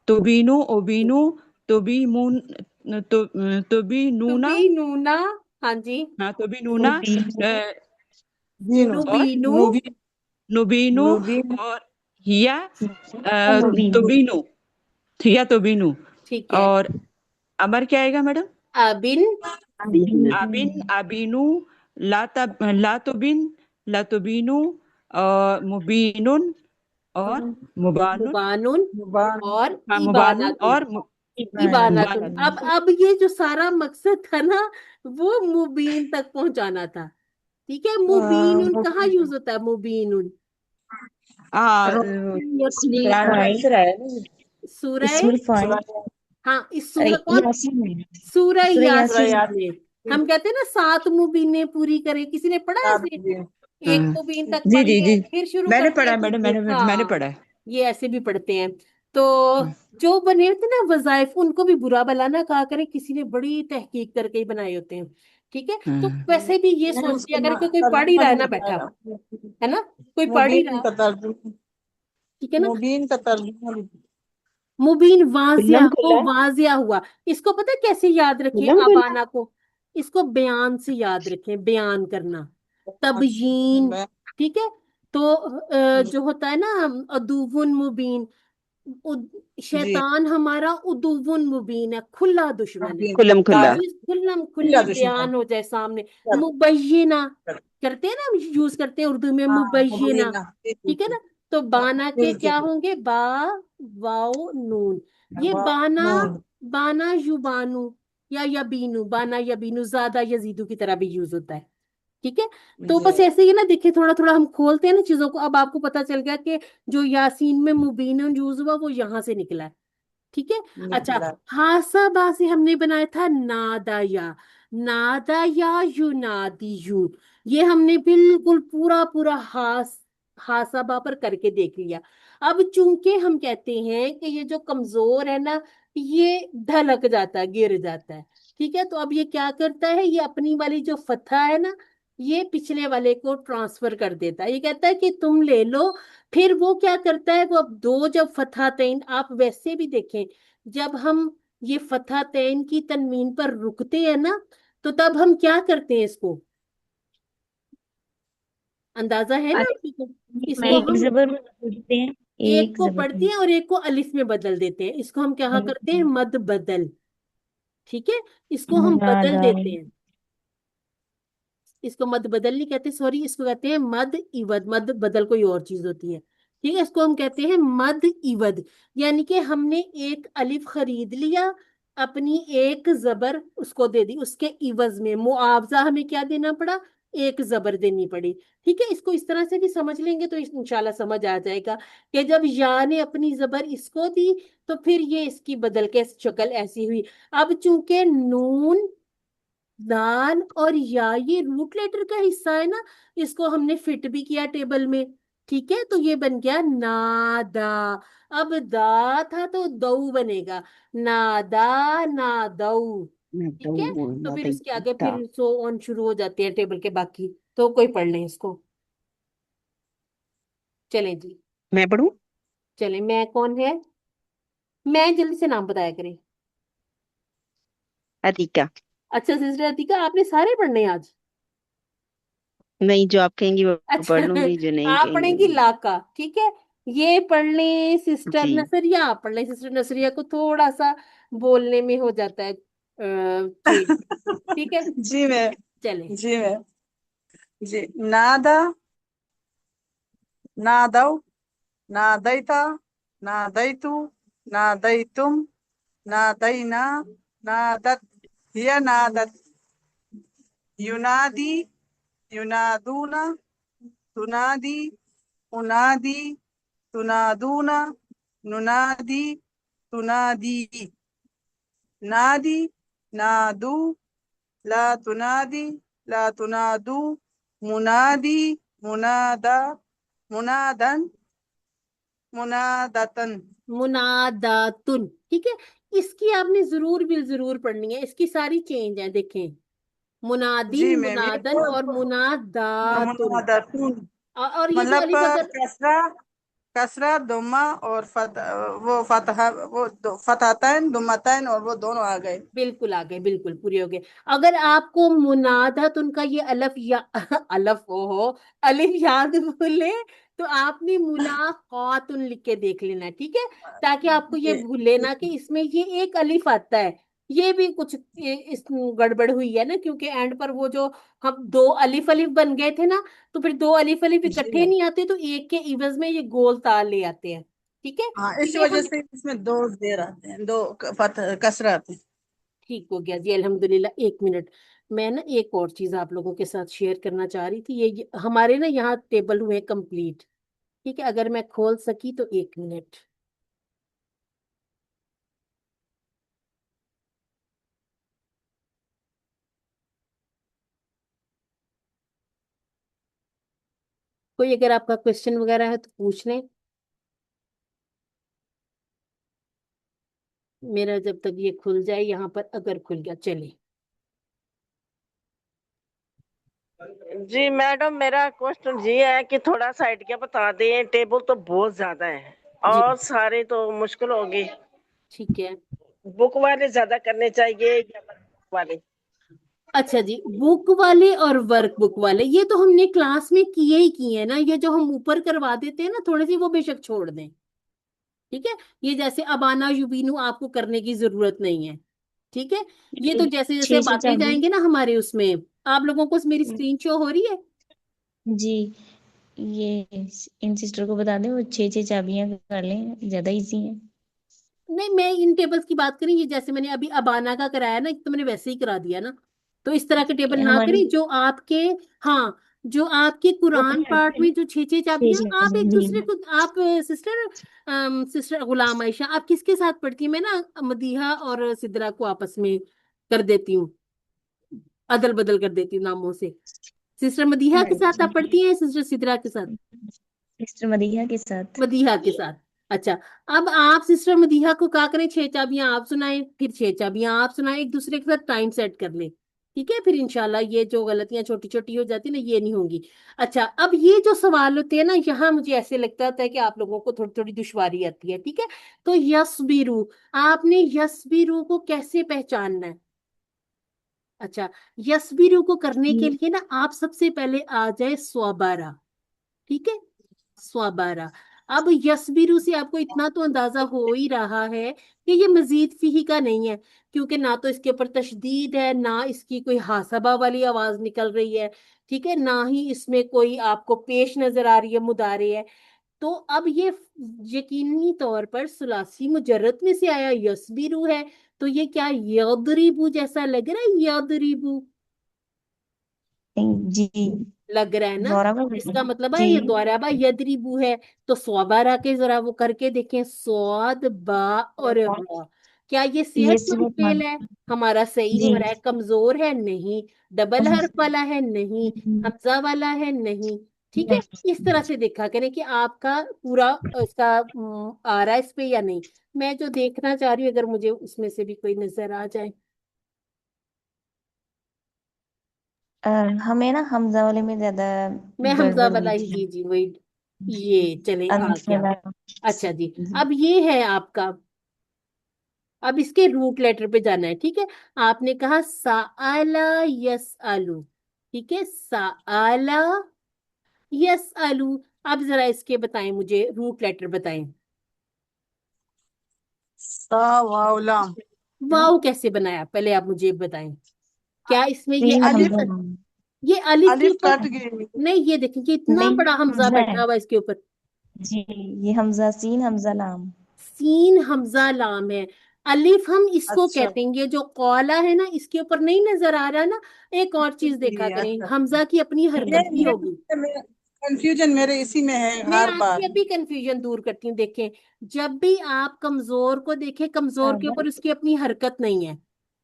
तोबीनु ओबीनु तोबीमुन तोबीनूना तुबीनुना, हाँ जी, हाँ तोबीनूना बीनु और नुबीनु, नुबीनु नुबीन और हिया तोबीनु हिया तोबीनु ठीक है, और अमर क्या आएगा मैडम? अबिन, आबिन आबिनु लातुबिन लातुबिनु और मुबीनुन और मुबानुन मुबानुन, मुबान और हाँ मुबानुन इबानातुन, और इबानातुन। मुबानुन अब ये जो सारा मकसद था ना, वो मुबीन तक पहुंचाना था। ठीक है, मुबीनुन कहाँ यूज होता है? मुबीनुन हाँ सूरह, इसमुल फाइल हाँ, इस सूरह कौन? यासीन में सूरह सूरह यासीन यासीन में हम कहते हैं ना 7 मुबीनें पूरी करें। किसी ने पढ़ा है ऐसे? एक हाँ। मुबीन तक जी पढ़ी जी है, जी फिर शुरू मैंने करते पढ़ा हैं मैडम दूसरे। मैंने हाँ, पढ़ा है ये ऐसे भी पढ़ते हैं। तो जो बने होते हैं ना वजाइफ, उनको भी बुरा भला ना कहा करें, किसी ने बड़ी तहकीक करके ही बनाए होते हैं। ठीक है, तो हाँ। वैसे भी ये सोचिए, अगर कोई पढ़ ही रहा है ना बैठा, है ना, कोई पढ़ ही रहा मुबीन है, का तर्जुमा ठीक है ना, मुबीन का तर्जुमा मुबीन वाजिया, खुल्लम वो खुल्ला वाजिया हुआ। इसको पता है कैसे याद रखें? खुल्लम खुल्ला अबाना को, इसको बयान से याद रखें, बयान करना, तबयीन। मैं ठीक है, तो जो होता है ना अदुव्वुन मुबीन, जी शैतान हमारा उदुव्वुन मुबीन है, खुला दुश्मन है। मुबीन खुल्लम जो खुल्ला चीज खुल्लम खुला खुल्ली दुश्मन बयान हो जाए सामने, कर- मुबय्यिना करते हैं ना, हम यूज करते हैं उर्दू में, हाँ मुबय्यिना। मुबीना ठीक है ना, तो बाना के ठीक क्या है होंगे? बा, वाओ, नून। ये बाना, नून बाना युबानु या यबीनु, बाना यबीनु ज्यादा यजीदु की तरह भी यूज होता है। ठीक है, तो बस जी ऐसे ही ना, देखिए थोड़ा थोड़ा हम खोलते हैं ना चीजों को। अब आपको पता चल गया कि जो यासीन में मुबीन यूज हुआ वो यहाँ से निकला है। ठीक है, अच्छा, निकला हासाबा से हमने बनाया था नादाया, नादाया युनादियु। ये हमने बिल्कुल पूरा पूरा हासाबा पर करके देख लिया। अब चूंकि हम कहते हैं कि ये जो कमजोर है ना, ये ढलक जाता है, गिर जाता है। ठीक है, तो अब ये क्या करता है? ये अपनी वाली जो फतहा है ना, ये पिछले वाले को ट्रांसफर कर देता है। ये कहता है कि तुम ले लो। फिर वो क्या करता है? वो अब दो जब फतहतैन, आप वैसे भी देखें, जब हम ये फतहतैन की तनवीन पर रुकते हैं ना, तो तब हम क्या करते हैं? इसको अंदाजा है ना अरे, आप लोगों को? में इसको एक हम जबर में बोलते हैं, एक एक को जबर पढ़ते में हैं और एक को अलिफ में बदल देते हैं। इसको हम क्या करते हैं? मद बदल। ठीक है, इसको हम बदल नादा देते हैं। इसको मद बदल नहीं कहते, सॉरी, इसको कहते हैं मद इवद। मद बदल कोई और चीज होती है। ठीक है, इसको हम कहते हैं मद इवद। यानी कि हमने एक अलिफ खरीद लिया, अपनी एक जबर उसको दे दी, उसके इवज में मुआवजा हमें क्या देना पड़ा? एक जबर देनी पड़ी। ठीक है, इसको इस तरह से भी समझ लेंगे तो इंशाल्लाह समझ आ जाएगा कि जब या ने अपनी जबर इसको दी, तो फिर ये इसकी बदल के शक्ल ऐसी हुई। अब चूंकि नून, दाल और या ये रूट लेटर का हिस्सा है ना, इसको हमने फिट भी किया टेबल में। ठीक है, तो ये बन गया नादा। अब दा था तो दऊ बनेगा, नादा नादऊ। ठीक है, तो फिर उसके आगे फिर सो ऑन शुरू हो जाते हैं टेबल के बाकी। तो कोई पढ़ लें इसको। चलें जी, मैं पढ़ूं? चलें। मैं कौन है? मैं जल्दी से नाम बताया करें। अतीका। अच्छा सिस्टर अतिका, आपने सारे पढ़ने हैं आज? नहीं, जो आप कहेंगी वो अच्छा, पढ़ लूंगी, जो नहीं आप कहेंगी पढ़ेंगी नहीं। ठीक है, ये पढ़ लें। सिस्टर जी नसरिया आप पढ़ लें। सिस्टर नसरिया को थोड़ा सा बोलने में हो जाता है चेंज। ठीक है, जी मैं चलें। जी मैं जी नादा नादौ नादैता नादैतु नादैतुम नादैना नादत हिय नादत युनादी युनादूना तुनादी उनादी तुनादूना नुनादी तुनादी नादी नादू ला तुनादी لا تنادو منادی منادا منادن منادتن مناداتن، ٹھیک ہے، اس کی آپ نے ضرور بھی ضرور پڑھنی ہے، اس کی ساری چینج ہیں، دیکھیں، جی منادین، میم یہ منادن اور مناداتن، منادتن اور یہ جو مطلب الف اگر کسرہ دمہ اور فتح، وہ فتح، وہ فتحتین دمتین اور وہ دونوں آ گئے. بالکل آ گئے، بالکل پوری ہو گئے. اگر آپ کو منادت ان کا یہ الف یا الف ہو الف یاد بھولے تو آپ نے ملاقاتن لکھ کے دیکھ لینا، ٹھیک ہے، تاکہ آپ کو یہ جی بھولے نا کہ اس میں یہ ایک الف آتا ہے. یہ بھی کچھ اس گڑبڑ ہوئی ہے نا، کیونکہ اینڈ پر وہ جو ہم دو الف الف بن گئے تھے نا، تو پھر دو الف الف جی اکٹھے نہیں آتے، تو ایک کے عوض میں یہ گول تال لے آتے ہیں، ٹھیک ہے. ہاں، اسی یہ وجہ ہم سے اس میں دو دیر آتے ہیں، دو فتح کسرہ آتے ہیں. ٹھیک ہو گیا جی، الحمدللہ. ایک منٹ، میں نا ایک اور چیز آپ لوگوں کے ساتھ شیئر کرنا چاہ رہی تھی. یہ ہمارے نا یہاں ٹیبل ہوئے کمپلیٹ، ٹھیک ہے، اگر میں کھول سکی تو ایک منٹ. کوئی اگر آپ کا کوشچن وغیرہ ہے تو پوچھ لیں. میرا جب تک یہ کھل جائے یہاں پر، اگر کھل گیا چلے. جی میڈم، میرا کوشچن یہ ہے کہ تھوڑا سا آئیڈیا بتا دیں، ٹیبل تو بہت زیادہ ہے جی اور سارے تو مشکل ہوگی، ٹھیک ہے. بک والے زیادہ کرنے چاہیے یا بک والے؟ اچھا جی، بک والے اور ورک بک والے یہ تو ہم نے کلاس میں کیے ہی کیے ہیں نا. یہ جو ہم اوپر کروا دیتے ہیں نا تھوڑے سی، وہ بے شک چھوڑ دیں، ٹھیک ہے. یہ جیسے ابانا یوبینو آپ کو کرنے کی ضرورت نہیں ہے، ٹھیک ہے. یہ تو جیسے جیسے چھ چھ باتیں چابی. جائیں گے نا ہمارے اس میں. آپ لوگوں کو میری اسکرین شو ہو رہی ہے؟ جی یہ ان سسٹر کو بتا دیں وہ 6 چابیاں کر لیں، زیادہ ایزی ہیں. نہیں، میں ان ٹیبلز کی بات کریں، یہ جیسے میں نے ابھی ابانا کا کرایا نا، تو میں نے ویسے ہی کرا دیا نا. تو اس طرح کے ٹیبل نہ ہماری کریں جو آپ کے، ہاں، جو آپ کے قرآن پاک میں جو 6 چابیاں، چھ آپ ایک جی دوسرے کو، آپ سسٹر غلام عائشہ، آپ کس کے ساتھ پڑھتی ہیں؟ میں نا مدیحہ اور سدرا کو آپس میں کر دیتی ہوں، عدل بدل کر دیتی ہوں ناموں سے. سسٹر مدیحہ کے ساتھ آپ پڑھتی ہیں، سسٹر سدرا کے ساتھ؟ سسٹر مدیحہ کے ساتھ. مدیحہ کے ساتھ. اچھا، اب آپ سسٹر مدیحہ کو کیا کریں، 6 چابیاں آپ سنائیں، پھر 6 چابیاں آپ سنائیں، ایک دوسرے کے ساتھ ٹائم سیٹ کر لیں، ٹھیک ہے. پھر انشاءاللہ یہ جو غلطیاں چھوٹی چھوٹی ہو جاتی نا، یہ نہیں ہوں گی. اچھا، اب یہ جو سوال ہوتے ہیں نا، یہاں مجھے ایسے لگتا ہے کہ آپ لوگوں کو تھوڑی تھوڑی دشواری آتی ہے، ٹھیک ہے. تو یسبرو، آپ نے یسبرو کو کیسے پہچاننا ہے؟ اچھا، یسبرو کو کرنے کے لیے نا آپ سب سے پہلے آ جائے سوابارہ، ٹھیک ہے، سوابارہ. اب یسبرو سے آپ کو اتنا تو اندازہ ہو ہی رہا ہے کہ یہ مزید فیہی کا نہیں ہے، کیونکہ نہ تو اس کے اوپر تشدید ہے، نہ اس کی کوئی حاسبہ والی آواز نکل رہی ہے، ٹھیک ہے، نہ ہی اس میں کوئی آپ کو پیش نظر آ رہی ہے، مضارع ہے. تو اب یہ یقینی طور پر ثلاثی مجرد میں سے آیا یسبرو ہے. تو یہ کیا یضربو جیسا لگ رہا ہے؟ یضربو جی لگ رہا ہے نا. دورہ اس کا مطلب ہے جی یہ دوارابا یدریبو ہے. تو سوابارہ کے ذرا وہ کر کے دیکھیں، سواد با اور غا. کیا یہ یہ صحت مند صحت فعل مند. ہے؟ ہمارا صحیح جی ہو رہا ہے؟ کمزور ہے؟ نہیں. ڈبل حرف والا ہے؟ نہیں. حمزہ والا ہے؟ نہیں. ٹھیک ہے، اس طرح سے دیکھا کریں کہ آپ کا پورا اس کا آ رہا ہے اس پہ یا نہیں. میں جو دیکھنا چاہ رہی ہوں، اگر مجھے اس میں سے بھی کوئی نظر آ جائے. ہمیں نا حمزہ والے میں زیادہ میں حمزہ گڑبڑ والا ہوئی ہی، تھی. جی جی وہی، یہ چلے آ گیا. اچھا جی، جی اب یہ ہے آپ کا. اب اس کے روٹ لیٹر پہ جانا ہے، ٹھیک ہے. آپ نے کہا سآلا یسالو، ٹھیک ہے، سآلا یسالو. اب ذرا اس کے بتائیں، مجھے روٹ لیٹر بتائیں. سا واو لام. واو کیسے بنایا پہلے آپ مجھے بتائیں. کیا اس میں یہ سین الف الف حمزہ ہے؟ لام. یہ الف کے الف اوپر کٹ گئی. نہیں، یہ دیکھیں کہ اتنا نہیں بڑا حمزہ حمزہ ہے. بیٹھا ہوا اس کے اوپر. جی یہ حمزہ سین حمزہ لام. سین حمزہ لام ہے. الف ہم اس کو اچھا کہتے ہیں، یہ جو قولا ہے نا، اس کے اوپر نہیں نظر آ رہا نا. ایک اور چیز دیکھا جی کریں، اچھا. حمزہ کی اپنی حرکت بھی ہوگی. کنفیوژن میرے اسی میں ہے میں ہر آپ بار. کی ابھی کنفیوژن دور کرتی ہوں. دیکھیں، جب بھی آپ کمزور کو دیکھیں، کمزور کے اوپر اس کی اپنی حرکت نہیں ہے،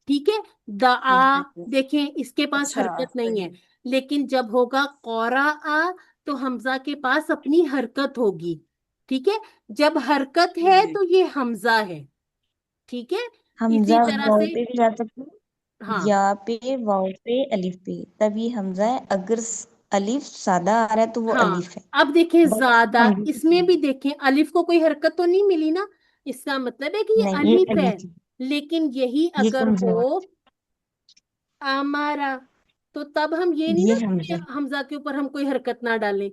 ٹھیک ہے. دعا دیکھیں اس کے پاس اچھا حرکت نہیں ہے، صحیح. لیکن جب ہوگا قرأ تو حمزہ کے پاس اپنی حرکت ہوگی. ٹھیک ہے، جب حرکت ہے جی تو یہ حمزہ ہے. ٹھیک ہے، حمزہ اسی طرح واؤ سے پہ بھی جا سکتے ہیں، ہاں یا پہ واؤ پہ الف پہ، تب یہ حمزہ ہے. اگر الف سادہ آ رہا ہے تو وہ ہاں. الف ہے. اب دیکھیں بس زیادہ، حمزے اس میں بھی دیکھیں الف کو کوئی حرکت تو نہیں ملی نا، اس کا مطلب ہے کہ یہ نہیں، یہ الف ہے. الف ہے، لیکن یہی یہ اگر ہو کمزور، آمارا تو تب ہم یہ نہیں نا یہ حمزہ کہ حمزہ کے اوپر ہم کوئی حرکت نہ ڈالیں.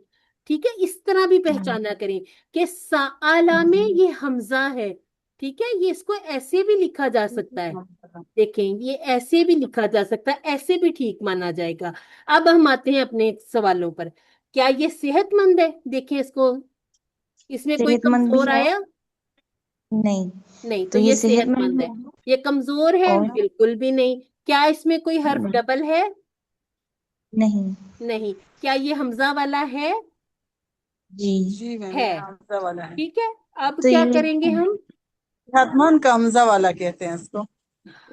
ٹھیک ہے، اس طرح بھی ہے. پہچانا کریں کہ سآلہ میں یہ حمزہ ہے. ٹھیک ہے، یہ اس کو ایسے بھی لکھا جا سکتا ہے. دیکھیں یہ ایسے بھی لکھا جا سکتا ہے، ایسے بھی ٹھیک مانا جائے گا. اب ہم آتے ہیں اپنے سوالوں پر. کیا یہ صحت مند ہے؟ دیکھیں اس کو، اس میں کوئی صحت مند بھی کمزور ہے، آیا؟ نہیں نہیں، تو تو یہ یہ صحت صحت مند مند ہے. ہوگا. یہ کمزور ہے؟ اور بالکل بھی نہیں. کیا اس میں کوئی حرف نہیں، ڈبل ہے؟ نہیں، نہیں. کیا یہ حمزہ والا ہے؟ جی جی میم ہے. یہ حمزہ والا ہے. ٹھیک ہے، اب تو کیا جی یہ کریں گے ہم؟ حتمان کا حمزہ والا کہتے ہیں اس کو.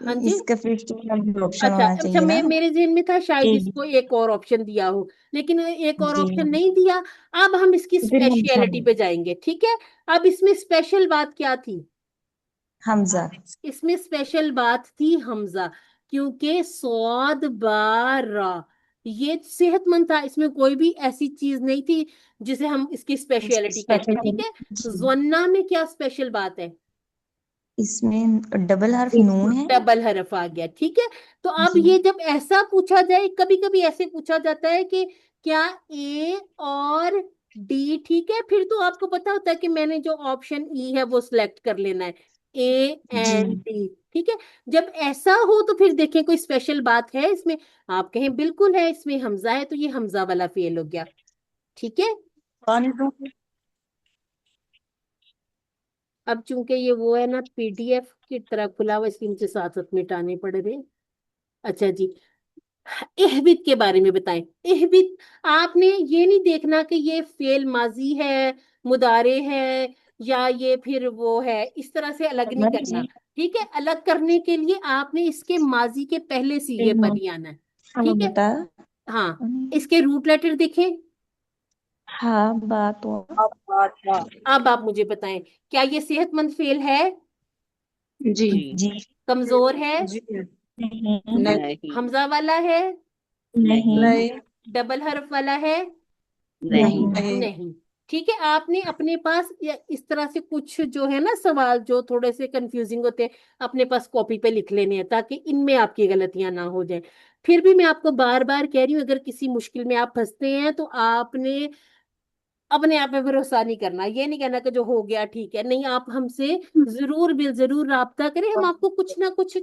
ہاں جی. اس کا 50 نمبر آپشن اچھا ہونا اچھا، چاہیے نا. میرے ذہن میں تھا شاید کہ اس کو ایک اور آپشن دیا ہو، لیکن ایک اور جی آپشن نہیں دیا. اب ہم اس کی تو پھر اسپیشلٹی پہ جائیں گے. ٹھیک ہے، اب اس میں اسپیشل بات کیا تھی؟ حمزہ. اس میں اسپیشل بات تھی حمزہ، کیونکہ صاد با را یہ صحت مند تھا. اس میں کوئی بھی ایسی چیز نہیں تھی جسے ہم اس کی اسپیشلٹی کہتے ہیں. ٹھیک ہے، جی زنا میں کیا اسپیشل بات ہے؟ اس میں ڈبل حرف نون ہے. ڈبل حرف آ گیا. ٹھیک ہے، تو اب جی یہ جب ایسا پوچھا جائے، کبھی کبھی ایسے پوچھا جاتا ہے کہ کیا اے اور ڈی ٹھیک ہے، پھر تو آپ کو پتا ہوتا ہے کہ میں نے جو آپشن ای ہے وہ سلیکٹ کر لینا ہے، اے جی اینڈ ڈی. ٹھیک ہے، جب ایسا ہو تو پھر دیکھیں کوئی اسپیشل بات ہے اس میں. آپ کہیں بالکل ہے، اس میں حمزہ ہے، تو یہ حمزہ والا فعل ہو گیا. ٹھیک ہے، پانی دوں؟ اب چونکہ یہ وہ ہے نا پی ڈی ایف کی طرح کھلا ہوا، اس لیے مجھے ساتھ ساتھ مٹانے پڑ رہے. اچھا جی، اہبت کے بارے میں بتائیں. اہبت آپ نے یہ نہیں دیکھنا کہ یہ فعل ماضی ہے، مضارع ہے، یا یہ پھر وہ ہے، اس طرح سے الگ نہیں کرنا. ٹھیک ہے، الگ کرنے کے لیے آپ نے اس کے ماضی کے پہلے سیغے پر ہی آنا ہے. ٹھیک ہے، بیٹا. ہاں. اس کے روٹ لیٹر دیکھیں. ہاں بات ہو. اب آپ مجھے بتائیں، کیا یہ صحت مند فعل ہے؟ جی جی کمزور ہے؟ جی نہیں نہیں حمزہ والا ہے؟ نہیں نہیں ڈبل حرف والا ہے؟ نہیں نہیں. نہیں. ٹھیک ہے، آپ نے اپنے پاس اس طرح سے کچھ جو ہے نا سوال جو تھوڑے سے کنفیوزنگ ہوتے ہیں، اپنے پاس کاپی پہ لکھ لینے ہیں تاکہ ان میں آپ کی غلطیاں نہ ہو جائیں. پھر بھی میں آپ کو بار بار کہہ رہی ہوں، اگر کسی مشکل میں آپ پھنستے ہیں تو آپ نے اپنے آپ پہ بھروسہ نہیں کرنا. یہ نہیں کہنا کہ جو ہو گیا ٹھیک ہے، نہیں، آپ ہم سے ضرور ضرور رابطہ کریں. ہم آپ کو کچھ نہ کچھ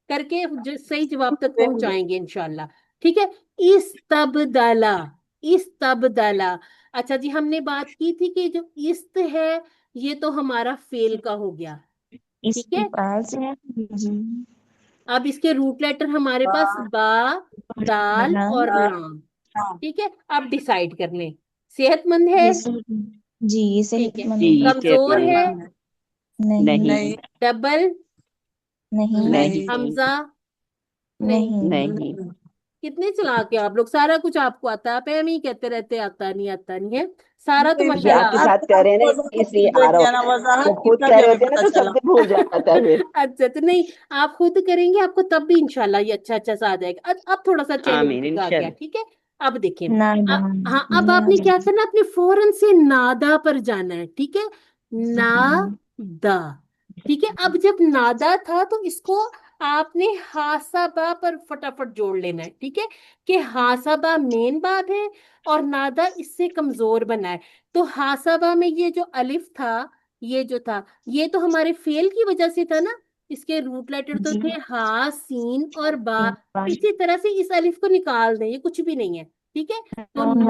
کر کے صحیح جواب تک پہنچائیں گے انشاءاللہ. ٹھیک ہے، استبدلا. استبدلا. اچھا جی، ہم نے بات کی تھی کہ جو است ہے یہ تو ہمارا فعل کا ہو گیا. اس ٹھیک کے ہے، پاس ہے. جی اب اس کے روٹ لیٹر ہمارے پاس با، دال اور لام. ٹھیک ہے، اب ڈیسائیڈ کر لیں. صحت مند ہے؟ جی یہ ٹھیک صحت ہے. مند جی ہوگا. صحت کمزور مند ہے؟ نہیں نہیں ڈبل؟ نہیں نہیں حمزہ؟ نہیں نہیں کتنے چلا کے آپ لوگ، سارا کچھ آپ کو آتا ہے. آپ ایم ہی کہتے رہتے آتا نہیں آتا نہیں ہے. سارا تو یہ آپ ماشاءاللہ کے ساتھ کہہ رہے ہیں نا اس لیے آ رہا ہوتا ہے. جب وضاحت کی خود کہہ تبھی رہے ہمیں ہوتے ہیں نا پتا تو چلا. سب سے بھول جاتا ہے پھر. اچھا تو نہیں، آپ خود کریں گے آپ کو تب بھی انشاءاللہ یہ اچھا اچھا سا آ جائے گا. اب تھوڑا سا آمین چیلنجنگ آ گیا. انشاءاللہ. ٹھیک ہے، اب دیکھیں. نہ ہاں، اب آپ نے کیا کرنا، اپنے فوراً سے نادا پر جانا ہے. ٹھیک ہے، نادا. ٹھیک ہے، اب جب نادا تھا تو اس کو آپ نے ہاسبا پر فٹافٹ جوڑ لینا ہے. ٹھیک ہے، کہ ہاسبا مین بات ہے اور نادا اس سے کمزور بنا ہے. تو ہاسبا میں یہ جو الف تھا، یہ جو تھا، یہ تو ہمارے فیل کی وجہ سے تھا نا. اس کے روٹ لیٹر تو تھے ہا، سین اور با. اسی طرح سے اس الف کو نکال دیں، یہ کچھ بھی نہیں ہے. ٹھیک ہے، تو نون،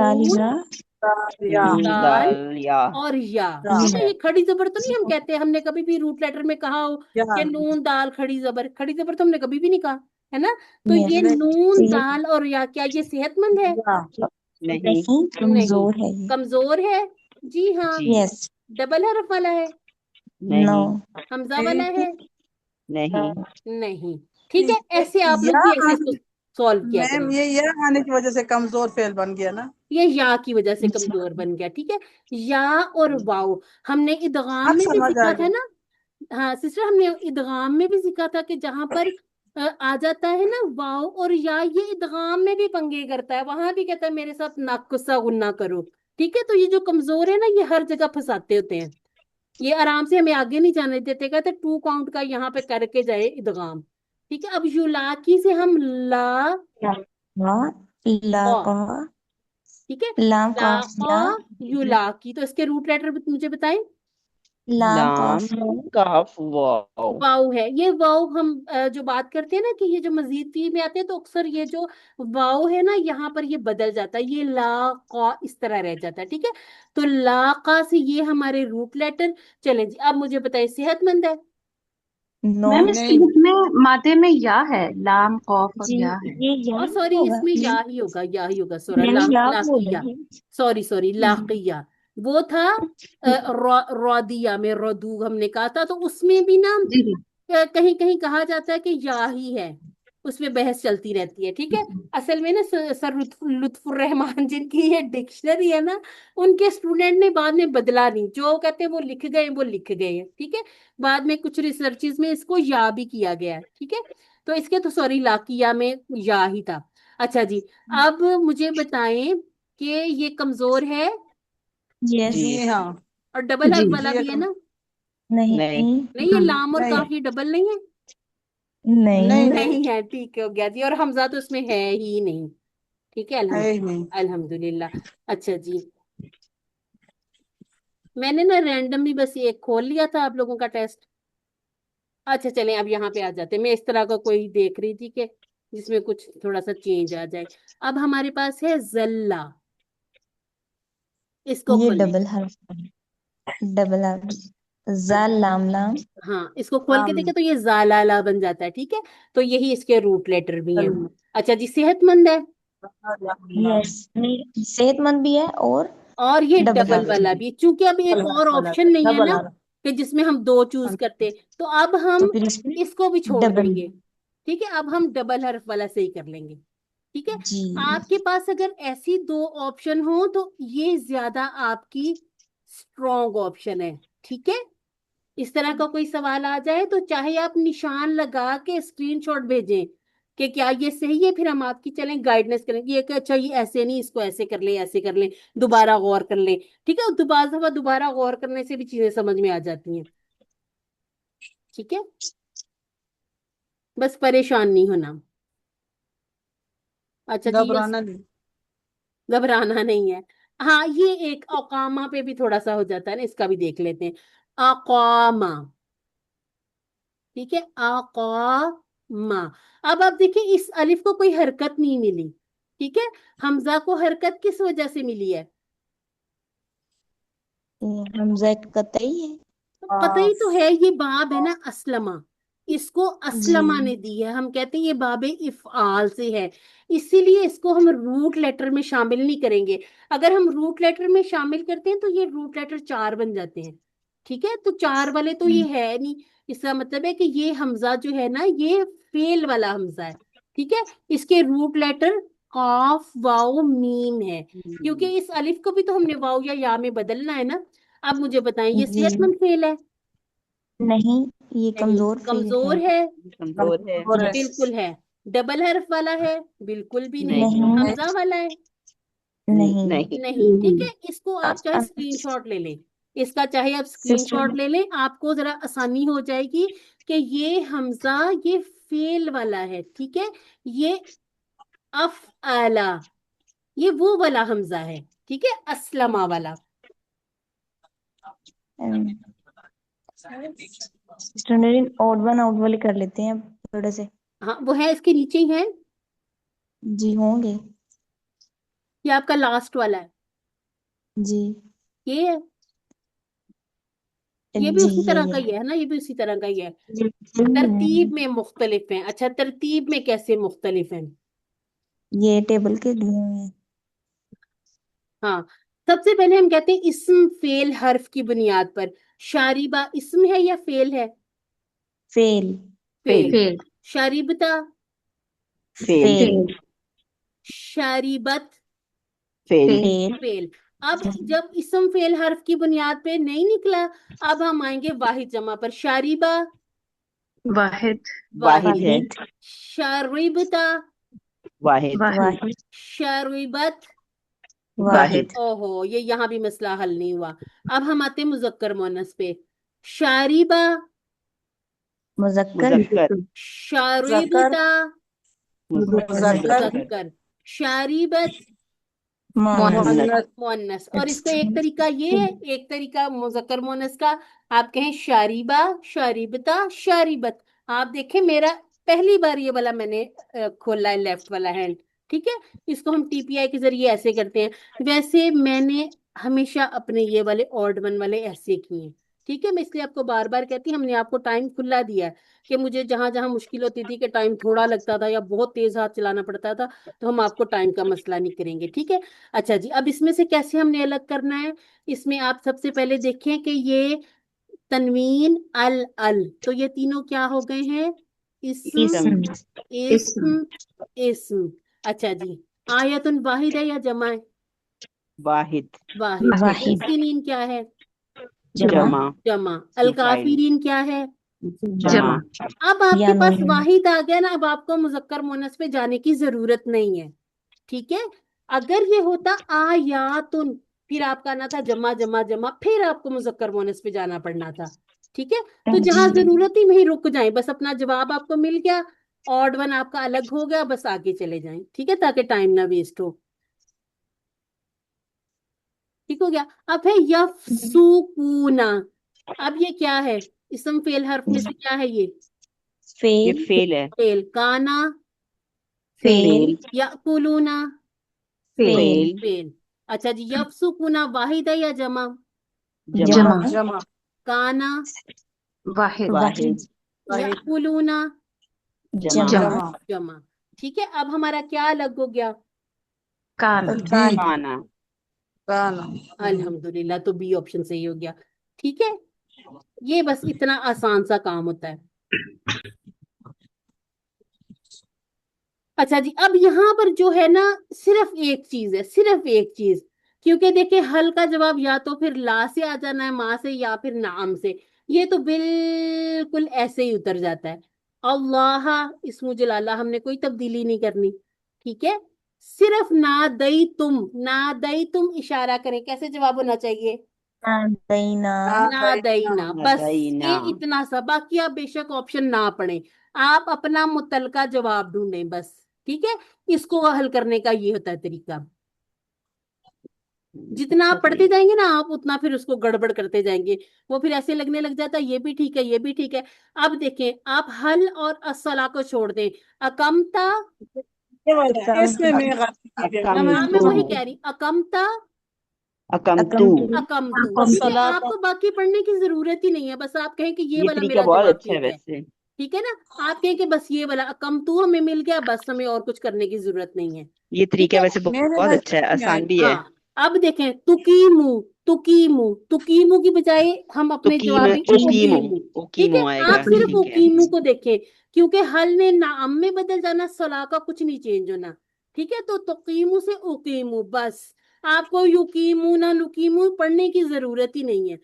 دال یا اور یا. ٹھیک ہے، یہ کھڑی زبر تو نہیں ہم کہتے. ہم نے کبھی بھی روٹ لیٹر میں کہا ہو کہ نون دال کھڑی زبر، کھڑی زبر تو ہم نے کبھی بھی نہیں کہا ہے نا. تو یہ نون دال اور یا، کیا یہ صحت مند ہے؟ نہیں نہیں، کمزور ہے یہ. کمزور ہے. جی ہاں. جی یس. ڈبل حرف والا ہے؟ نو. حمزہ والا ہے؟ نہیں نہیں. ठीक है, ऐसे आप लोग भी ऐसे इसको सॉल्व किया मैम करें। ये या आने की वजह से कमजोर फेल बन गया ना। ये या की वजह से कमजोर बन गया, ठीक है। या और वाव हमने इदगाम अब में भी समझ आ सीखा था गया। ना। हाँ सिस्टर, हमने इदगाम में भी सीखा था कि जहां पर आ जाता है ना वाव और या, ये इदगाम में भी पंगे करता है, वहां भी कहता है मेरे साथ नाकुसा गुन्ना करो। ठीक है, तो ये जो कमजोर है ना, ये हर जगह फंसाते होते हैं। ये आराम से हमें आगे नहीं जाने देते, कहते टू काउंट का यहाँ पे करके जाए इदगाम। ठीक है, अब युलाकी से हम ला क, लाका, ठीक है, लाम ला काफ या, युलाकी, तो इसके रूट लेटर मुझे बताएं। लाम लाम काफ या, काफ वाव। वाव है, ये वाव हम जो बात करते हैं ना कि ये जो मजीद फी में आते हैं, तो अक्सर ये जो वाव है ना, यहाँ पर ये बदल जाता है, ये ला का इस तरह रह जाता है। ठीक है, तो ला का से ये हमारे रूट लेटर। चलें जी, अब मुझे बताइए, सेहतमंद है? नो मैम नहीं इसमें मादे में या है, लाम कौफ और जी, या है। ये या और सॉरी, होगा। इसमें या ही होगा, या ही होगा, मैंने या बोला लाकिया। है। सॉरी सॉरी, लाकिया वो था। रौदिया में रदू हमने कहा था, तो उसमें भी ना जी जी। कहीं कहीं कहा जाता है कि या ही है, उसमें बहस चलती रहती है। ठीक है, असल में ना सर लुत्फुर रहमान जिनकी ये डिक्शनरी है ना, उनके स्टूडेंट ने बाद में बदला नहीं, जो कहते हैं वो लिख गए वो लिख गए हैं। ठीक है, बाद में कुछ रिसर्चेस में इसको या भी किया गया है। ठीक है, तो इसके तो सॉरी लाकिया में या ही था। अच्छा जी, अब मुझे बताएं कि ये कमजोर है यस, जी जी हाँ। और डबल जी हर्फ वाला जी ये भी है ना? नहीं नहीं नहीं, ये लाम और नहीं काफ ये डबल नहीं है। नहीं नहीं, नहीं नहीं है, ठीक हो गया जी, और हमजा तो इसमें है ही नहीं। ठीक है, है ही नहीं। अल्हम्दुलिल्लाह। अच्छा जी, मैंने ना रैंडमली बस ये खोल लिया था आप लोगों का टेस्ट। अच्छा चलें, अब यहाँ पे आ जाते हैं, मैं इस तरह का कोई देख रही थी कि जिसमें कुछ थोड़ा सा चेंज आ जाए। अब हमारे पास है जल्ला, इसको ये खोलें। डबल हर्फ, जा लाम लाम, हाँ, इसको खोल के आम देखे तो ये जालाला बन जाता है। ठीक है, तो यही इसके रूट लेटर भी हैं। अच्छा जी, सेहतमंद है यस, नहीं सेहतमंद भी है और ये डबल डबल हर्फ। वाला भी, चूंकि अब एक और ऑप्शन नहीं है डबल ना आर। कि जिसमें हम दो चूज करते, तो अब तो हम फिर इसमें इसको भी छोड़ डबल। देंगे। ठीक है, अब हम डबल हर्फ वाला से ही कर लेंगे। ठीक है, जी आपके पास अगर ऐसी दो ऑप्शन हो तो ये ज्यादा आपकी स्ट्रॉन्ग ऑप्शन है। ठीक है, इस तरह का कोई सवाल आ जाए तो चाहे आप निशान लगा के स्क्रीनशॉट भेजें कि क्या ये सही है, फिर हम आपकी चलें गाइडेंस करेंगे, ये कि अच्छा ये ऐसे नहीं, इसको ऐसे कर ले, ऐसे कर ले, दोबारा गौर कर ले। ठीक है, दोबारा गौर करने से भी चीजें समझ में आ जाती हैं। ठीक है, बस परेशान नहीं होना। अच्छा जी, ये घबराना नहीं। घबराना नहीं है। हाँ, ये एक अकामा पे भी थोड़ा सा हो जाता है ना, इसका भी देख लेते हैं। अकामा, ठीक है, अकामा। अब आप देखिए, इस अलिफ को कोई हरकत नहीं मिली। ठीक है, हमजा को हरकत किस वजह से मिली है? ये हमजा कतई है। तो कतई तो है, ये बाब है ना असलमा, इसको जी असलमा ने दी है, हम कहते हैं ये बाबे इफ़आल से है, इसीलिए इसको हम रूट लेटर में शामिल नहीं करेंगे। अगर हम रूट लेटर में शामिल करते हैं तो ये रूट लेटर चार बन जाते हैं। ठीक है, तो चार वाले तो ये है नहीं, इसका मतलब है कि ये हमजा जो है ना, ये फेल वाला हमजा है। ठीक है, इसके रूट लेटर काफ वाओ मीम है, क्योंकि इस अलिफ को भी तो हमने वाओ या में बदलना है ना। अब मुझे बताएं, ये जी, सेहतमंद फेल है? नहीं ये नहीं। कमजोर फेल कमजोर है। है? कमजोर है। और यस, बिल्कुल है। डबल हर्फ वाला है? बिल्कुल भी नहीं। नहीं नहीं हमजा वाला है? नहीं नहीं नहीं। ठीक है, इसको आप चाहे अब स्क्रीनशॉट ले लें, इसका चाहे आप स्क्रीनशॉट सिस्टर, ले लें, आपको जरा आसानी हो जाएगी कि ये हमजा ये फेल वाला है। ठीक है, ये अफ आला, ये वो वाला हमजा है। ठीक है, असलमा वाला। सिस्टर ऑड वन आउट वाले कर लेते हैं अब थोड़े से। हाँ, वो है इसके नीचे ही है, जी होंगे। ये आपका लास्ट वाला है, जी ये है, ये भी जी उसी तरह यही का है। ही है ना, ये भी उसी तरह का ही है। जी यही है। तरतीब में मुख्तलिफ हैं। अच्छा, तरतीब में कैसे मुख्तलिफ हैं? ये टेबल के लिए हुए हैं। हाँ, सबसे पहले हम कहते हैं इस्म फेल हर्फ की बुनियाद पर, शारिबा इस्म है या फेल है? फेल। फेल। फेल। शारिबता, फेल फेल शारिबत, फेल फेल फेल। अब जब इसम फेल हर्फ की बुनियाद पे नहीं निकला, अब हम आएंगे वाहिद जमा पर। शारिबा, वाहिद, वाहिद है, वाहिद शारिबता, वाहिद वाहिद शारिबत। वाहिद ओहो, ये यहाँ भी मसला हल नहीं हुआ। अब हम आते हैं मुजक्कर मुअन्नस पे। शारिबा, मुजक्कर मुजक्कर शारिबता, मुजक्कर, मुजक्कर, शारिबत, मोनस मुअन्नस, मुअन्नस। और इसका एक तरीका ये है, एक तरीका मुजक्कर मुअन्नस का, आप कहें शारिबा, शारिबता, शारिबत। आप देखें मेरा पहली बार ये वाला मैंने खोला है, लेफ्ट वाला हैंड, ठीक है। इसको हम टीपीआई के जरिए ऐसे करते हैं। वैसे मैंने हमेशा अपने ये वाले ऑड वन वाले ऐसे किए हैं, ठीक है। मैं इसलिए आपको बार बार कहती हूँ, हमने आपको टाइम खुला दिया है कि मुझे जहां जहां मुश्किल होती थी कि टाइम थोड़ा लगता था या बहुत तेज हाथ चलाना पड़ता था, तो हम आपको टाइम का मसला नहीं करेंगे, ठीक है। अच्छा जी, अब इसमें से कैसे हमने अलग करना है? इसमें आप सबसे पहले देखें कि ये तनवीन अल अल, तो ये तीनों क्या हो गए हैं? इस्म, इसम इस्म, इस्म। अच्छा जी, आयतुन वाहिद है या जमा है? वाहिद वाहिद। वाहिद मुहसिनीन क्या है? जमा जमा जमा। अल काफिरीन क्या है? जमा अब आपके या पास नून वाहिद आ गया ना, अब आपको मुजक्कर मुअन्नस पे जाने की जरूरत नहीं है, ठीक है। अगर ये होता आयातुन, फिर आपका आना था जमा जमा जमा, फिर आपको मुजक्कर मुअन्नस पे जाना पड़ना था, ठीक है। तो जहां जी जरूरत ही वहीं रुक जाए, बस अपना जवाब आपको मिल गया, ऑड वन आपका अलग हो गया, बस आगे चले जाएं, ठीक है, ताकि टाइम ना वेस्ट हो। ठीक हो गया। अब है यफसुकूना। अब ये क्या है? इसम फेल हर्फ में से क्या है ये? ये फेल फेल है, फेल। काना, फेल फेल याकुलूना, फेल फेल फेल। अच्छा जी, यफसुकूना वाहिद है या जमा? जमा जमा जमा, काना, वाहिद, वाहिद वाहिद, याकुलूना, जमा जमा जमा, जमा। ठीक है, अब हमारा क्या अलग हो गया? कान, बी, खाना काना, अल्हम्दुलिल्लाह, तो बी ऑप्शन सही हो गया, ठीक है। ये बस इतना आसान सा काम होता है। अच्छा जी, अब यहाँ पर जो है ना, सिर्फ एक चीज है, सिर्फ एक चीज। क्योंकि देखिए, हल का जवाब या तो फिर ला से आ जाना है, माँ से, या फिर नाम से। ये तो बिल्कुल ऐसे ही उतर जाता है। अल्लाह इस्मु जलाला, हमने कोई तब्दीली नहीं करनी, ठीक है। सिर्फ ना दई तुम इशारा करें, कैसे जवाब होना चाहिए? दैना ना दई ना, बस नदैना ये इतना सा। बाकी आप बेशक ऑप्शन ना पढ़ें, आप अपना मुतलका जवाब ढूंढें बस, ठीक है। इसको हल करने का ये होता है तरीका। जितना अच्छा आप पढ़ते ठीक, जाएंगे ना, आप उतना फिर उसको गड़बड़ करते जाएंगे, वो फिर ऐसे लगने लग जाता है ये भी ठीक है, ये भी ठीक है। अब देखें, आप हल और अस्सला को छोड़ दें। अकमता, ये वाला इसमें अ- मैं गलती की थी ना, अकम मैंने हाँ मैं तू वही सोचा कह रही, अकमता, अकम तू अकमतु अकमतु। ठीक है, अस्सलात, आपको बाकी पढ़ने की जरूरत ही नहीं है, बस आप कहें कि ये ये वाला तरीका मेरा बहुत जवाब अच्छा है ठीक है, वैसे। ठीक है ना। आप कहें कि बस ये वाला अकमतु हमें मिल गया, बस हमें और कुछ करने की जरूरत नहीं है, ये ठीक तरीका है। वैसे मेरे बहुत अच्छा नजर है, नहीं आसान आई। भी है। हाँ, अब देखें, तुकीमु, तुकीमु, तुकीमु की बजाय हम अपने तुकीम जवाब में उकीमो उकीमु, ठीक है। उकीमो आएगा, आप सिर्फ ठीक है। उकीमु को देखें, क्योंकि हल ने नाम में बदल जाना, सला का कुछ नहीं चेंज होना, ठीक है। तो तुकीमु से उकीमु, बस आपको युकीमु ना नुकीमु पढ़ने की जरूरत ही नहीं है।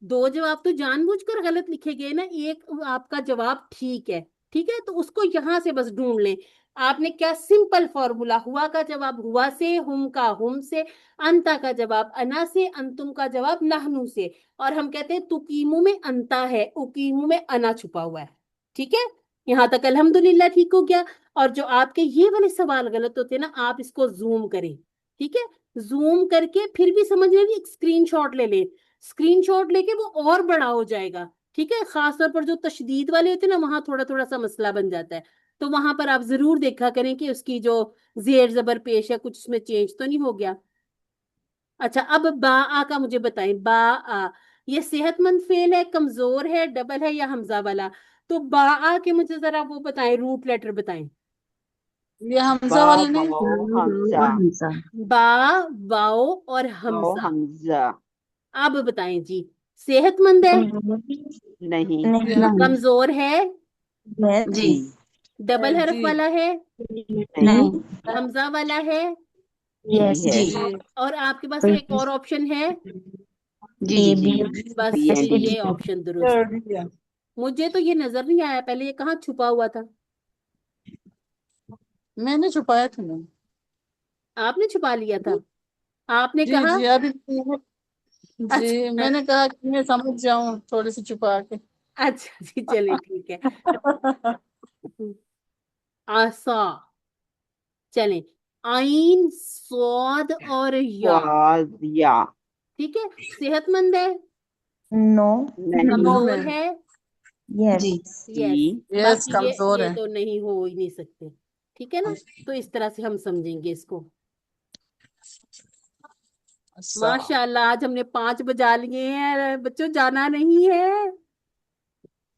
दो जवाब तो जानबूझकर गलत लिखे गए ना, एक आपका जवाब ठीक है, ठीक है। तो उसको यहां से बस ढूंढ लें। आपने क्या सिंपल फॉर्मूला, हुआ का जवाब हुआ से, हुम का हुम से, अंता का जवाब अना से, अंतुम का जवाब नहनु से। और हम कहते हैं तुकीमु में अंता है, उकीमु में अना छुपा हुआ है, ठीक है। यहां तक अल्हम्दुलिल्लाह ठीक हो गया। और जो आपके ये वाले सवाल गलत होते हैं ना, आप इसको जूम करें, ठीक है। जूम करके फिर भी समझ लें, एक स्क्रीनशॉट ले लें, स्क्रीनशॉट लेके वो और बड़ा हो जाएगा, ठीक है। खासतौर पर जो तशदीद वाले होते हैं ना, वहां थोड़ा थोड़ा सा मसला बन जाता है। तो वहां पर आप जरूर देखा करें कि उसकी जो जेर जबर पेश है, कुछ उसमें चेंज तो नहीं हो गया। अच्छा, अब बा आ का मुझे बताएं, बा आ ये सेहतमंद फेल है, कमजोर है, डबल है या हमजा वाला? तो बा आ के मुझे जरा वो बताएं, रूट लेटर बताएं। ये बा हमजा वाला नहीं, वाओ हमजा, और हमजा, बा, वाओ और वाओ हमजा। हमजा, अब बताएं जी, सेहतमंद है, कमजोर नहीं ये नहीं नहीं, कमजोर है, है जी, जी, डबल हरफ जी वाला है, नहीं हमजा वाला है, यस जी है। जी जी और आपके पास एक और ऑप्शन है। जी ए जी बी जी बस बी एंड फिर डी। ये ऑप्शन दुरुस्त है। डी है। मुझे तो ये नजर नहीं आया पहले, ये कहाँ छुपा हुआ था? मैंने छुपाया था मैम। आपने छुपा लिया था, आपने जी कहा। जी अभी जी अच्छा मैंने कहा कि मैं समझ जाऊं थोड़ी सी छुपा के। अच्छा जी, चलिए ठीक है। आसा, चलें, आइन, स्वाद और या। स्वाद या। ठीक है, सेहतमंद है, नो नहीं। नो कमजोर मैम। है, यस जी यस। जी। यस बाकी कमजोर ये है। तो नहीं हो ही नहीं सकते, ठीक है ना? तो इस तरह से हम समझेंगे इसको। अच्छा माशाल्लाह, आज हमने 5 बजा लिए हैं बच्चों, जाना नहीं है।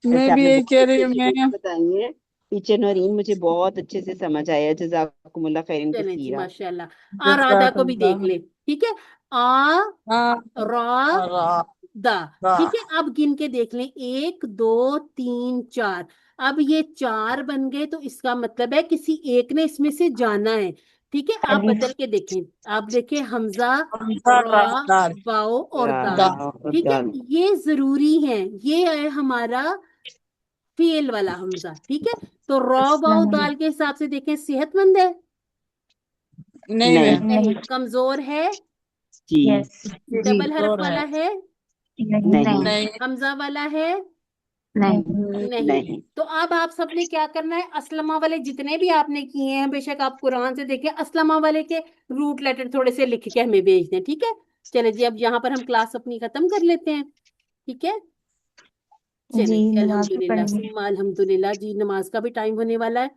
मैं वैसे भी आपने यही बहुत कह रही अच्छी हूँ अच्छी चीजें मैं। बताई हैं टीचर नौरीन, मुझे बहुत अच्छे से समझ आया। जज़ाकुमुल्लाह खैरन चलें जी, कसीरा। माशाल्लाह। राधा को भी देख जज़ाकल्लाह। ले, ठीक है। आ, हाँ रा, रा दा। रा ठीक है, अब गिन के देख लें, 1 2 3 4। अब ये 4 बन गए, तो इसका मतलब है किसी एक ने इसमें से जाना है। ठीक है, आप अलिफ बदल के देखें। आप देखें, हमजा, हमजा रा रा, दाल वाओ और दा दाल। और ठीक है, दाल। ये जरूरी है, ये है हमारा फेल वाला हमजा। ठीक है, तो रा वाओ नहीं दाल के हिसाब से देखें, सेहतमंद है, नहीं नहीं। मैम। नहीं, नहीं कमजोर है, जी। यस जी डबल हरफ जोर है। वाला है, नहीं नहीं। नहीं नहीं हमजा वाला है, नहीं नहीं। नहीं। तो अब आप सबने क्या करना है, असलमा वाले जितने भी आपने किए हैं, बेशक आप कुरान से देखें, असलमा वाले के रूट लेटर थोड़े से लिख के हमें भेज दें, ठीक है? चले जी, अब यहाँ पर हम क्लास अपनी खत्म कर लेते हैं, ठीक है? जी चलें जी, नमाज भी अल्हम्दुलिल्लाह पढ़ेंगे। सुम्मा अल्हम्दुलिल्लाह जी, नमाज का भी टाइम होने वाला है।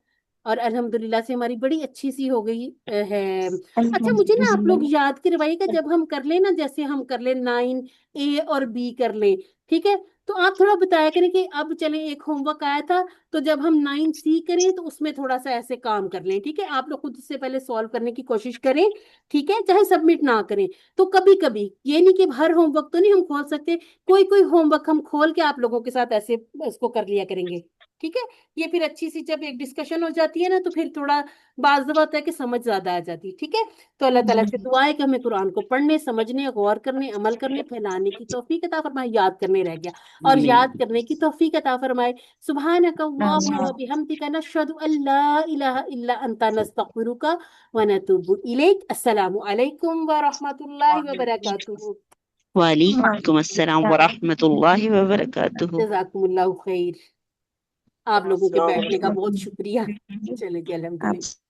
और अल्हम्दुलिल्लाह से हमारी बड़ी अच्छी सी हो गई है। अच्छा, मुझे ना आप लोग अल्हम्दुलिल्लाह। याद करवाइएगा, जब हम कर लें ना, जैसे हम कर लें 9 ए और बी कर लें, ठीक है? तो आप थोड़ा बताया करें कि अब चलें, एक होमवर्क आया था, तो जब हम 9 सी करें तो उसमें थोड़ा सा ऐसे काम कर लें, ठीक है? आप लोग खुद से पहले सॉल्व करने की कोशिश करें, ठीक है, चाहे सबमिट ना करें। तो कभी कभी ये नहीं कि हर होमवर्क तो नहीं हम खोल सकते, कोई कोई होमवर्क हम खोल के आप लोगों के साथ ऐसे इसको कर लिया करेंगे, ठीक है? ये फिर अच्छी सी जब एक डिस्कशन हो जाती है ना, तो फिर थोड़ा बाज दफा होता है कि समझ ज्यादा आ जाती है, ठीक है? तो अल्लाह ताला से दुआ है कि हमें कुरान को पढ़ने, समझने, गौर करने, अमल करने, फैलाने की तौफीक अता फरमाए। याद करने रह गया, और आमीन। याद करने की तौफीक अता फरमाए। सुब्हानक अल्लाहुम्मा व बिहम्दिका नशहदु अल्ला इलाहा इल्ला अंता नस्तगफिरुका व नतूबु इलैक। अस्सलामु अलैकुम व रहमतुल्लाहि व बरकातुहू। वालेकुम अस्सलाम व रहमतुल्लाहि व बरकातुहू। जज़ाकुमुल्लाहु खैर। आप लोगों के बैठने का बहुत शुक्रिया। चले जी, अल्हम्दुलिल्लाह।